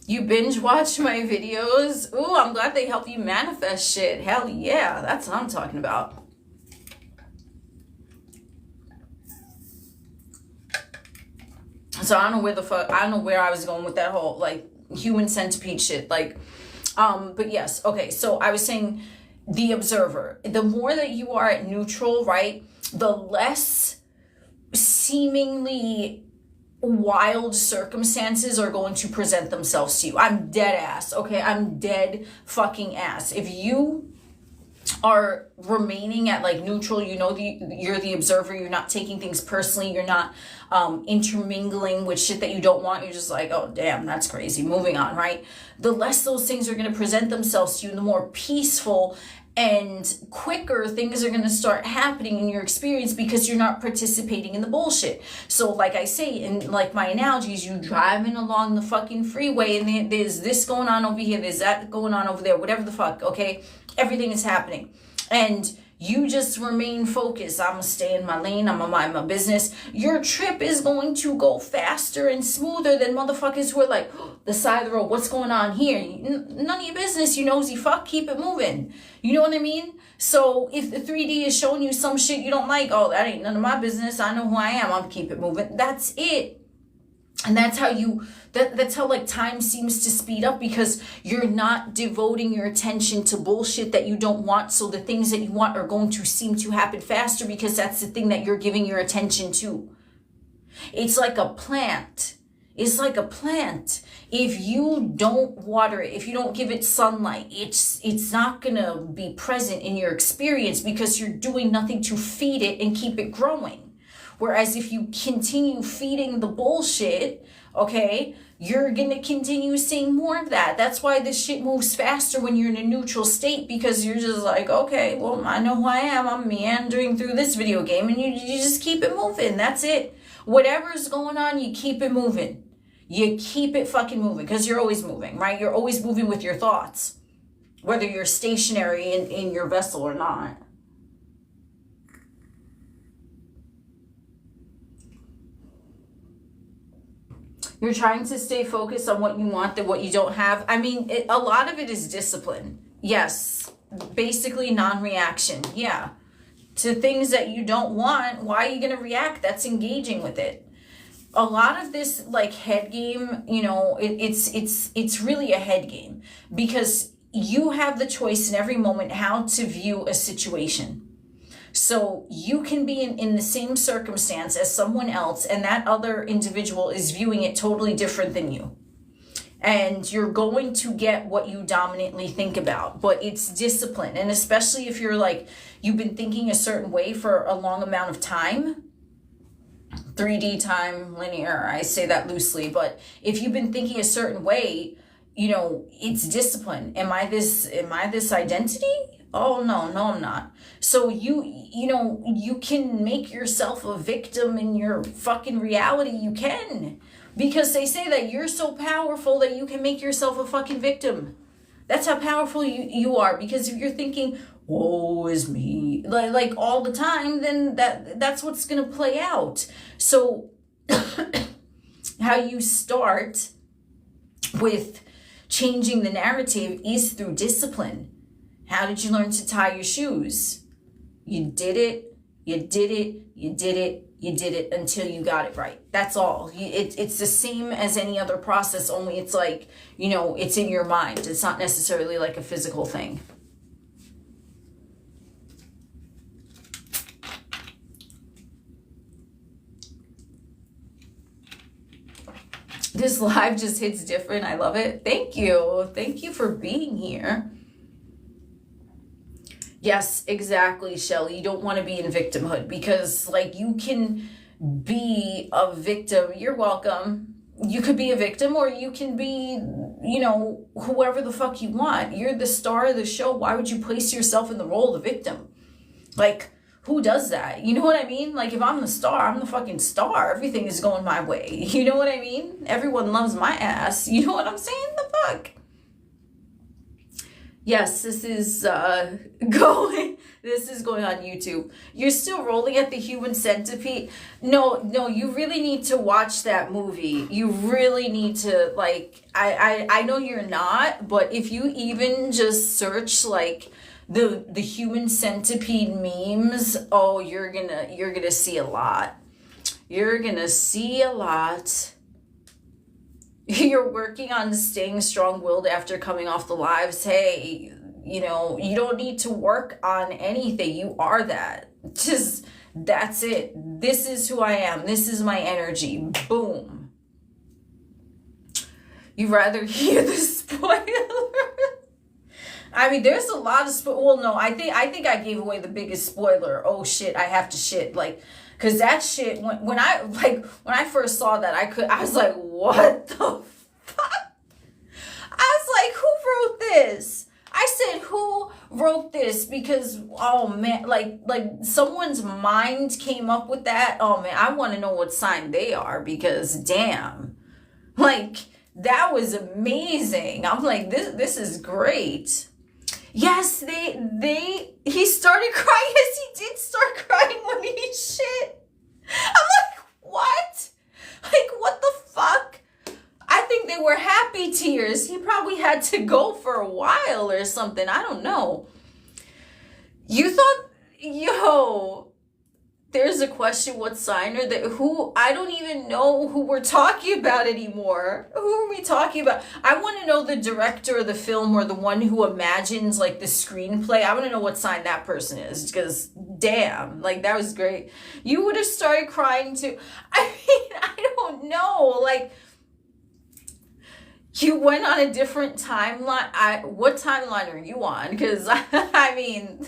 You binge watch my videos? Ooh, I'm glad they help you manifest shit. Hell yeah, that's what I'm talking about. So I don't know I don't know where I was going with that whole like human centipede shit. Like, but yes, okay. So I was saying the observer. The more that you are at neutral, right, the less seemingly wild circumstances are going to present themselves to you. I'm dead ass, okay? I'm dead fucking ass. If you are remaining at like neutral, you know, you're the observer, you're not taking things personally, you're not intermingling with shit that you don't want, you're just like, oh damn, that's crazy, moving on, right? The less those things are going to present themselves to you, the more peaceful and quicker things are going to start happening in your experience, because you're not participating in the bullshit. So like I say, in like my analogies, you driving along the fucking freeway and there's this going on over here, there's that going on over there, whatever the fuck, okay? Everything is happening. And you just remain focused. I'm gonna stay in my lane, I'm gonna mind my business. Your trip is going to go faster and smoother than motherfuckers who are like, oh, the side of the road, what's going on here? None of your business, you nosy fuck, keep it moving. You know what I mean? So if the 3D is showing you some shit you don't like, oh, that ain't none of my business, I know who I am, I'm keep it moving. That's it. And that's how that's how like time seems to speed up, because you're not devoting your attention to bullshit that you don't want. So the things that you want are going to seem to happen faster, because that's the thing that you're giving your attention to. It's like a plant. It's like a plant. If you don't water it, if you don't give it sunlight, it's not gonna be present in your experience, because you're doing nothing to feed it and keep it growing. Whereas if you continue feeding the bullshit, okay, you're going to continue seeing more of that. That's why this shit moves faster when you're in a neutral state, because you're just like, okay, well, I know who I am. I'm meandering through this video game, and you just keep it moving. That's it. Whatever's going on, you keep it moving. You keep it fucking moving, because you're always moving, right? You're always moving with your thoughts, whether you're stationary in your vessel or not. You're trying to stay focused on what you want than what you don't have. I mean, a lot of it is discipline. Yes. Basically non-reaction. Yeah. To things that you don't want, why are you going to react? That's engaging with it. A lot of this like head game, you know, it's really a head game, because you have the choice in every moment how to view a situation. So you can be in the same circumstance as someone else, and that other individual is viewing it totally different than you. And you're going to get what you dominantly think about, but it's discipline. And especially if you're like, you've been thinking a certain way for a long amount of time, 3D time, linear, I say that loosely, but if you've been thinking a certain way, you know, it's discipline. Am I this identity? Oh, no, I'm not. So you know, you can make yourself a victim in your fucking reality. You can. Because they say that you're so powerful that you can make yourself a fucking victim. That's how powerful you are. Because if you're thinking, woe is me, like all the time, then that's what's going to play out. So how you start with changing the narrative is through discipline. How did you learn to tie your shoes? You did it, you did it, you did it, you did it until you got it right. That's all. It's the same as any other process, only it's like, you know, it's in your mind. It's not necessarily like a physical thing. This live just hits different. I love it. Thank you. Thank you for being here. Yes, exactly, Shelly. You don't want to be in victimhood, because like you can be a victim. You're welcome. You could be a victim, or you can be, you know, whoever the fuck you want. You're the star of the show. Why would you place yourself in the role of the victim? Like, who does that? You know what I mean? Like, if I'm the star, I'm the fucking star. Everything is going my way. You know what I mean? Everyone loves my ass. You know what I'm saying? The fuck? Yes, this is going on YouTube. You're still rolling at the human centipede? No, you really need to watch that movie. You really need to, like, I know you're not, but if you even just search like the human centipede memes, oh, you're gonna see a lot. You're gonna see a lot. You're working on staying strong-willed after coming off the lives. Hey, you know, you don't need to work on anything. You are that. Just, that's it. This is who I am. This is my energy. Boom. You rather hear the spoiler? I mean, there's a lot of well, no, I think I gave away the biggest spoiler. Oh shit, I have to shit. Like, cause that shit, when I first saw that, I was like, what the fuck? I was like, who wrote this? I said, who wrote this? Because, oh man, like someone's mind came up with that. Oh man, I want to know what sign they are, because damn, like, that was amazing. I'm like, this is great. Yes, he started crying. Yes, he did start crying when he shit. I'm like, what? Like, what the fuck? I think they were happy tears. He probably had to go for a while or something. I don't know. You thought, yo, there's a question, what sign are they? Who? I don't even know who we're talking about anymore. Who are we talking about? I want to know the director of the film, or the one who imagines like the screenplay. I want to know what sign that person is, because damn, like, that was great. You would have started crying too. I mean, I don't know. Like, you went on a different timeline. What timeline are you on? Because I mean,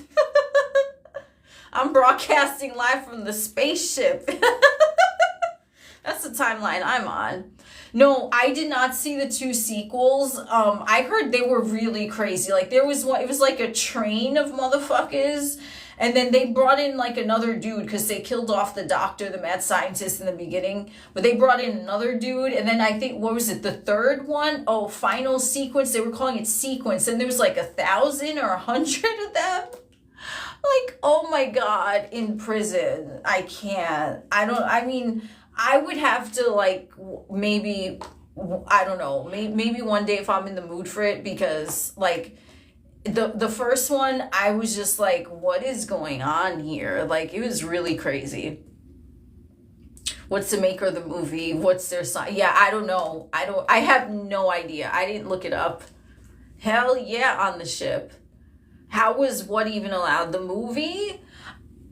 I'm broadcasting live from the spaceship. That's the timeline I'm on. No, I did not see the 2 sequels. I heard they were really crazy. Like, there was one, it was like a train of motherfuckers. And then they brought in like another dude, because they killed off the doctor, the mad scientist in the beginning. But they brought in another dude. And then I think, what was it? The third one? Oh, final sequence. They were calling it sequence. And there was like 1,000 or 100 of them. Like, oh my God, in prison. I can't. I mean, I would have to, like, maybe, I don't know, maybe one day if I'm in the mood for it, because, like, the first one, I was just like, what is going on here? Like, it was really crazy. What's the maker of the movie? What's their sign? Yeah, I don't know. I have no idea. I didn't look it up. Hell yeah, on the ship. How was what even allowed? The movie?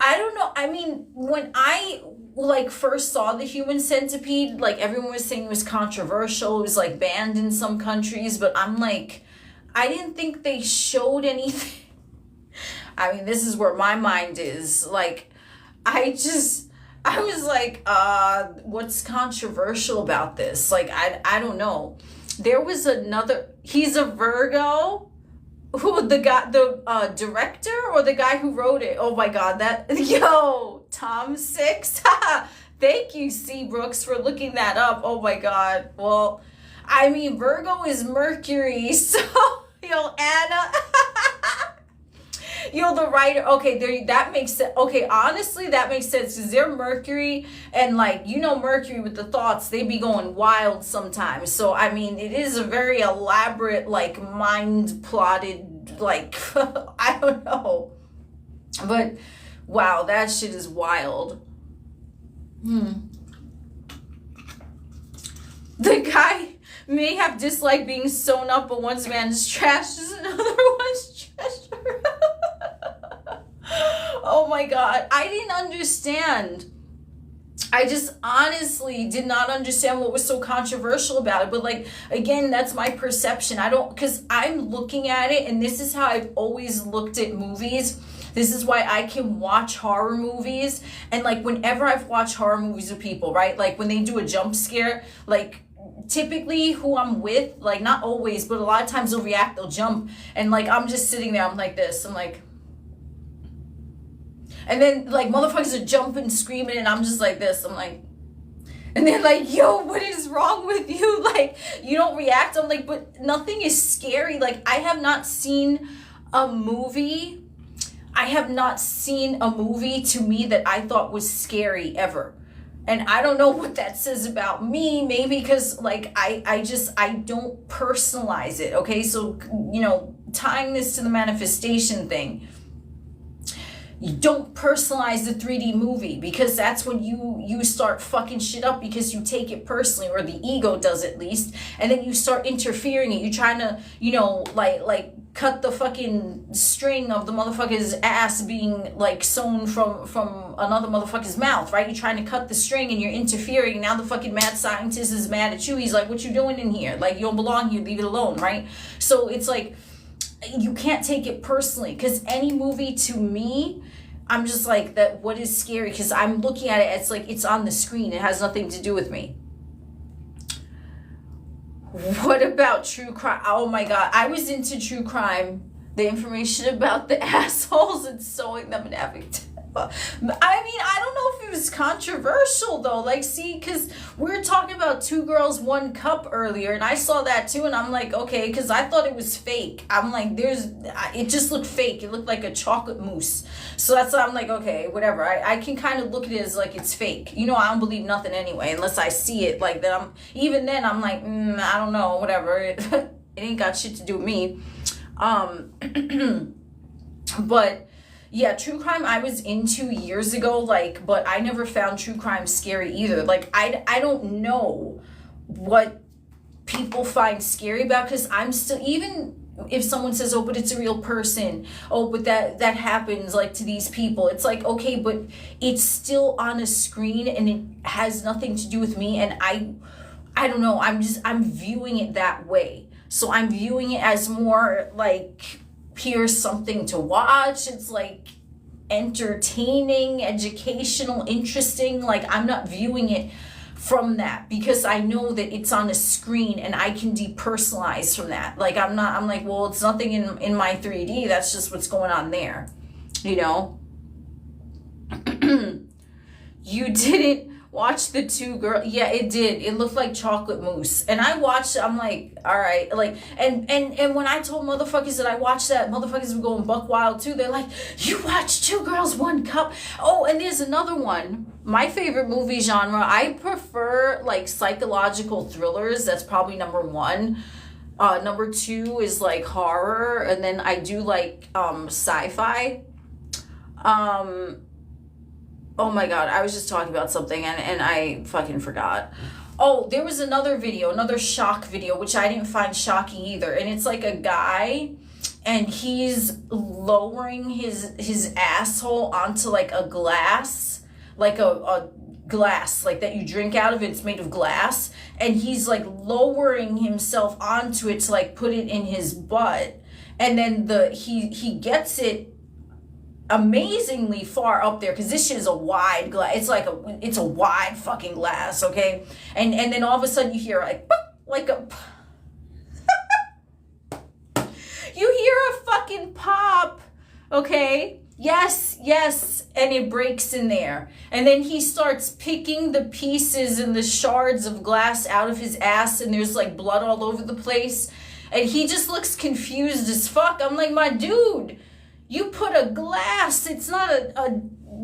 I don't know. I mean, when I like first saw The Human Centipede, like, everyone was saying it was controversial. It was like banned in some countries, but I'm like, I didn't think they showed anything. I mean, this is where my mind is. Like, I was like, what's controversial about this? Like, I don't know. There was another, he's a Virgo. Who, the guy, the director, or the guy who wrote it? Oh my God, Tom Six. Thank you, C. Brooks, for looking that up. Oh my God. Well, I mean, Virgo is Mercury, so, Anna. The writer, okay, that makes sense. Okay, honestly, that makes sense, because they're Mercury, and like, Mercury with the thoughts, they be going wild sometimes. So, I mean, it is a very elaborate, like, mind plotted, like, I don't know. But, wow, that shit is wild. The guy may have disliked being sewn up, but one's man is trash, is another one's treasure. Oh my God, I didn't understand. I just honestly did not understand what was so controversial about it. But like, again, that's my perception. Because I'm looking at it, and this is how I've always looked at movies. This is why I can watch horror movies. And like, whenever I've watched horror movies with people, right? Like, when they do a jump scare, like, typically who I'm with, like, not always, but a lot of times they'll react, they'll jump. And like, I'm just sitting there, I'm like this. I'm like, and then, like, motherfuckers are jumping, screaming, and I'm just like this. I'm like, and they're like, yo, what is wrong with you? Like, you don't react. I'm like, but nothing is scary. Like, I have not seen a movie. I have not seen a movie to me that I thought was scary ever. And I don't know what that says about me. Maybe because, like, I don't personalize it. Okay, so, tying this to the manifestation thing. You don't personalize the 3D movie, because that's when you start fucking shit up, because you take it personally, or the ego does at least, and then you start interfering and you're trying to, like cut the fucking string of the motherfucker's ass being like sewn from another motherfucker's mouth, right? You're trying to cut the string and you're interfering. Now the fucking mad scientist is mad at you. He's like, what you doing in here? Like, you don't belong here, leave it alone, right? So it's like, you can't take it personally, because any movie, to me, I'm just like, that, what is scary? Because I'm looking at it, it's like, it's on the screen, it has nothing to do with me. What about true crime? Oh my god, I was into true crime. The information about the assholes and sewing them and having to, I mean, I don't know if it was controversial though. Like, see, because we were talking about 2 Girls, 1 Cup earlier, and I saw that too, and I'm like, okay, because I thought it was fake. I'm like, it just looked fake. It looked like a chocolate mousse. So that's why I'm like, okay, whatever. I can kind of look at it as like it's fake. I don't believe nothing anyway, unless I see it. Like, that even then I'm like, I don't know, whatever. It ain't got shit to do with me. But yeah, true crime I was into years ago, like, but I never found true crime scary either. Like, I don't know what people find scary about, because I'm still, even if someone says, oh, but it's a real person, oh, but that happens like to these people, it's like, okay, but it's still on a screen and it has nothing to do with me, and I don't know, I'm viewing it that way. So I'm viewing it as more like, here's something to watch. It's like entertaining, educational, interesting. Like, I'm not viewing it from that, because I know that it's on a screen and I can depersonalize from that. Like, I'm like, well, it's nothing in my 3D. That's just what's going on there. You didn't watch the 2 Girls. Yeah, it did. It looked like chocolate mousse. And I watched it, I'm like, all right. Like, and when I told motherfuckers that I watched that, motherfuckers were going buck wild too. They're like, you watched 2 Girls, 1 Cup? Oh, and there's another one. My favorite movie genre, I prefer like psychological thrillers. That's probably number 1. Number 2 is like horror. And then I do like sci-fi. Oh my god, I was just talking about something and I fucking forgot. Oh, there was another video, another shock video, which I didn't find shocking either. And it's like a guy, and he's lowering his asshole onto like a glass, like a glass, like that you drink out of. It's made of glass. And he's like lowering himself onto it to like put it in his butt. And then he gets it amazingly far up there, because this shit is a wide glass. It's a wide fucking glass, okay? And then all of a sudden you hear like a you hear a fucking pop, okay? Yes, and it breaks in there. And then he starts picking the pieces and the shards of glass out of his ass, and there's like blood all over the place. And he just looks confused as fuck. I'm like, my dude, you put a glass, it's not a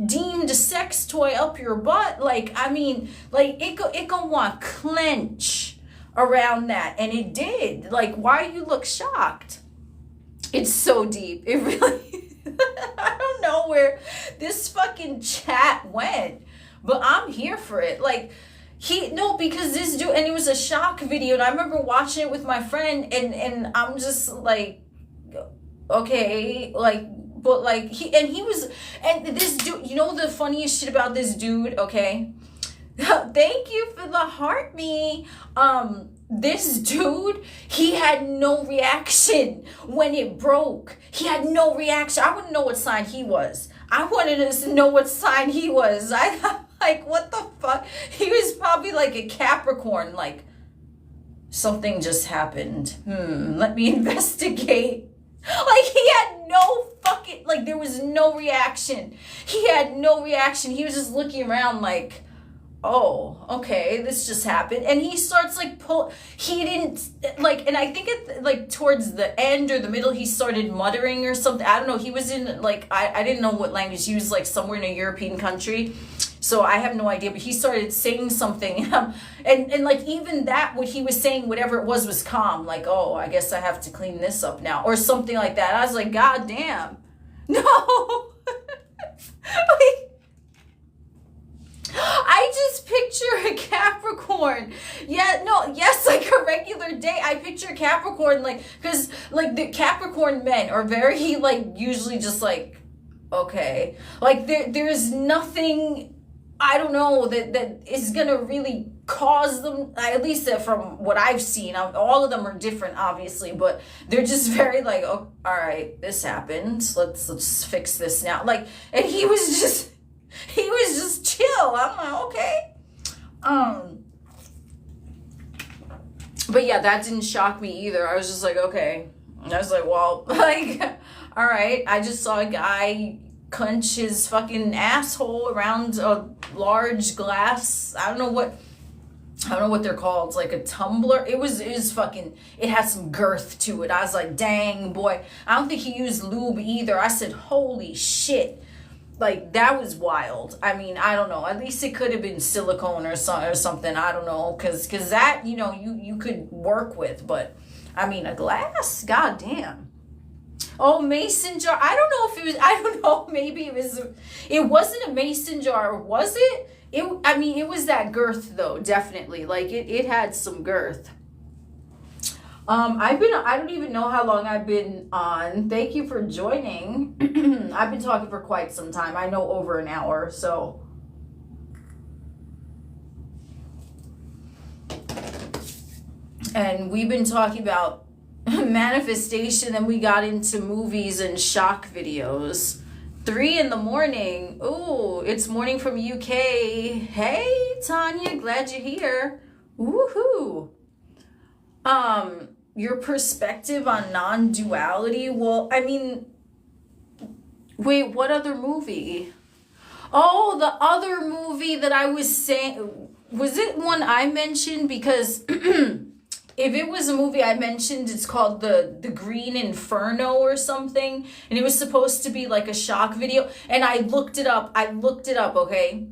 deemed sex toy up your butt. Like, I mean, like, it go want clench around that. And it did. Like, why you look shocked? It's so deep. It really, I don't know where this fucking chat went, but I'm here for it. Like, because this dude, and it was a shock video, and I remember watching it with my friend, and I'm just like, okay, like, but like, and this dude, the funniest shit about this dude, okay? Thank you for the heart me. This dude, he had no reaction when it broke. He had no reaction. I wouldn't know what sign he was. I wanted to know what sign he was. I thought, like, what the fuck? He was probably like a Capricorn, like, something just happened. Let me investigate. Like, he had no fucking, like, there was no reaction. He had no reaction. He was just looking around like, oh, okay, this just happened. And he starts like he didn't like, and I think like towards the end or the middle, he started muttering or something. I don't know. He was in like, I didn't know what language he was, like somewhere in a European country. So I have no idea, but he started saying something. And like, even that, what he was saying, whatever it was calm. Like, oh, I guess I have to clean this up now or something like that. I was like, God damn. No. Like, I just picture a Capricorn. Yeah, no, yes, like a regular day. I picture Capricorn, like, because, like, the Capricorn men are very, like, usually just, like, okay. Like, there's nothing, I don't know, that is gonna really cause them, at least from what I've seen. All of them are different, obviously, but they're just very, like, oh, all right, this happened. Let's fix this now. Like, and he was just chill. I'm like, okay. But yeah, that didn't shock me either. I was just like, okay. I was like, well, like, all right. I just saw a guy clench his fucking asshole around a large glass. I don't know what they're called. It's like a tumbler. It was fucking, it had some girth to it. I was like, dang, boy. I don't think he used lube either. I said, holy shit. Like, that was wild. I mean, I don't know. At least it could have been silicone or something. I don't know. Because that, you could work with. But, I mean, a glass? God damn. Oh, mason jar. I don't know if it was, I don't know. Maybe it wasn't a mason jar. Was it? It was that girth, though. Definitely. Like, it had some girth. I don't even know how long I've been on. Thank you for joining. I've been talking for quite some time. I know over an hour, so. And we've been talking about manifestation, and we got into movies and shock videos. 3 a.m. Ooh, it's morning from UK. Hey, Tanya, glad you're here. Woohoo. Your perspective on non-duality. Well, I mean, wait, what other movie? Oh, the other movie that I was saying, was it one I mentioned? Because if it was a movie I mentioned, it's called the Green Inferno or something, and it was supposed to be like a shock video, and I looked it up, okay?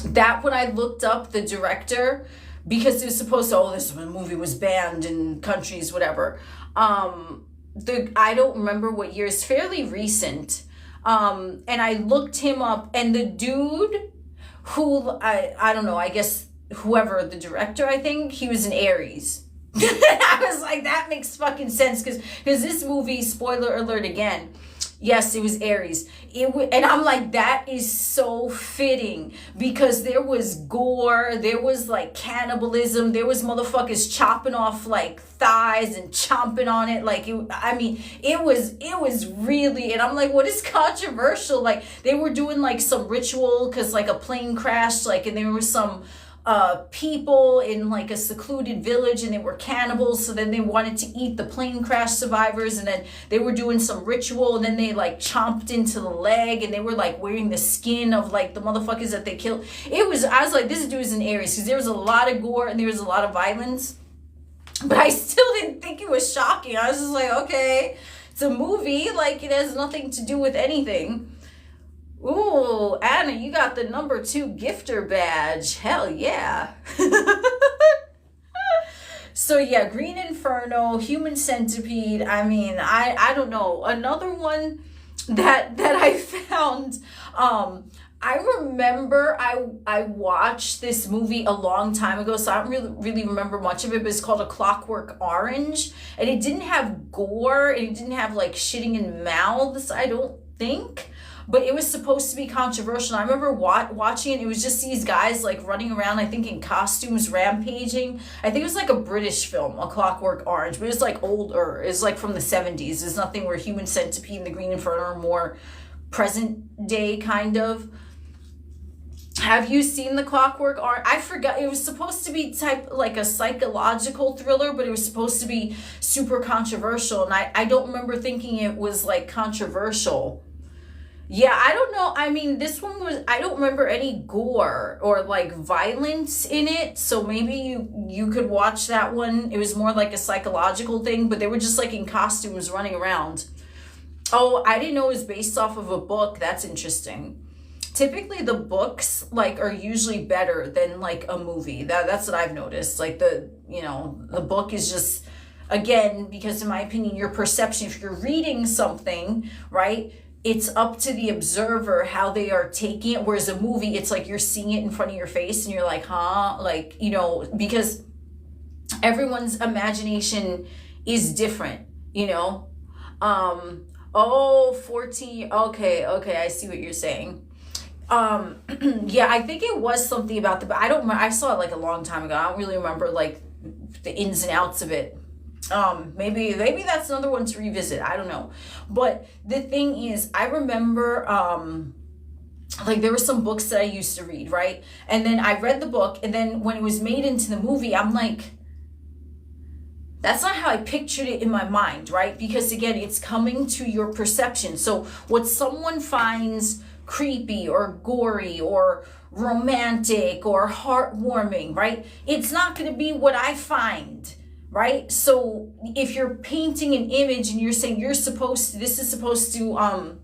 That when I looked up the director, because it was supposed to, this movie was banned in countries, whatever. I don't remember what year. It's fairly recent. And I looked him up, and the dude who, I don't know, I guess whoever, the director, I think, he was an Aries. I was like, that makes fucking sense, because this movie, spoiler alert again, yes, it was Aries. And I'm like, that is so fitting, because there was gore, there was like cannibalism, there was motherfuckers chopping off like thighs and chomping on it. Like, it was really, and I'm like, what is controversial? Like, they were doing like some ritual, because like a plane crashed, like, and there were some people in like a secluded village, and they were cannibals, so then they wanted to eat the plane crash survivors, and then they were doing some ritual, and then they like chomped into the leg, and they were like wearing the skin of like the motherfuckers that they killed. I was like, this dude is an Aries, because there was a lot of gore and there was a lot of violence, but I still didn't think it was shocking. I was just like, okay, it's a movie, like, it has nothing to do with anything. Ooh, Anna, you got the number 2 gifter badge. Hell yeah. So yeah, Green Inferno, Human Centipede. I mean, I don't know. Another one that I found, I remember I watched this movie a long time ago, so I don't really remember much of it, but it's called A Clockwork Orange, and it didn't have gore, and it didn't have like shitting in mouths, I don't think. But it was supposed to be controversial. I remember watching it. It was just these guys like running around, I think in costumes, rampaging. I think it was like a British film, A Clockwork Orange, but it was like older. It's like from the 70s. There's nothing where Human Centipede and the Green Inferno are more present day kind of. Have you seen The Clockwork Orange? I forgot. It was supposed to be like a psychological thriller, but it was supposed to be super controversial. And I don't remember thinking it was like controversial. Yeah, I don't know. I mean, this one was, I don't remember any gore or like violence in it. So maybe you could watch that one. It was more like a psychological thing, but they were just like in costumes running around. Oh, I didn't know it was based off of a book. That's interesting. Typically the books like are usually better than like a movie. That's what I've noticed. Like the book is just, again, because in my opinion, your perception, if you're reading something, right? it's up to the observer how they are taking it. Whereas a movie, it's like you're seeing it in front of your face and you're like, huh? Like, you know, because everyone's imagination is different, you know? 14, okay, I see what you're saying. Yeah, I think it was something about I saw it like a long time ago. I don't really remember like the ins and outs of it. Maybe that's another one to revisit. I don't know. But the thing is, I remember, like there were some books that I used to read, right? And then I read the book, and then when it was made into the movie, I'm like, that's not how I pictured it in my mind, right? Because again, it's coming to your perception. So what someone finds creepy or gory or romantic or heartwarming, right? It's not going to be what I find, right? So if you're painting an image and you're saying this is supposed to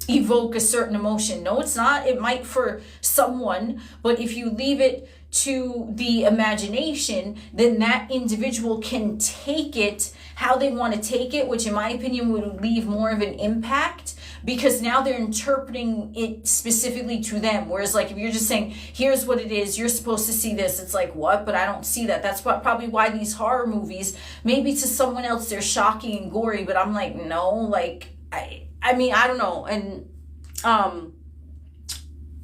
evoke a certain emotion. No, it's not. It might for someone, but if you leave it to the imagination, then that individual can take it how they want to take it, which in my opinion would leave more of an impact, because now they're interpreting it specifically to them. Whereas like if you're just saying, here's what it is, you're supposed to see this, it's like, what? But I don't see that. That's probably why these horror movies, maybe to someone else they're shocking and gory, but I'm like, no, like I mean, I don't know. And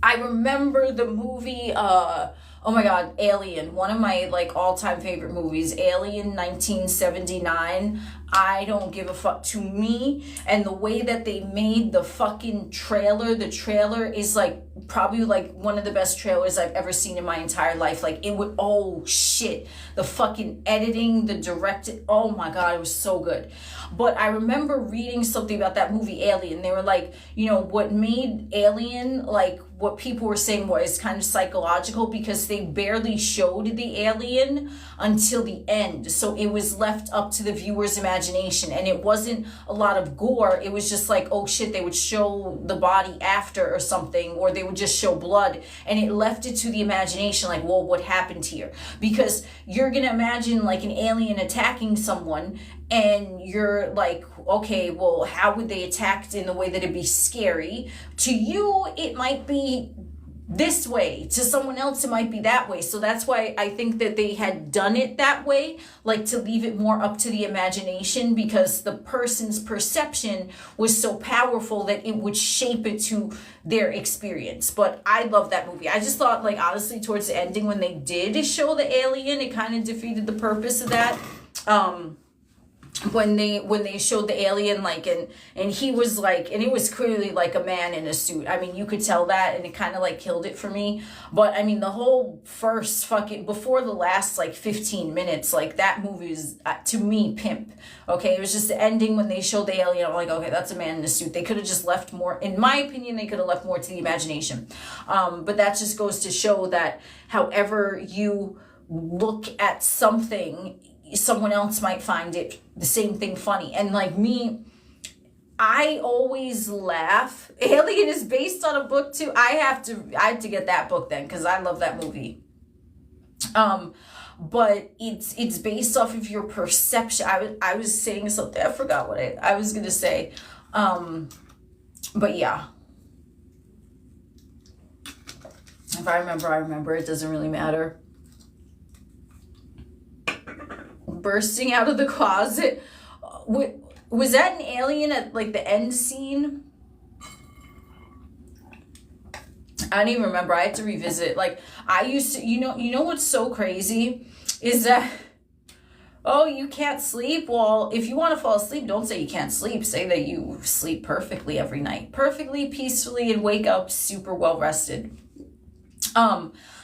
I remember the movie, oh my God, Alien, one of my like all-time favorite movies, Alien 1979. I don't give a fuck. To me, and the way that they made the fucking trailer, the trailer is like probably like one of the best trailers I've ever seen in my entire life. Like it would, oh shit, the fucking editing, the directed, oh my God, it was so good. But I remember reading something about that movie Alien. They were like, you know, what made Alien, like what people were saying was kind of psychological, because they barely showed the alien until the end. So it was left up to the viewer's imagination, and it wasn't a lot of gore. It was just like, oh shit, they would show the body after or something, or they would just show blood, and it left it to the imagination, like, well, what happened here? Because you're gonna imagine like an alien attacking someone, and you're like, okay, well, how would they attack in the way that it'd be scary? To you, it might be this way. To someone else, it might be that way. So that's why I think that they had done it that way, like to leave it more up to the imagination, because the person's perception was so powerful that it would shape it to their experience. But I love that movie. I just thought, like, honestly, towards the ending, when they did show the alien, it kind of defeated the purpose of that. When they showed the alien, like, and he was like, and it was clearly like a man in a suit. I mean, you could tell that, and it kind of like killed it for me. But I mean, the whole first fucking, before the last like 15 minutes, like that movie is, to me, pimp. Okay, it was just the ending when they showed the alien. I'm like, okay, that's a man in a suit. They could have just left more, in my opinion, they could have left more to the imagination. But that just goes to show that however you look at something, someone else might find it the same thing funny. And like me, I always laugh. Alien is based on a book too. I had to get that book then, because I love that movie. But it's based off of your perception. I was saying something, I forgot what I was gonna say. But yeah, if I remember, it doesn't really matter. Bursting out of the closet. Was that an alien at like the end scene? I don't even remember. I had to revisit it. Like I used to, you know what's so crazy is that, oh, you can't sleep. Well, if you want to fall asleep, don't say you can't sleep. Say that you sleep perfectly every night, peacefully, and wake up super well rested.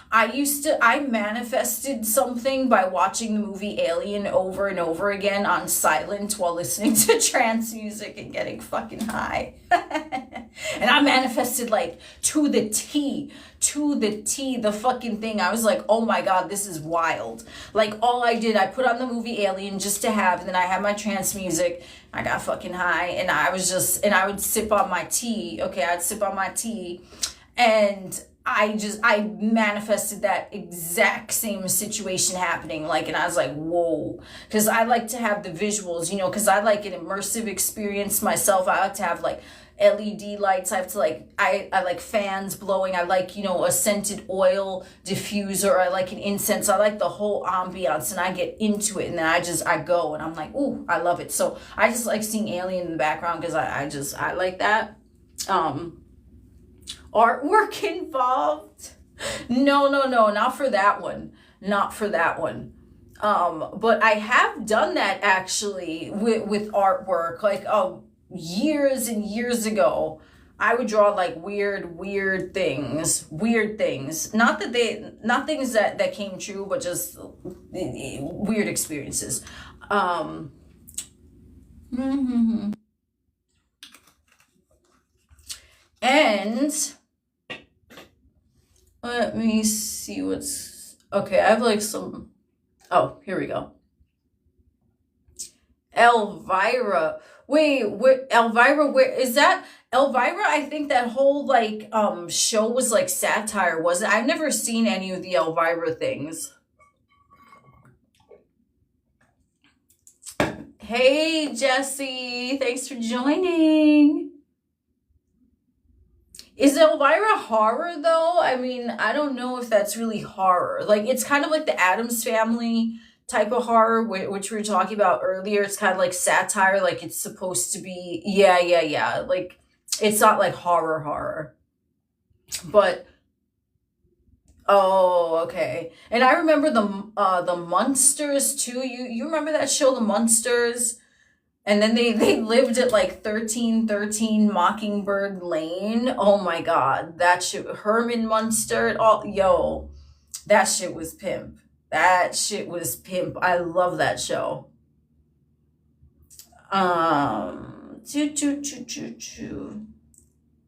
I manifested something by watching the movie Alien over and over again on silent while listening to trance music and getting fucking high. And I manifested like to the T, the fucking thing. I was like, oh my God, this is wild. Like all I did, I put on the movie Alien just to have, and then I had my trance music. I got fucking high, and I would sip on my tea. Okay, I'd sip on my tea, and I manifested that exact same situation happening, like, and I was like, whoa, because I like to have the visuals, you know, because I like an immersive experience myself. I like to have like LED lights. I have to like, I like fans blowing. I like, you know, a scented oil diffuser. I like an incense. I like the whole ambiance, and I get into it, and then I go, and I'm like, ooh, I love it. So I just like seeing Alien in the background because I like that. Artwork involved? No, not for that one. Not for that one. But I have done that actually with artwork. Like, years and years ago, I would draw like weird things. Not things that came true, but just weird experiences. And let me see what's okay. I have like some. Oh, here we go. Elvira. Wait, Elvira, where is that? Elvira, I think that whole like show was like satire, was it? I've never seen any of the Elvira things. Hey, Jesse, thanks for joining. Is Elvira horror though? I mean, I don't know if that's really horror. Like, it's kind of like the Addams Family type of horror, which we were talking about earlier. It's kind of like satire, like it's supposed to be. Yeah. Like, it's not like horror. But oh, okay. And I remember the Munsters too. You remember that show, The Munsters? And then they lived at like 1313 Mockingbird Lane. Oh my God, that shit. Herman Munster, that shit was pimp. I love that show.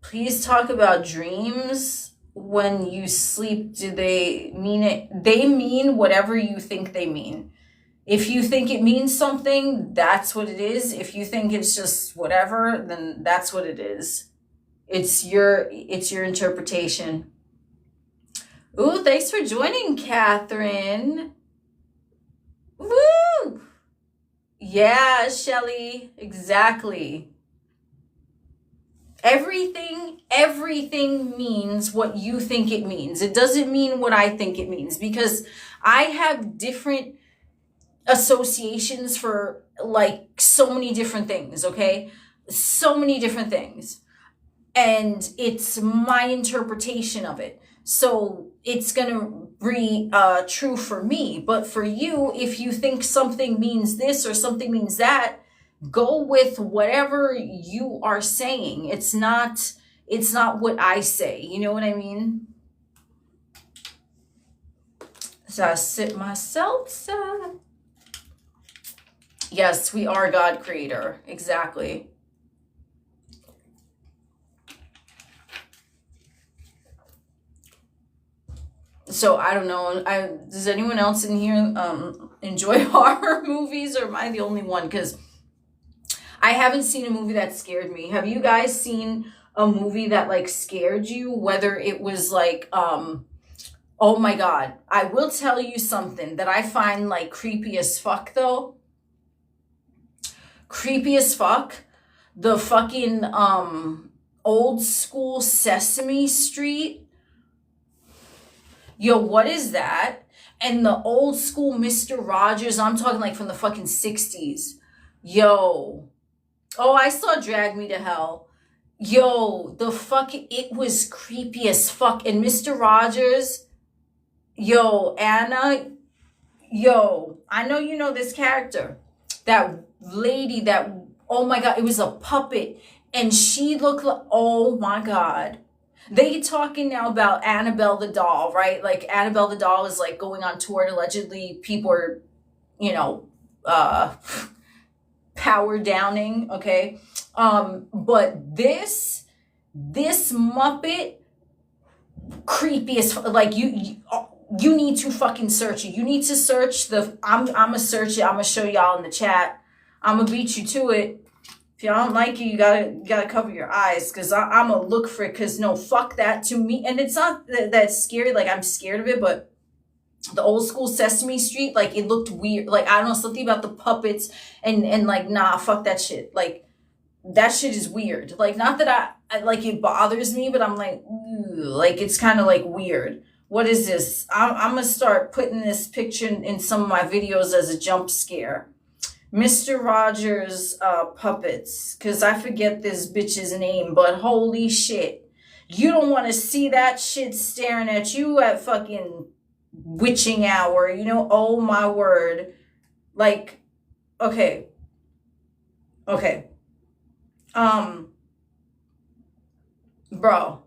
Please talk about dreams when you sleep. Do they mean it? They mean whatever you think they mean. If you think it means something, that's what it is. If you think it's just whatever, then that's what it is. It's your interpretation. Ooh, thanks for joining, Catherine. Woo! Yeah, Shelly, exactly. Everything means what you think it means. It doesn't mean what I think it means, because I have different associations for like so many different things, okay? So many different things. And it's my interpretation of it. So it's gonna be true for me. But for you, if you think something means this or something means that, go with whatever you are saying. It's not what I say. You know what I mean? So I sit myself, sir. Yes, we are God creator. Exactly. So I don't know. Does anyone else in here enjoy horror movies, or am I the only one? Because I haven't seen a movie that scared me. Have you guys seen a movie that like scared you? Whether it was like oh my God. I will tell you something that I find like creepy as fuck though. Creepy as fuck. The fucking old school Sesame Street. Yo, what is that? And the old school Mr. Rogers, I'm talking like from the fucking 60s. Yo. Oh, I saw Drag Me to Hell. Yo, it was creepy as fuck. And Mr. Rogers, yo, Anna, yo, I know you know this character. That lady that, oh my God, it was a puppet. And she looked like, oh my God. They talking now about Annabelle the doll, right? Like Annabelle the doll is like going on tour, and allegedly people are, you know, power downing, okay? But this Muppet, creepy as like you need to fucking search it. You need to search I'm gonna search it. I'm gonna show y'all in the chat. I'm gonna beat you to it. If y'all don't like it, you gotta cover your eyes, because I'm gonna look for it. Because no, fuck that to me. And it's not that scary. Like, I'm scared of it, but the old school Sesame Street, like, it looked weird. Like, I don't know, something about the puppets and like, nah, fuck that shit. Like, that shit is weird. Like, not that I like it bothers me, but I'm like, like, it's kind of like weird. What is this? I'm gonna start putting this picture in some of my videos as a jump scare. Mr. Rogers puppets, because I forget this bitch's name, but holy shit. You don't want to see that shit staring at you at fucking witching hour, you know? Oh my word. Like, okay. Bro,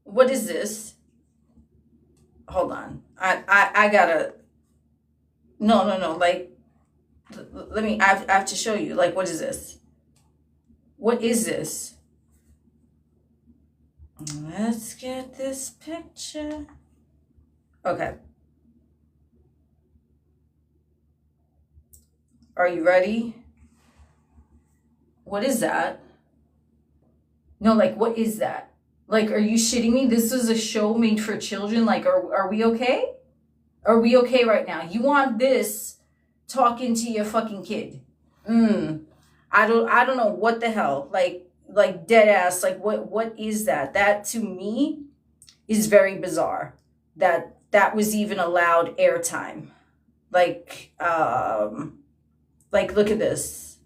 what is this? Hold on. I gotta, no, like, let me, I have to show you. Like, what is this? What is this? Let's get this picture. Okay. Are you ready? What is that? No, like, what is that? Like, are you shitting me? This is a show made for children. Like, are we okay? Are we okay right now? You want this talking to your fucking kid? I don't know what the hell. Like dead ass. Like, what is that? That to me is very bizarre. That was even allowed airtime. Like look at this.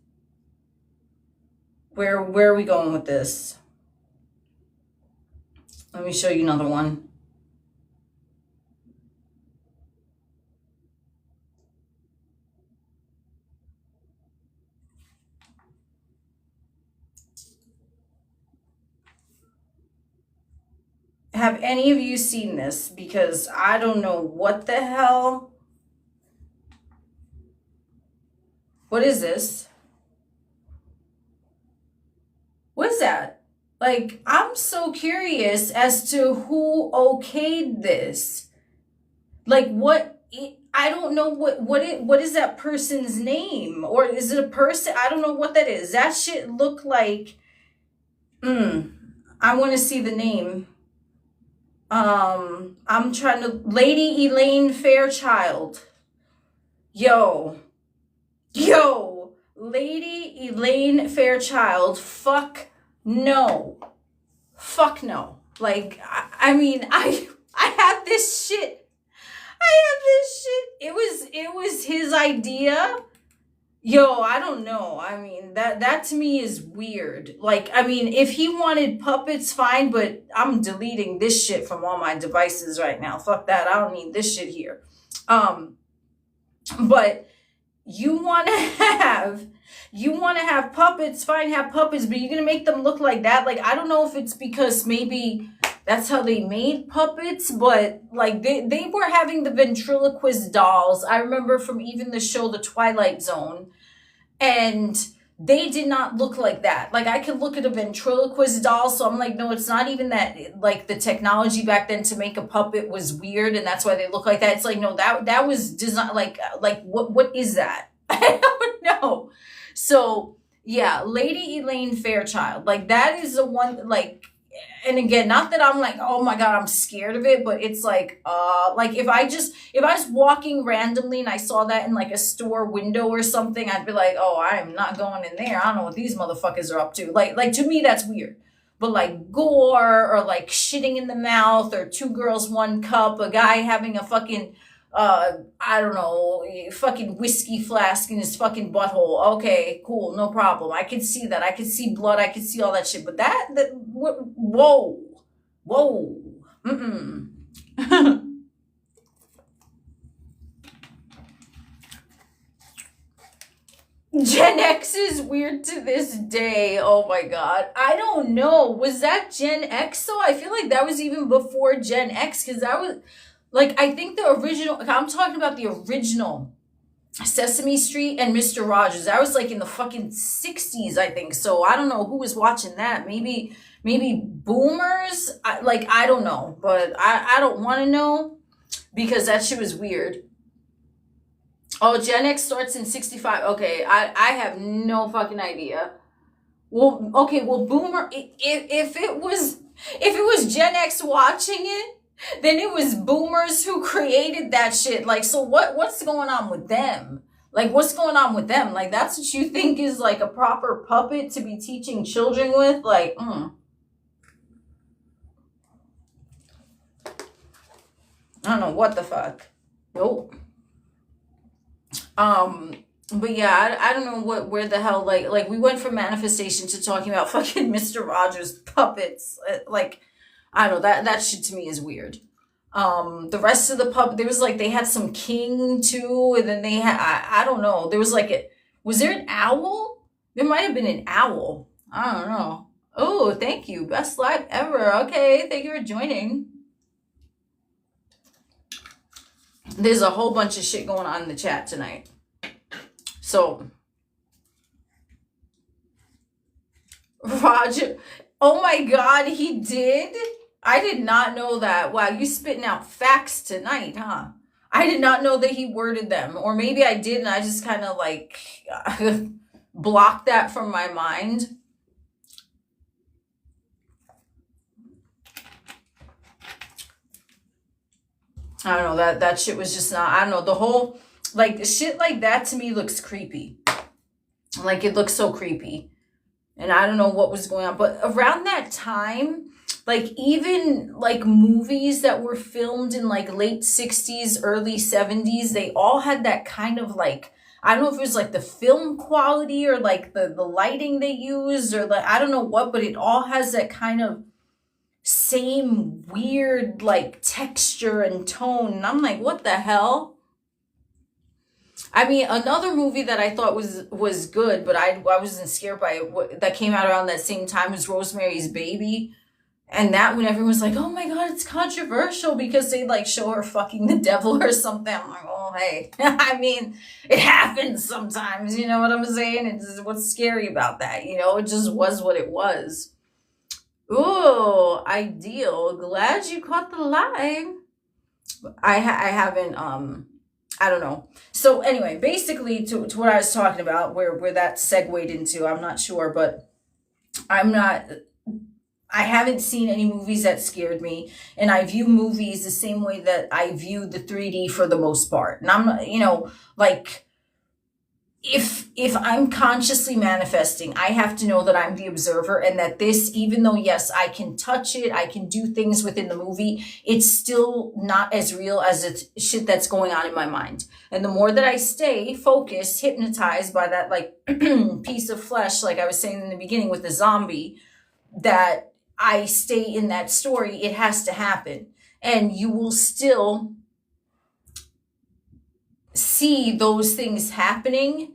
Where are we going with this? Let me show you another one. Have any of you seen this? Because I don't know what the hell. What is this? What is that? Like, I'm so curious as to who okayed this. Like, what? I don't know what is that person's name? Or is it a person? I don't know what that is. That shit look like, I want to see the name. I'm trying to, Lady Elaine Fairchild. Yo, Lady Elaine Fairchild. Fuck no. Like, I mean, I had this shit. It was his idea. Yo, I don't know. I mean, that to me is weird. Like, I mean, if he wanted puppets, fine, but I'm deleting this shit from all my devices right now. Fuck that. I don't need this shit here. But you want to have puppets, fine, have puppets, but you're going to make them look like that? Like, I don't know if it's because maybe that's how they made puppets, but like they were having the ventriloquist dolls. I remember from even the show The Twilight Zone, and they did not look like that. Like, I could look at a ventriloquist doll, so I'm like, no, it's not even that. Like, the technology back then to make a puppet was weird, and that's why they look like that. It's like, no, that was designed, like what is that? I don't know. So yeah, Lady Elaine Fairchild, like, that is the one. Like, and again, not that I'm like, oh my God, I'm scared of it, but it's like if I was walking randomly and I saw that in like a store window or something, I'd be like, oh, I am not going in there. I don't know what these motherfuckers are up to. Like to me, that's weird. But like gore, or like shitting in the mouth, or 2 girls, 1 cup, a guy having a fucking, I don't know, fucking whiskey flask in his fucking butthole. Okay, cool, no problem. I could see that. I could see blood. I could see all that shit. But whoa. Gen X is weird to this day. Oh my God. I don't know. Was that Gen X though? I feel like that was even before Gen X, because that was, like, I think the original, I'm talking about the original Sesame Street and Mr. Rogers. That was like in the fucking 60s, I think. So I don't know who was watching that. Maybe boomers? I don't know. But I don't want to know, because that shit was weird. Oh, Gen X starts in 65. Okay, I have no fucking idea. Well, okay, well, Boomer, if it was Gen X watching it, then it was Boomers who created that shit. Like, so what's going on with them? Like, what's going on with them? Like, that's what you think is like a proper puppet to be teaching children with? Like, I don't know what the fuck. Nope. But yeah, I don't know where the hell, like we went from manifestation to talking about fucking Mr. Rogers puppets. Like, I don't know, that shit to me is weird. The rest of the puppet, there was like, they had some king too, and then they had, I don't know, there was like was there an owl? There might have been an owl. I don't know. Oh, thank you. Best live ever. Okay, thank you for joining. There's a whole bunch of shit going on in the chat tonight. So, Roger, oh my God, he did? I did not know that. Wow, you spitting out facts tonight, huh? I did not know that he worded them. Or maybe I did and I just kind of like blocked that from my mind. I don't know, that shit was just not, I don't know, the whole, like, shit like that to me looks creepy. Like, it looks so creepy. And I don't know what was going on. But around that time, like, even, like, movies that were filmed in, like, late 60s, early 70s, they all had that kind of, like, I don't know if it was, like, the film quality or, like, the lighting they used or, like, I don't know what, but it all has that kind of same weird, like, texture and tone. And I'm like, what the hell? I mean, another movie that I thought was good, but I wasn't scared by it, that came out around that same time was Rosemary's Baby. And that when everyone's like, oh my God, it's controversial because they like show her fucking the devil or something. I'm like, oh, hey. I mean, it happens sometimes, you know what I'm saying? It's what's scary about that, you know? It just was what it was. Ooh, ideal. Glad you caught the live. I haven't, I don't know. So anyway, basically to what I was talking about, where that segued into, I'm not sure, but I haven't seen any movies that scared me, and I view movies the same way that I view the 3D for the most part. And I'm not, you know, like, if I'm consciously manifesting, I have to know that I'm the observer and that this, even though, yes, I can touch it, I can do things within the movie, it's still not as real as it's shit that's going on in my mind. And the more that I stay focused, hypnotized by that, like, piece of flesh, like I was saying in the beginning with the zombie, that I stay in that story, it has to happen. And you will still see those things happening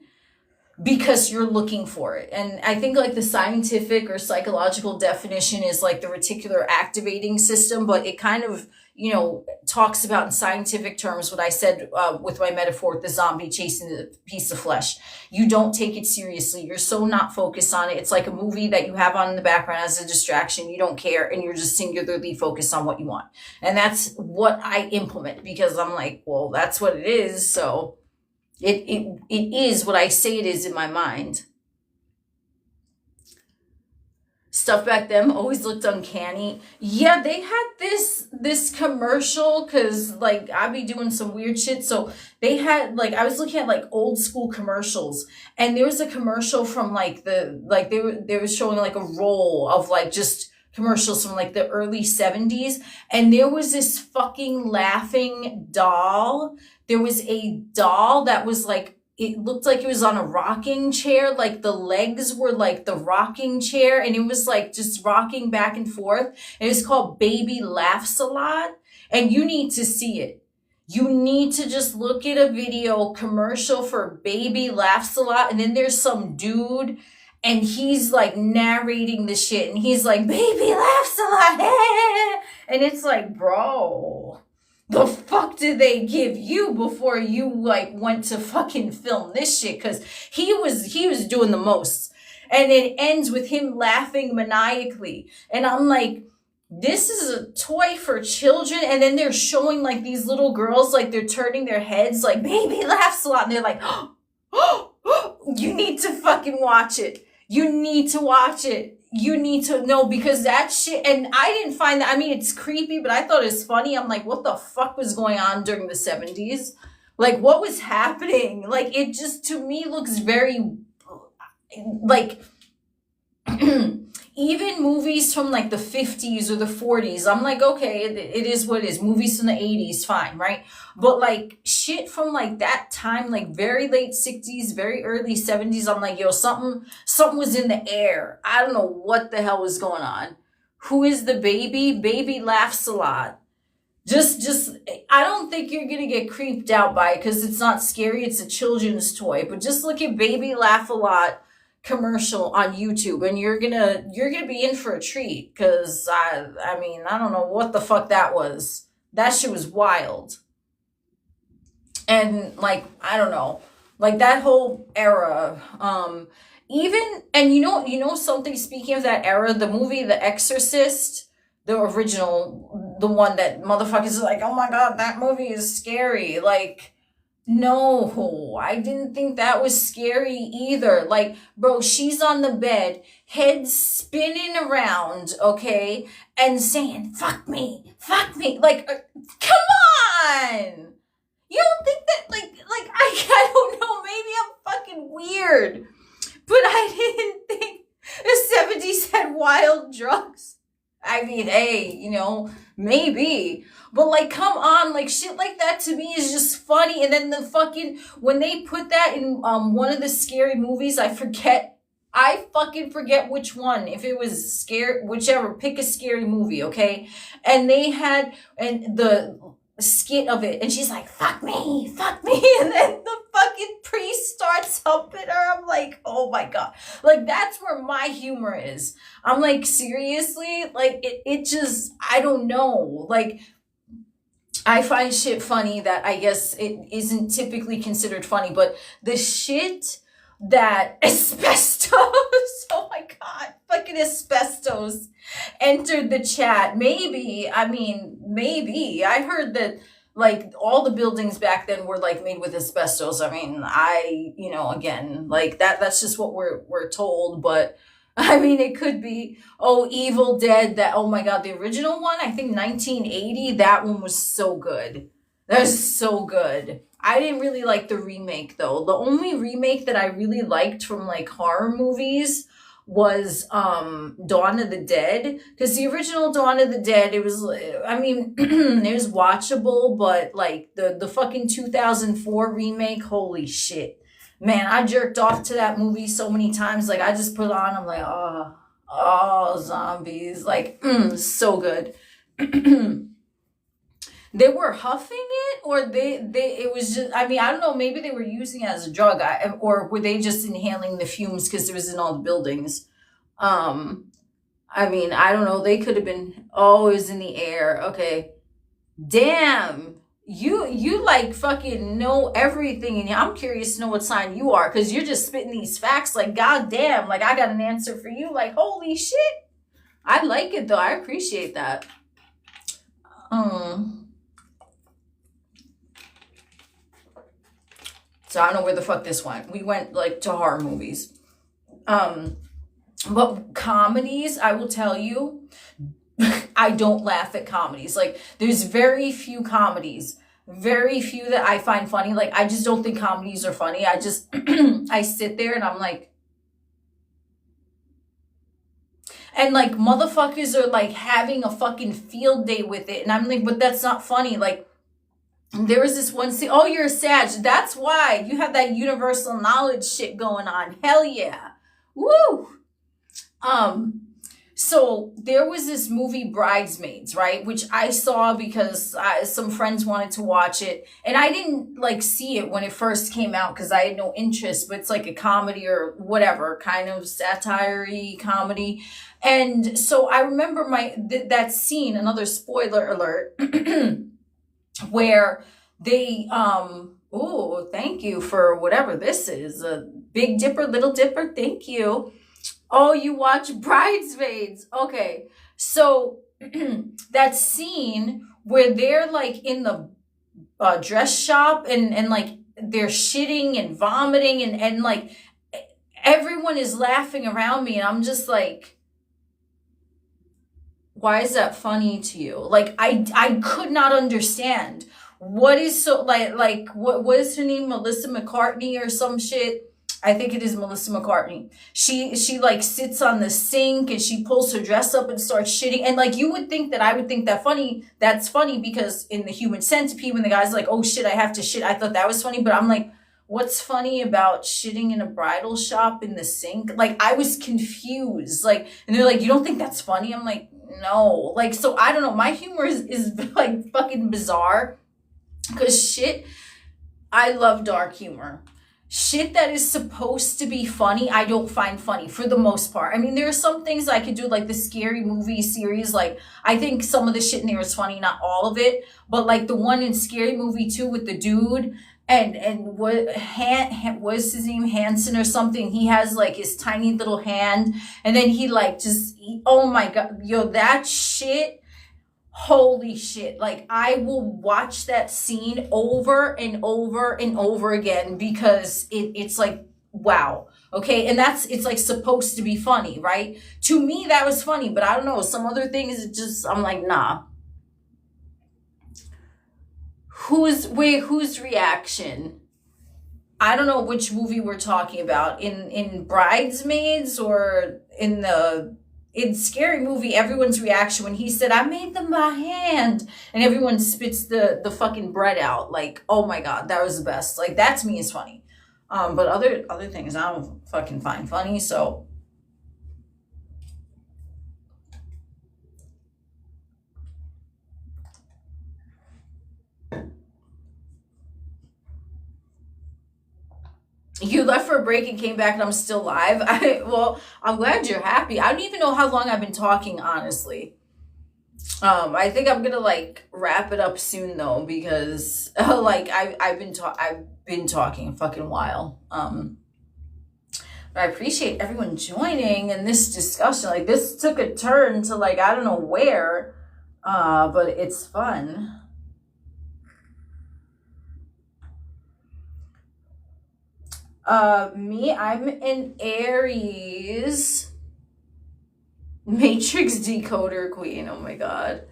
because you're looking for it. And I think like the scientific or psychological definition is like the reticular activating system, but it kind of, you know, talks about in scientific terms what I said with my metaphor with the zombie chasing the piece of flesh. You don't take it seriously. You're so not focused on it. It's like a movie that you have on in the background as a distraction. You don't care and you're just singularly focused on what you want. And that's what I implement because I'm like, well, that's what it is. So it is what I say it is in my mind. Stuff back then always looked uncanny. Yeah, they had this commercial because like I'd be doing some weird shit. So they had like I was looking at like old school commercials, and there was a commercial from like they were showing like a roll of like just commercials from like the early 70s, and there was this fucking laughing doll. There was a doll that was like, it looked like it was on a rocking chair. Like the legs were like the rocking chair and it was like just rocking back and forth. And it's called Baby Laughs a Lot. And you need to see it. You need to just look at a video commercial for Baby Laughs a Lot. And then there's some dude and he's like narrating the shit. And he's like, Baby laughs a lot. And it's like, bro, the fuck did they give you before you like went to fucking film this shit? Because he was doing the most. And it ends with him laughing maniacally. And I'm like, this is a toy for children. And then they're showing like these little girls, like they're turning their heads like Baby laughs a lot. And they're like, oh, you need to fucking watch it. You need to watch it. You need to know, because that shit, and I didn't find that, I mean, it's creepy, but I thought it was funny. I'm like, what the fuck was going on during the 70s? Like, what was happening? Like, it just, to me, looks very, like, even movies from like the 50s or the 40s, I'm like, okay, it is what it is. Movies from the 80s, fine, right? But like shit from like that time, like very late 60s, very early 70s, I'm like, yo, something was in the air. I don't know what the hell was going on. Who is the baby? Baby laughs a lot. Just I don't think you're gonna get creeped out by it because it's not scary. It's a children's toy. But just look at Baby Laugh a Lot commercial on YouTube, and you're gonna be in for a treat. Because I mean, I don't know what the fuck that was. That shit was wild. And like, I don't know, like that whole era. Even, and you know something, speaking of that era, the movie The Exorcist, the original, the one that motherfuckers are like, oh my god, that movie is scary. Like, no, I didn't think that was scary either. Like, bro, she's on the bed, head spinning around, okay, and saying, fuck me, fuck me. Like, come on. You don't think that, like, I don't know, maybe I'm fucking weird, but I didn't think the 70s had wild drugs. I mean, hey, you know, maybe. But like, come on, like shit like that to me is just funny. And then the fucking, when they put that in one of the scary movies, I fucking forget which one. If it was scary, whichever, pick a scary movie, okay? And they had, and the skit of it, and she's like, fuck me, and then the fucking priest starts humping her. I'm like, oh my god, like that's where my humor is. I'm like, seriously, like it just, I don't know, like I find shit funny that I guess it isn't typically considered funny, but the shit that asbestos, oh my god, fucking asbestos entered the chat. Maybe, I heard that like all the buildings back then were like made with asbestos. I mean, you know, again, like that's just what we're told, but I mean, it could be, oh, Evil Dead, that, oh my god, the original one, I think 1980, that one was so good. That was so good. I didn't really like the remake though. The only remake that I really liked from like horror movies was Dawn of the Dead, because the original Dawn of the Dead, it was, I mean, it was watchable, but like the fucking 2004 remake, holy shit. Man, I jerked off to that movie so many times. Like, I just put it on, I'm like, oh, zombies. Like, so good. They were huffing it, or it was just, I mean, I don't know, maybe they were using it as a drug, or were they just inhaling the fumes because it was in all the buildings? I mean, I don't know, they could have been, oh, it was in the air, okay. Damn, you like fucking know everything, and I'm curious to know what sign you are, because you're just spitting these facts like, goddamn, like I got an answer for you, like, holy shit. I like it though, I appreciate that. So I don't know where the fuck this went. We went like to horror movies. But comedies, I will tell you, I don't laugh at comedies. Like, there's very few comedies, very few that I find funny. Like, I just don't think comedies are funny. I just, I sit there and I'm like, and like motherfuckers are like having a fucking field day with it. And I'm like, but that's not funny. Like, there was this one scene, oh, you're a Sag. That's why you have that universal knowledge shit going on. Hell yeah. Woo. So there was this movie Bridesmaids, right? Which I saw because some friends wanted to watch it. And I didn't like see it when it first came out because I had no interest, but it's like a comedy or whatever, kind of satire-y comedy. And so I remember that scene, another spoiler alert, where they, oh, thank you for whatever this is, a Big Dipper, Little Dipper, thank you. Oh, you watch Bridesmaids. Okay. So that scene where they're like in the dress shop and like they're shitting and vomiting and like, everyone is laughing around me and I'm just like, why is that funny to you? Like, I could not understand what is so like what is her name, Melissa McCartney or some shit. I think it is Melissa McCartney. She like sits on the sink and she pulls her dress up and starts shitting. And like, you would think that I would think that funny. That's funny because in the Human Centipede, when the guy's like, oh shit, I have to shit, I thought that was funny. But I'm like, what's funny about shitting in a bridal shop in the sink? Like, I was confused. Like, and they're like, you don't think that's funny? I'm like, no. Like, so I don't know. My humor is like fucking bizarre. Because shit, I love dark humor. Shit that is supposed to be funny, I don't find funny for the most part. I mean, there are some things I could do, like the Scary Movie series. Like, I think some of the shit in there is funny, not all of it. But like the one in Scary Movie 2 with the dude and what was his name, Hanson or something. He has like his tiny little hand, and then he like oh my god, yo, that shit. Holy shit. Like, I will watch that scene over and over and over again because it's like, wow. Okay. And it's like supposed to be funny, right? To me, that was funny, but I don't know. Some other things, I'm like, nah. Whose reaction? I don't know which movie we're talking about. In Bridesmaids or in Scary Movie, everyone's reaction when he said, I made them by hand, and everyone spits the fucking bread out. Like, oh my god, that was the best. Like, that to me is funny. But other things I don't fucking find funny, so. You left for a break and came back and I'm still live. Well, I'm glad you're happy. I don't even know how long I've been talking, honestly. I think I'm gonna like wrap it up soon though, because like I've been talking a fucking while. But I appreciate everyone joining in this discussion. Like, this took a turn to like, I don't know where, but it's fun. Me, I'm an Aries. Matrix decoder queen. Oh my god.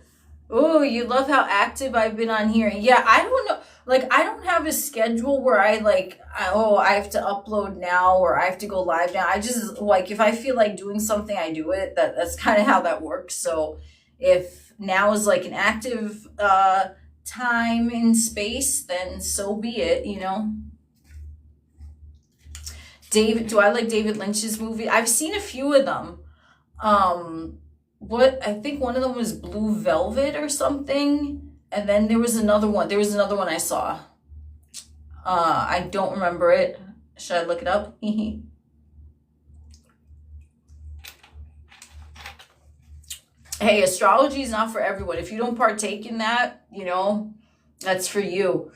Oh, you love how active I've been on here. Yeah, I don't know. Like, I don't have a schedule where I have to upload now or I have to go live now. I just, like, if I feel like doing something, I do it. That's kind of how that works. So if now is like an active time in space, then so be it, you know? Do I like David Lynch's movie? I've seen a few of them. I think one of them was Blue Velvet or something. And then there was another one. There was another one I saw. I don't remember it. Should I look it up? Hey, astrology is not for everyone. If you don't partake in that, you know, that's for you.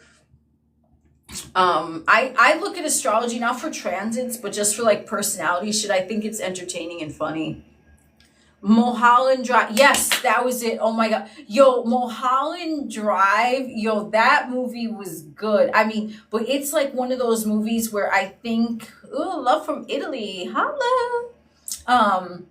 I look at astrology not for transits, but just for like personality shit. I think it's entertaining and funny. Mulholland Drive. Yes, that was it. Oh my god. Yo, Mulholland Drive. Yo, that movie was good. I mean, but it's like one of those movies where I think, ooh, Love from Italy. Holla.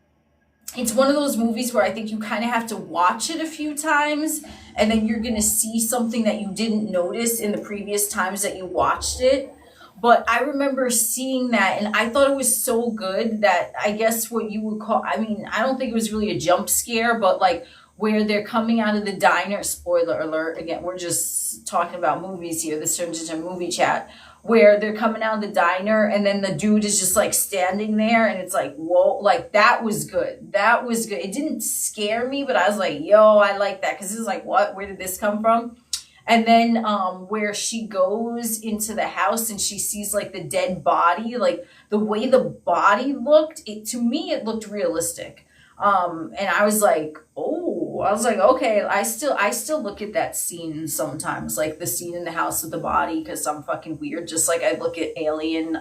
It's one of those movies where I think you kind of have to watch it a few times and then you're going to see something that you didn't notice in the previous times that you watched it. But I remember seeing that and I thought it was so good that I guess what you would call, I mean, I don't think it was really a jump scare, but like where they're coming out of the diner, spoiler alert, again, we're just talking about movies here, this turns into a movie chat, where they're coming out of the diner and then the dude is just like standing there and it's like, whoa, like that was good. That was good. It didn't scare me, but I was like, yo, I like that. Cause it was like, what, where did this come from? And then where she goes into the house and she sees like the dead body, like the way the body looked, to me, it looked realistic. And I was like, okay, I still look at that scene sometimes, like the scene in the house with the body, because I'm fucking weird. Just like I look at Alien,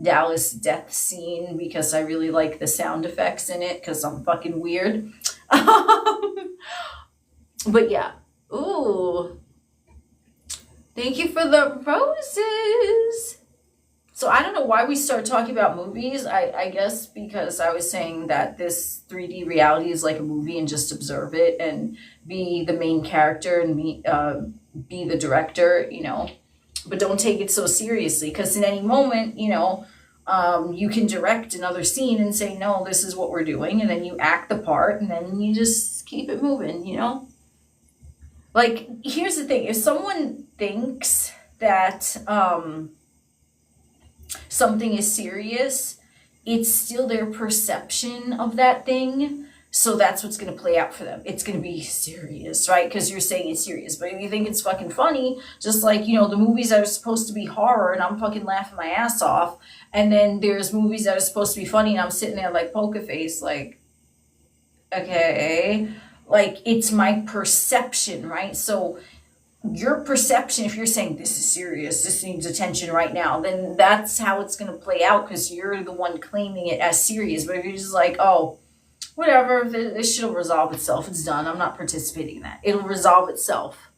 Dallas death scene because I really like the sound effects in it because I'm fucking weird. But yeah. Ooh. Thank you for the roses. So I don't know why we start talking about movies. I guess because I was saying that this 3D reality is like a movie and just observe it and be the main character and be the director, you know, but don't take it so seriously because in any moment, you know, you can direct another scene and say, no, this is what we're doing. And then you act the part and then you just keep it moving, you know? Like, here's the thing. If someone thinks that something is serious, it's still their perception of that thing. So that's what's going to play out for them. It's going to be serious, right? Because you're saying it's serious. But if you think it's fucking funny, just like, you know, the movies that are supposed to be horror and I'm fucking laughing my ass off. And then there's movies that are supposed to be funny and I'm sitting there like poker face, like, okay. Like, it's my perception, right? So your perception, if you're saying this is serious, this needs attention right now, then that's how it's going to play out because you're the one claiming it as serious. But if you're just like, oh, whatever, this shit'll resolve itself. It's done. I'm not participating in that. It'll resolve itself.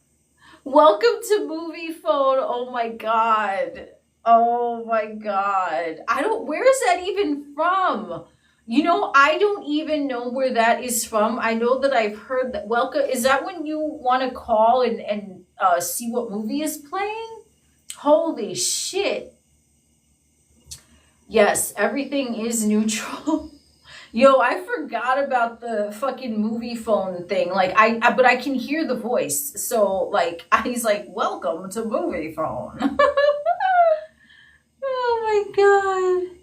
Welcome to Movie Phone. Oh my God. Oh my God. Where is that even from? You know, I don't even know where that is from. I know that I've heard that. Welcome. Is that when you want to call and see what movie is playing? Holy shit. Yes, everything is neutral. Yo, I forgot about the fucking movie phone thing. Like, but I can hear the voice. So, like, he's like, welcome to Movie Phone. Oh my God.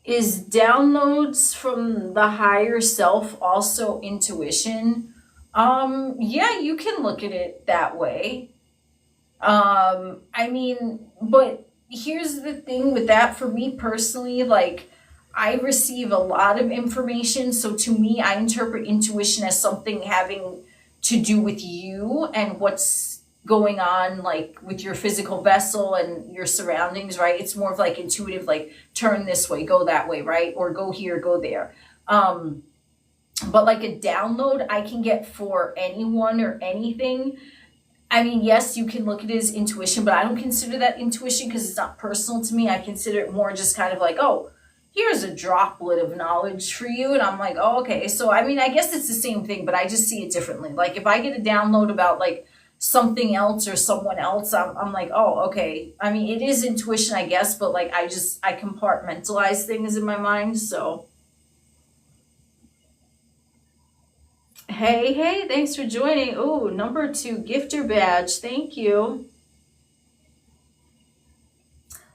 Is downloads from the higher self also intuition? Yeah, you can look at it that way. I mean, but here's the thing with that for me personally, like I receive a lot of information. So to me, I interpret intuition as something having to do with you and what's going on like with your physical vessel and your surroundings, right? It's more of like intuitive, like turn this way, go that way, right? Or go here, go there. But like a download I can get for anyone or anything. I mean, yes, you can look at it as intuition, but I don't consider that intuition because it's not personal to me. I consider it more just kind of like, oh, here's a droplet of knowledge for you. And I'm like, oh, okay. So, I mean, I guess it's the same thing, but I just see it differently. Like if I get a download about like something else or someone else, I'm like, oh, okay. I mean, it is intuition, I guess, but like I compartmentalize things in my mind. So, hey, thanks for joining. Oh, number 2 gifter badge. Thank you.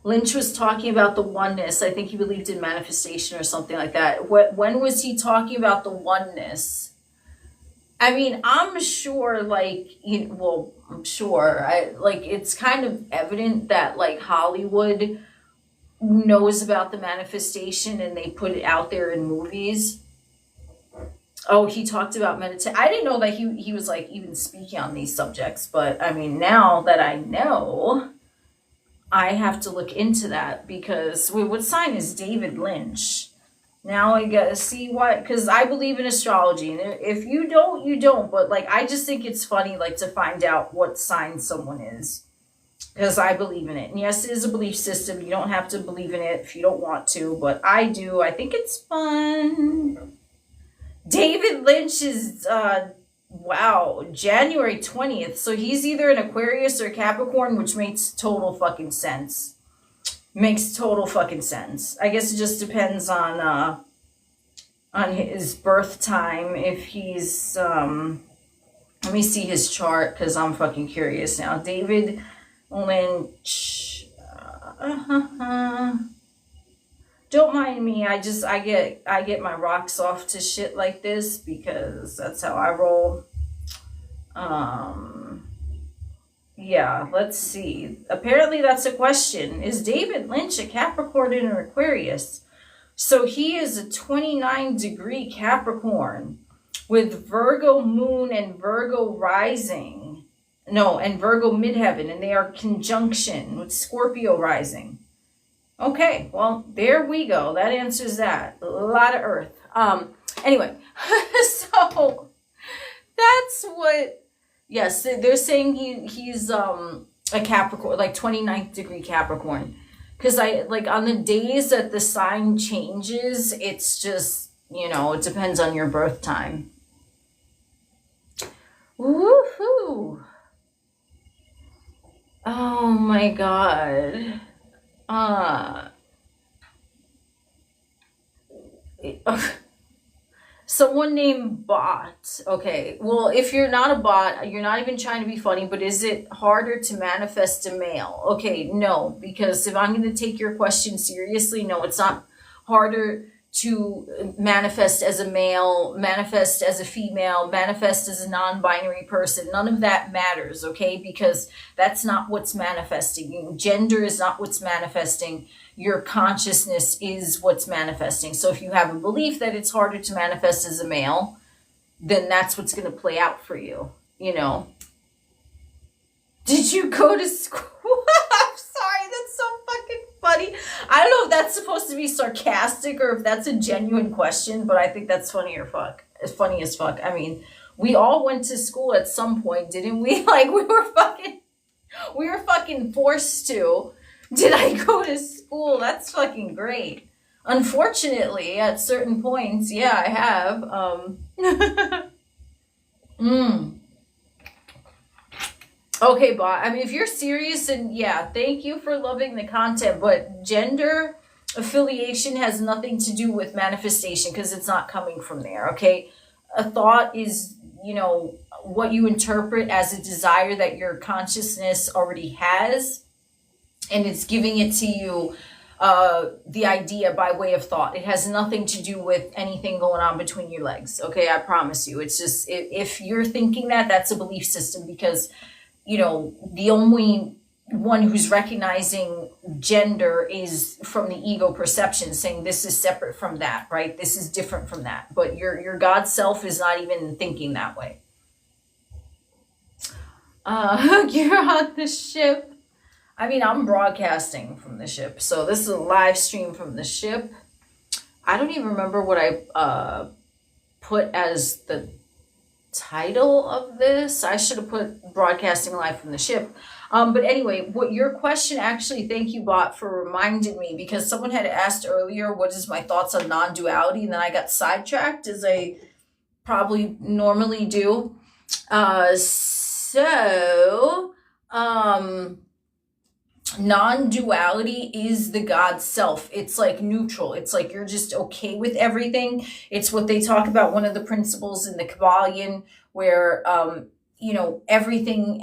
Lynch was talking about the oneness. I think he believed in manifestation or something like that. When was he talking about the oneness? I mean, I'm sure, like, I'm sure, it's kind of evident that, like, Hollywood knows about the manifestation and they put it out there in movies. Oh, he talked about meditation. I didn't know that he was, like, even speaking on these subjects, but, I mean, now that I know, I have to look into that because, wait, what sign is David Lynch? Now I gotta see what, because I believe in astrology, and if you don't, you don't. But like, I just think it's funny, like, to find out what sign someone is, because I believe in it. And yes, it is a belief system. You don't have to believe in it if you don't want to, but I do. I think it's fun. David Lynch is wow, January 20th. So he's either an Aquarius or Capricorn, which makes total fucking sense. Makes total fucking sense. I guess it just depends on his birth time. If he's let me see his chart because I'm fucking curious now. David Lynch. Don't mind me. I get my rocks off to shit like this because that's how I roll. Yeah, let's see. Apparently that's a question. Is David Lynch a Capricorn and an Aquarius? So he is a 29-degree Capricorn with Virgo moon and Virgo rising. No, and Virgo midheaven, and they are conjunction with Scorpio rising. Okay, well, there we go. That answers that. A lot of earth. Anyway, so that's what... Yes, they're saying he's a Capricorn, like 29th degree Capricorn. Because I, like, on the days that the sign changes, it's just, it depends on your birth time. Woohoo! Oh my god. Someone named Bot. Okay, well, if you're not a bot, you're not even trying to be funny, but is it harder to manifest a male? Okay, no, because if I'm going to take your question seriously, no, it's not harder to manifest as a male, manifest as a female, manifest as a non-binary person. None of that matters, okay? Because that's not what's manifesting. Gender is not what's manifesting. Your consciousness is what's manifesting. So if you have a belief that it's harder to manifest as a male, then that's what's going to play out for you, Did you go to school? I'm sorry, that's so fucking funny. I don't know if that's supposed to be sarcastic or if that's a genuine question, but I think that's funny as fuck. I mean, we all went to school at some point, didn't we? Like, we were fucking forced to. Did I go to school? That's fucking great. Unfortunately, at certain points, yeah, I have. Okay, Bot. I mean, if you're serious, and yeah, thank you for loving the content, but gender affiliation has nothing to do with manifestation because it's not coming from there, okay? A thought is, what you interpret as a desire that your consciousness already has, and it's giving it to you, the idea by way of thought. It has nothing to do with anything going on between your legs, okay? I promise you. It's just, if you're thinking that, that's a belief system because the only one who's recognizing gender is from the ego perception, saying this is separate from that, right? This is different from that. But your God self is not even thinking that way. You're on the ship. I mean, I'm broadcasting from the ship. So this is a live stream from the ship. I don't even remember what I put as the title of this. I should have put broadcasting live from the ship. But anyway, what your question actually, thank you, Bot, for reminding me, because someone had asked earlier, what is my thoughts on non-duality? And then I got sidetracked, as I probably normally do. Non-duality is the God self. It's like neutral. It's like you're just okay with everything. It's what they talk about, one of the principles in the Kabbalion, where everything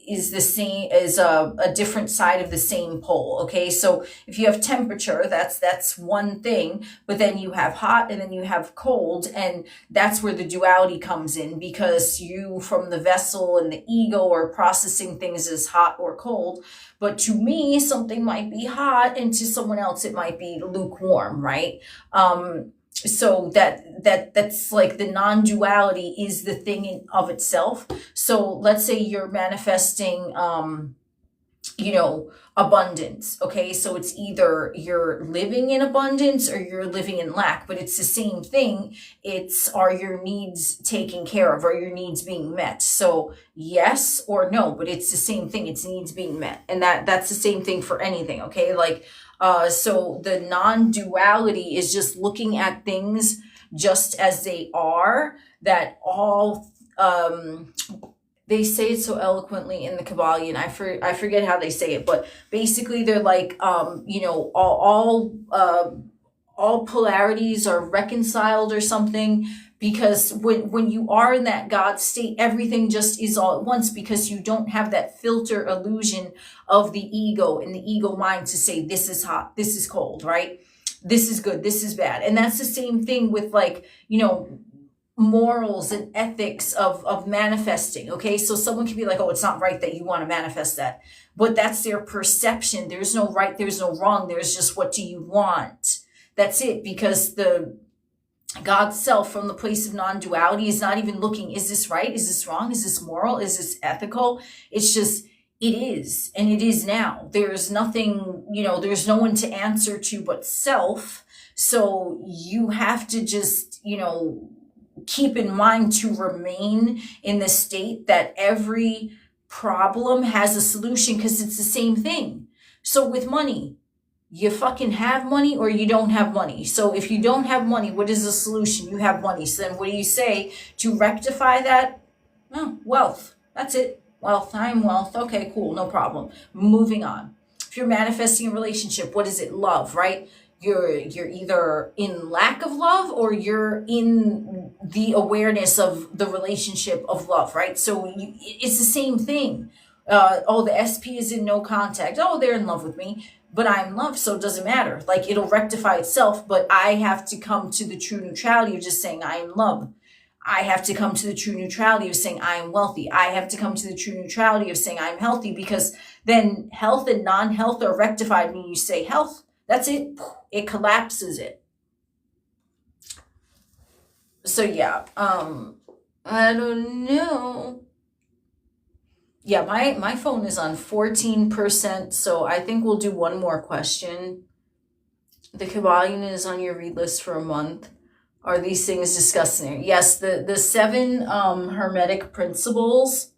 is the same, is a different side of the same pole. Okay, so if you have temperature, that's one thing, but then you have hot and then you have cold, and that's where the duality comes in, because you, from the vessel and the ego, are processing things as hot or cold. But to me, something might be hot, and to someone else, it might be lukewarm, right? So that's like the non-duality is the thing in of itself. So let's say you're manifesting, abundance. Okay. So it's either you're living in abundance or you're living in lack, but it's the same thing. Are your needs taken care of? Are your needs being met? So yes or no, but it's the same thing. It's needs being met. And that's the same thing for anything. Okay. Like, so the non-duality is just looking at things just as they are, that all, they say it so eloquently in the Kabbalion. I forget how they say it, but basically they're like, all polarities are reconciled or something, because when you are in that God state, everything just is all at once, because you don't have that filter illusion of the ego and the ego mind to say, this is hot, this is cold, right? This is good, this is bad. And that's the same thing with, like, morals and ethics of manifesting. Okay, so someone can be like, oh, it's not right that you want to manifest that, but that's their perception. There's no right, there's no wrong, there's just what do you want. That's it, because the God self, from the place of non-duality, is not even looking, is this right, is this wrong, is this moral, is this ethical? It's just, it is, and it is now. There's nothing, there's no one to answer to but self. So you have to just, keep in mind to remain in the state that every problem has a solution because it's the same thing. So with money, you fucking have money or you don't have money. So if you don't have money, what is the solution? You have money. So then what do you say to rectify that? Oh, wealth. That's it. Wealth. I'm wealth. Okay, cool. No problem. Moving on. If you're manifesting a relationship, what is it? Love, right? You're either in lack of love or you're in the awareness of the relationship of love, right? So it's the same thing. Oh, the SP is in no contact. Oh, they're in love with me, but I'm loved, so it doesn't matter. Like, it'll rectify itself, but I have to come to the true neutrality of just saying I am loved. I have to come to the true neutrality of saying I am wealthy. I have to come to the true neutrality of saying I'm healthy, because then health and non-health are rectified when you say health. That's it. It collapses it. So yeah, I don't know. Yeah, my phone is on 14%, so I think we'll do one more question. The Kybalion is on your read list for a month. Are these things discussed in there? Yes, the 7 Hermetic principles.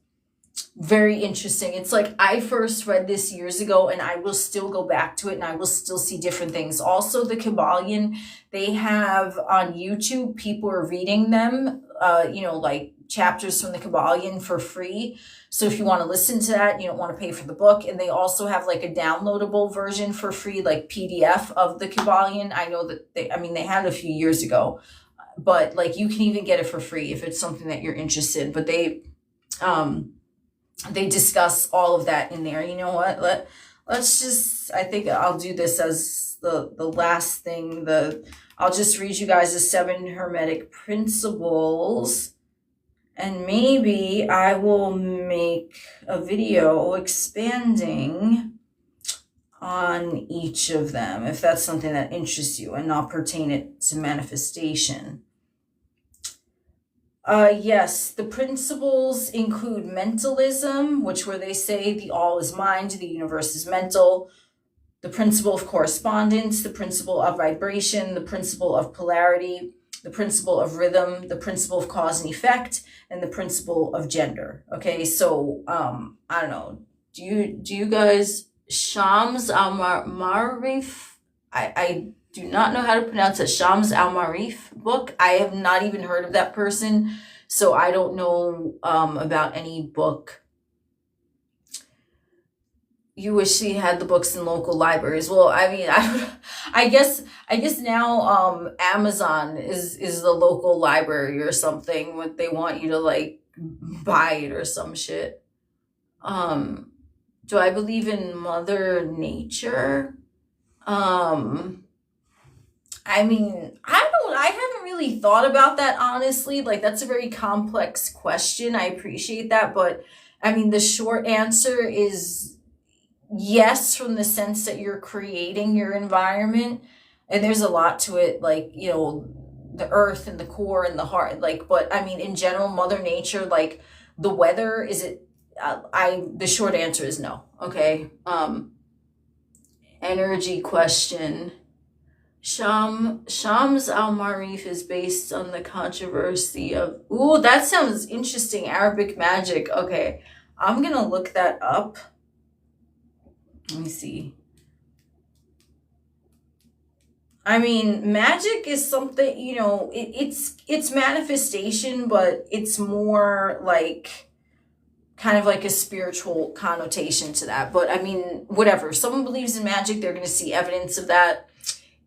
Very interesting. It's like I first read this years ago, and I will still go back to it, and I will still see different things. Also, the Kybalion, they have on YouTube, people are reading them, like chapters from the Kybalion for free. So if you want to listen to that, you don't want to pay for the book. And they also have like a downloadable version for free, like PDF of the Kybalion. I know that they had it a few years ago, but like you can even get it for free if it's something that you're interested in. But they discuss all of that in there. You know what? Let's just, I think I'll do this as the last thing. I'll just read you guys the 7 Hermetic principles, and maybe I will make a video expanding on each of them if that's something that interests you and not pertain it to manifestation. Yes, the principles include mentalism, where they say the all is mind, the universe is mental, the principle of correspondence, the principle of vibration, the principle of polarity, the principle of rhythm, the principle of cause and effect, and the principle of gender. Okay, so I don't know. Do you guys Shams al-Marif? I do not know how to pronounce it. Shams al-Marif book. I have not even heard of that person, so I don't know about any book. You wish he had the books in local libraries. Well, I mean, I guess now Amazon is the local library or something. What they want you to like buy it or some shit. Do I believe in Mother Nature? I mean, I haven't really thought about that, honestly. Like, that's a very complex question. I appreciate that. But I mean, the short answer is yes, from the sense that you're creating your environment. And there's a lot to it, like, the earth and the core and the heart. Like, but I mean, in general, Mother Nature, like the weather, is it, the short answer is no. Okay. Energy question. Shams al-Marif is based on the controversy of... Ooh, that sounds interesting. Arabic magic. Okay, I'm going to look that up. Let me see. I mean, magic is something, it's manifestation, but it's more like kind of like a spiritual connotation to that. But I mean, whatever. If someone believes in magic, they're going to see evidence of that.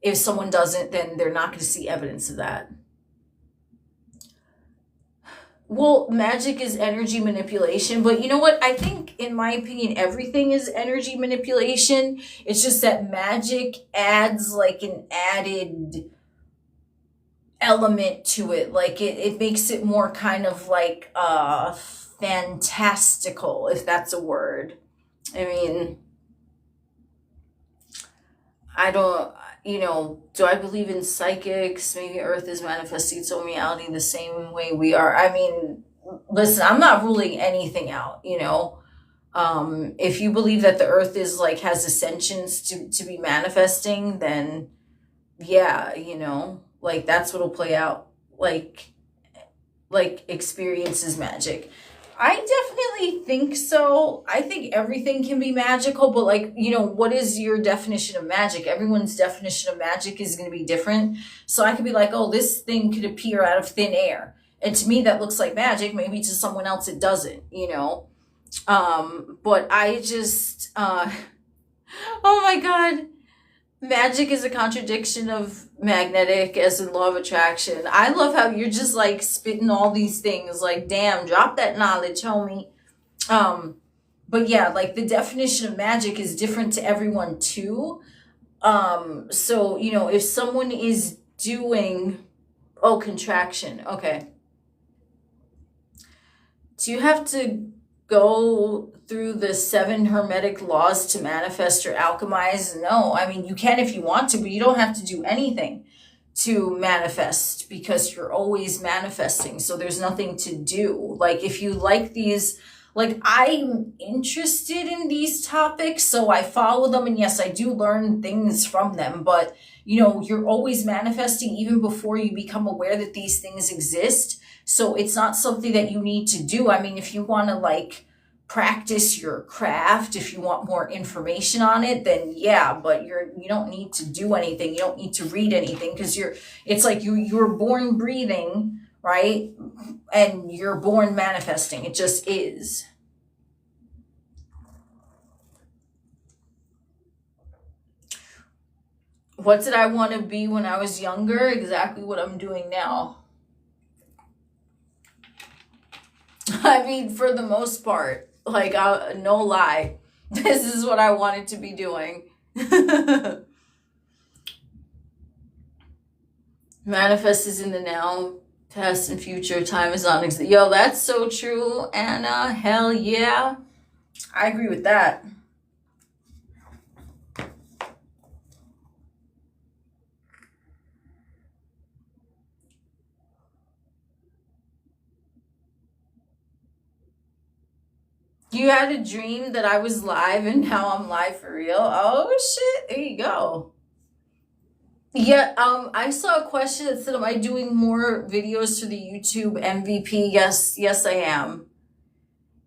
If someone doesn't, then they're not going to see evidence of that. Well, magic is energy manipulation, but you know what? I think, in my opinion, everything is energy manipulation. It's just that magic adds like an added element to it. Like it makes it more kind of like fantastical, if that's a word. I mean, I don't... do I believe in psychics? Maybe Earth is manifesting its own reality the same way we are. I mean, listen, I'm not ruling anything out, If you believe that the Earth is like, has ascensions to be manifesting, then yeah, like that's what'll play out. Like experiences magic. I definitely think so. I think everything can be magical, but like, what is your definition of magic? Everyone's definition of magic is going to be different. So I could be like, oh, this thing could appear out of thin air. And to me, that looks like magic. Maybe to someone else, it doesn't. But I just, oh my God. Magic is a contradiction of magnetic, as in law of attraction. I love how you're just like spitting all these things. Like, damn, drop that knowledge, homie. But yeah, like the definition of magic is different to everyone too. So, if someone is doing, contraction, okay. Do you have to go through the 7 hermetic laws to manifest or alchemize? No, I mean, you can if you want to, but you don't have to do anything to manifest because you're always manifesting. So there's nothing to do. Like, if you like these, like, I'm interested in these topics, so I follow them. And yes, I do learn things from them, but you're always manifesting even before you become aware that these things exist. So it's not something that you need to do. I mean, if you want to like practice your craft, if you want more information on it, then yeah, but you don't need to do anything. You don't need to read anything because it's like you're born breathing, right? And you're born manifesting. It just is. What did I want to be when I was younger? Exactly what I'm doing now. I mean, for the most part, like, no lie, this is what I wanted to be doing. Manifest is in the now, past and future, time is on. Yo, that's so true, Anna. Hell yeah. I agree with that. You had a dream that I was live and now I'm live for real? Oh shit, there you go. Yeah, I saw a question that said, am I doing more videos for the YouTube MVP? Yes, I am.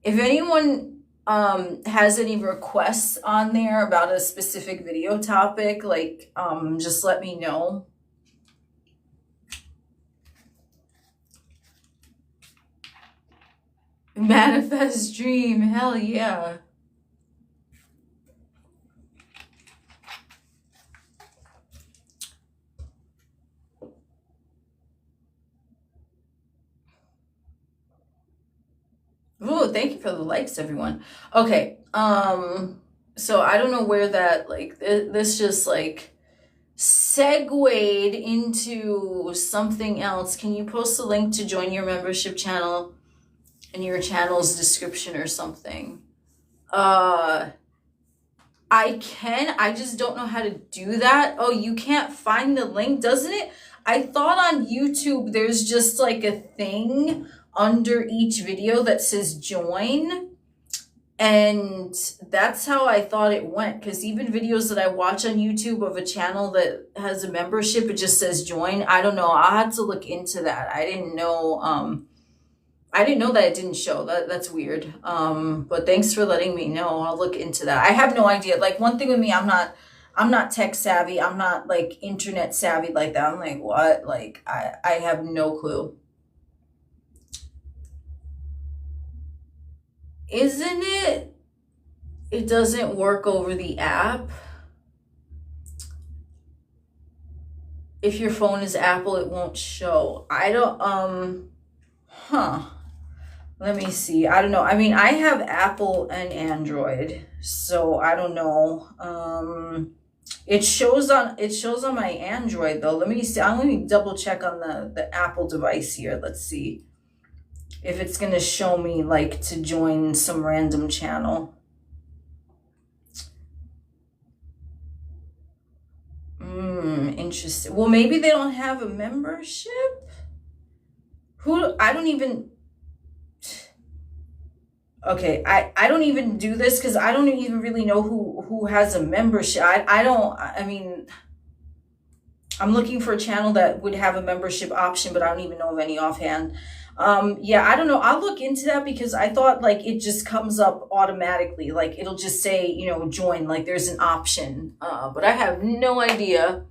If anyone has any requests on there about a specific video topic, like just let me know. Manifest dream, hell yeah. Ooh, thank you for the likes, everyone. Okay, so I don't know where that, like, this just, like, segued into something else. Can you post a link to join your membership channel in your channel's description or something? I can, I just don't know how to do that. Oh, you can't find the link, doesn't it? I thought on YouTube there's just like a thing under each video that says join, and that's how I thought it went, because even videos that I watch on YouTube of a channel that has a membership, it just says join. I don't know, I'll have to look into that. I didn't know that it didn't show. That's weird. But thanks for letting me know. I'll look into that. I have no idea. Like, one thing with me, I'm not tech savvy. I'm not like internet savvy like that. I'm like, what? Like, I have no clue. Isn't it? It doesn't work over the app. If your phone is Apple, it won't show. I don't, let me see. I don't know. I mean, I have Apple and Android, so I don't know. It shows on my Android though. Let me see. Let me double check on the Apple device here. Let's see if it's gonna show me like to join some random channel. Interesting. Well, maybe they don't have a membership. I don't even. Okay, I don't even do this because I don't even really know who has a membership. I mean, I'm looking for a channel that would have a membership option, but I don't even know of any offhand. Yeah, I don't know. I'll look into that because I thought like it just comes up automatically. Like it'll just say, you know, join, like there's an option. But I have no idea.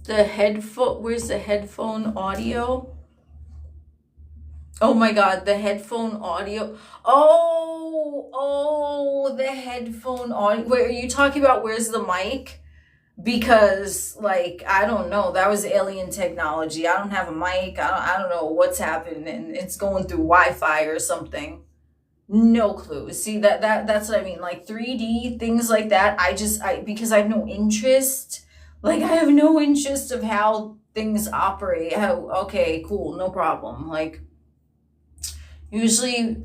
The headphone, where's the headphone audio? Oh my God, the headphone audio. Oh, the headphone audio. Wait, are you talking about where's the mic? Because like I don't know, that was alien technology. I don't have a mic. I don't know what's happening, and it's going through Wi-Fi or something. No clue. See that's what I mean. Like 3D things like that. I because I have no interest. Like I have no interest of how things operate. How okay, cool, no problem. Like usually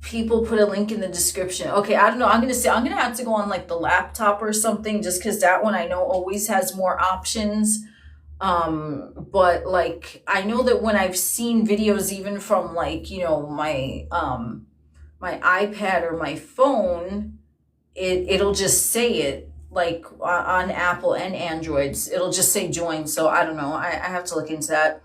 people put a link in the description. Okay, I don't know. I'm gonna have to go on like the laptop or something just because that one I know always has more options. But like I know that when I've seen videos even from like, you know, my iPad or my phone, it'll just say it like on Apple and Androids. It'll just say join. So I don't know. I have to look into that.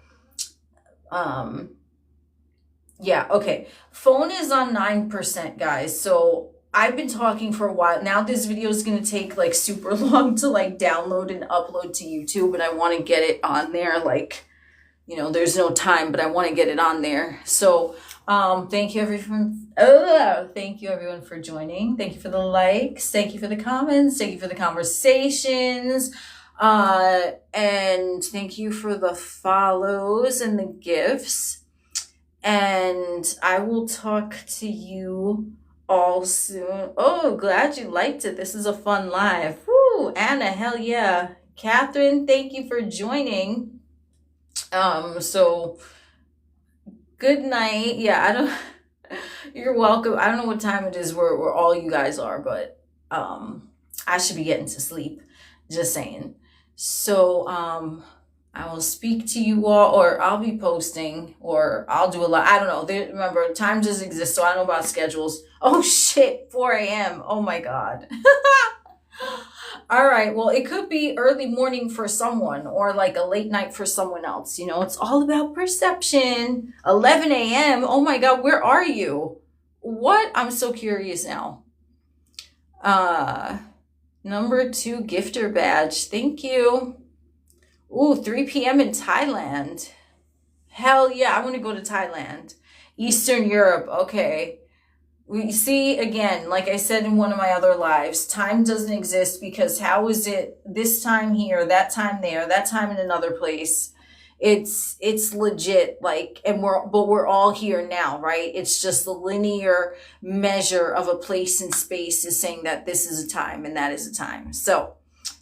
Yeah, okay. Phone is on 9%, guys. So I've been talking for a while. Now this video is going to take like super long to like download and upload to YouTube, and I want to get it on there. Like, you know, there's no time, but I want to get it on there. So thank you everyone. Thank you everyone for joining. Thank you for the likes. Thank you for the comments. Thank you for the conversations. And thank you for the follows and the gifts. And I will talk to you all soon. Oh, glad you liked it. This is a fun live. Woo, Anna, hell yeah. Catherine, thank you for joining. So good night. Yeah, I don't you're welcome. I don't know what time it is where all you guys are, but I should be getting to sleep. Just saying. So I will speak to you all, or I'll be posting, or I'll do a lot. I don't know. Remember, time doesn't exist, so I don't know about schedules. Oh shit, 4 a.m. Oh my God. All right. Well, it could be early morning for someone or like a late night for someone else. You know, it's all about perception. 11 a.m. Oh my God, where are you? What? I'm so curious now. Number 2 gifter badge. Thank you. Ooh, 3 p.m. in Thailand. Hell yeah, I want to go to Thailand. Eastern Europe, okay. We see, again, like I said in one of my other lives, time doesn't exist because how is it this time here, that time there, that time in another place? It's legit, like, and we're all here now, right? It's just the linear measure of a place and space is saying that this is a time and that is a time. So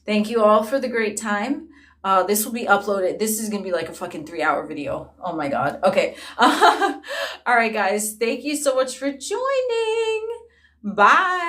thank you all for the great time. This will be uploaded. This is going to be like a fucking 3-hour video. Oh my God. Okay. All right, guys. Thank you so much for joining. Bye.